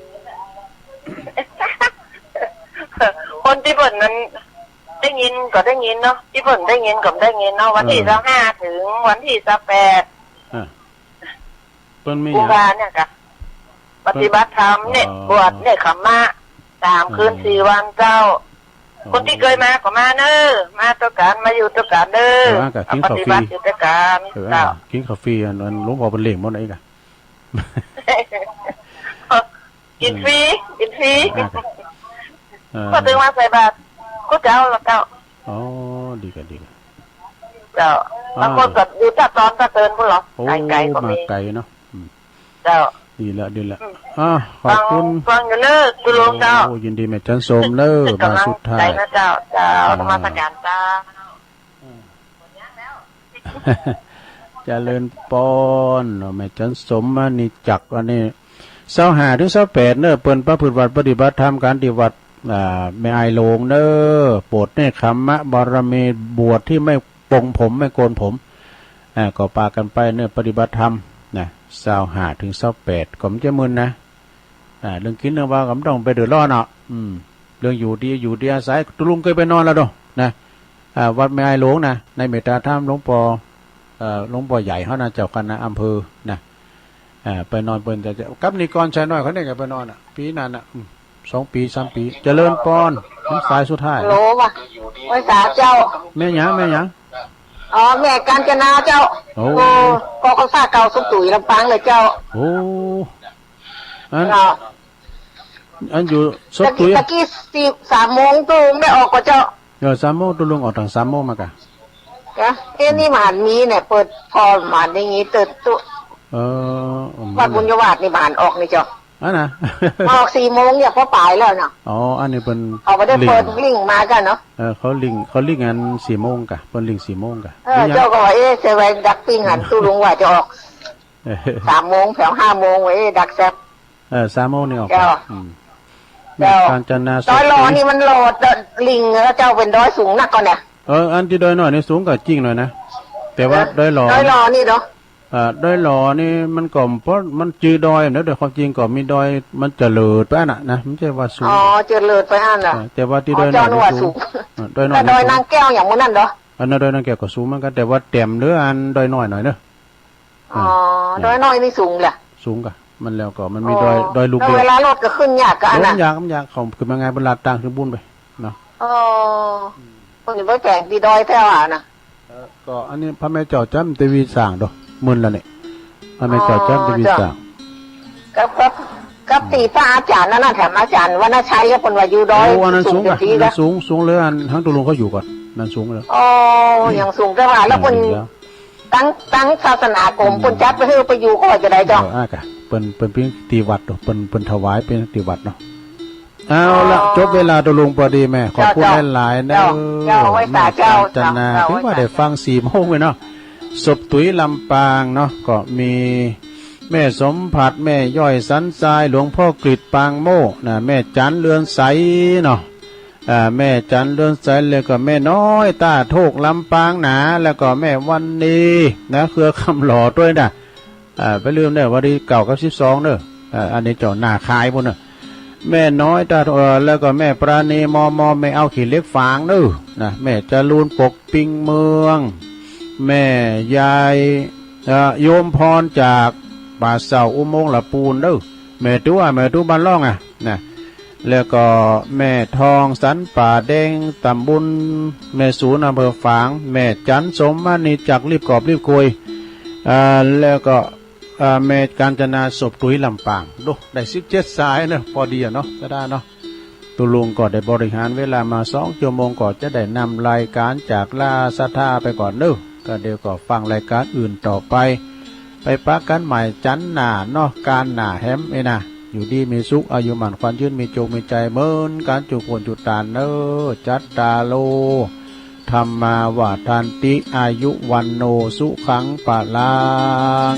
คนที่เปิดนั้นได้ยินก็ได้ยินเนาะที่เปิดได้ยินก็ได้ยินเนาะวันที่25ถึงวันที่28เปิ้นมีกุมภาเนี่ยค่ะปฏิบัติธรรมเนี่ยบวชเนี่ยขำมา3 คืน 4 วันเจ้าคนที่เคยมาก็มาเนอะมาตัวการมาอยู่ตัวการเด้อปฏิบัติอยู่ตัวการเจ้ากินกาแฟหลวงพ่อเป็นเหล่งหมดไหนกันกินฟรี ก็ถึงมาใส่บาตรก็เจ้าละเจ้า อ๋อดีกันดีกัน เจ้าบางคนก็อยู่ตะตอนตะเตินพุ่นหรอ โอ้ ไกลก็ มา มี ไกลเนาะ เจ้า ดีละดีละขอบคุณ ฟังอยู่เนอะตุลงเจ้า โอ้ยินดีแม่จันสมเนอะมาสุดท้า ใจ ย นะเจ้าเจ้านมัสการเจ้า เจริญปอนแม่จันสมมานี่จักอันนี้25ถึง28เนอะเปิ้นประพฤติวัดปฏิบัติธรรมการที่วัดแม่ไอโลงเนอะโปรดเนคขมะบารมีบวชที่ไม่ปงผมไม่โกนผมก็ปากันไปเนอะปฏิบัติธรรมนะ25ถึง28ก็มันจะมึนนะเรื่องกินเรื่องว่าก็ต้องไปเดือดร้อนเนาะเรื่องอยู่ดีอาศัยตุลุงเคยไปนอนแล้วดอกนะวัดแม่ไอโลงนะในเมตตาธรรมหลวงพ่อใหญ่เขานะเจ้าคณะอำเภอนะไปนอนเปิ้นแต่กับนิกรชายน้อยเขาเนี่ยก็ไปนอนปีนั้น2 ปี 3 ปีเจริญปอนถึงสายสุดท้าย โลว่ะไว้สาเจ้า แม่หยัง อ๋อแม่กาญจนาเจ้า โอ้ ก็เขาซาเก่าสุตุ๋ยลำปางเลยเจ้า โอ้อันอยู่ซบตุย ตะกี้3 โมงตุงได้ออกก็เจ้า 3 โมงตุลุงออกทาง3 โมงมากะ นี่หมานมีเนี่ยเปิดพอหมานอย่างงี้เติดตุวัดบุญยวาดนี่หมานออกนี่เจ้าอันน่ะ ออก4 โมงเนี่ยพอปลายแล้วเนาะอ๋ออันนี้เป็นเขาก็ได้เปิดลิงมากันเนาะเขาลิงกัน4 โมงกะเปิ้นลิง4 โมงกะเจ้าก็ว่าจะไว้ดักปิ้งหันตู้ลุงว่าจะออก3 โมงแถว5 โมงไว้ดักแซ่บ3 โมงนี่ออกเจ้าการจนาดอยรอนี่มันโหลดลิงแล้วเจ้าเป็นดอยสูงนักก่อนเนี่ยอันที่ดอยหน่อยนี่สูงกว่าจริงหน่อยนะแต่ว่าดอยรอนี่เนาะดอยหลอนี่มันก็เพราะมันจือดอยเนอะแต่ความจริงก็มีดอยมันเจริญไปน่ะนะไม่ใช่ว่าสูงเจริญไปอันน่ะแต่ว่าที่ดอยหน่อยสูงดอยนางแก้วอย่างมื้อนั้นเนาะอันนั้นดอยนางแก้วก็สูงเหมือนกันแต่ว่าเต็มเนื้ออันดอยน้อยหน่อยเนอะดอยน้อยนี่สูงแหละสูงกะมันแล้วก็มันมีดอยลูกเดียวเวลารถก็ขึ้นยากกันน่ะยากเขาคือมาไงบนลาดต่างคือบุญไปเนาะคนอยู่ไปแปลงที่ดอยแถวน่ะก็อันนี้พระแม่เจ้าจ้ำเทวีสร้างดอกมึนแล้วเนี่ยพระแม่เจ้าจ้ำเทวีสร้างกับตีพระอาจารย์นั่นน่ะแถมอาจารย์วรรณชัยก็คนว่าอยู่ดอยสูงอ่ะสูงเลยอันทั้งตุลุงเขาอยู่ก่อนนั่นสูงเลยอย่างสูงจังหวะแล้วคนตั้งศาสนากรมคนจัดไปให้ไปอยู่ก็จะได้จ้ะกะเป็นพิธีวัดเนาะเป็นถวายเป็นพิธีวัดเนาะเอาละจบเวลาตุลุงพอดีแม่ขอบคุณหลายๆนะแม่จันนาที่ว่าได้ฟัง4 โมงเลยเนาะศพตุ๋ยลำปางเนาะก็มีแม่สมผัดแม่ย่อยสันทรายหลวงพ่อกฤษปางโมนะแม่จันเรือนใสเนาะแม่จันเรือนใสเลยก็แม่น้อยตาโทกลำปางหนาแล้วก็แม่วันนี้นะเครือคำหล่อด้วยนะไปลืมเนี่ยวันที่เก่ากับ12เนอะอันนี้เจ้าหน้าคายพวกเนอะแม่น้อยตาแล้วก็แม่ปราณีมอไม่เอาขีดเล็กฝางเนอะนะแม่จรูนปกปิงเมืองแม่ยายโยมพรจากป่าเสาอุโมงค์ละปูนเด้อแม่ตู้บ้านล่องนะแล้วก็แม่ทองสันป่าแดงตำบุญแม่ศูนย์อำเภอฝางแม่จันสมมานีจากรีบกอบรีบคุยแล้วก็แม่กาญจนาศพตุ๋ยลำปางดูได้17 สายเนอะพอดีเนาะก็ได้เนาะตุลุงก็ได้บริหารเวลามา2 ชั่วโมงก่อนจะได้นำรายการจากลาสถาไปก่อนเนอะก็เดี๋ยวก็ฟังรายการอื่นต่อไปปักกันใหม่จันหน้าเนาะการหน้าแฮมนะอยู่ดีมีสุขอายุหมันควันยืนมีโจมีใจเมินการจุกวนจุตานเนอจัตตาโลธรรมาวาทันติอายุวันโนสุขังปะลัง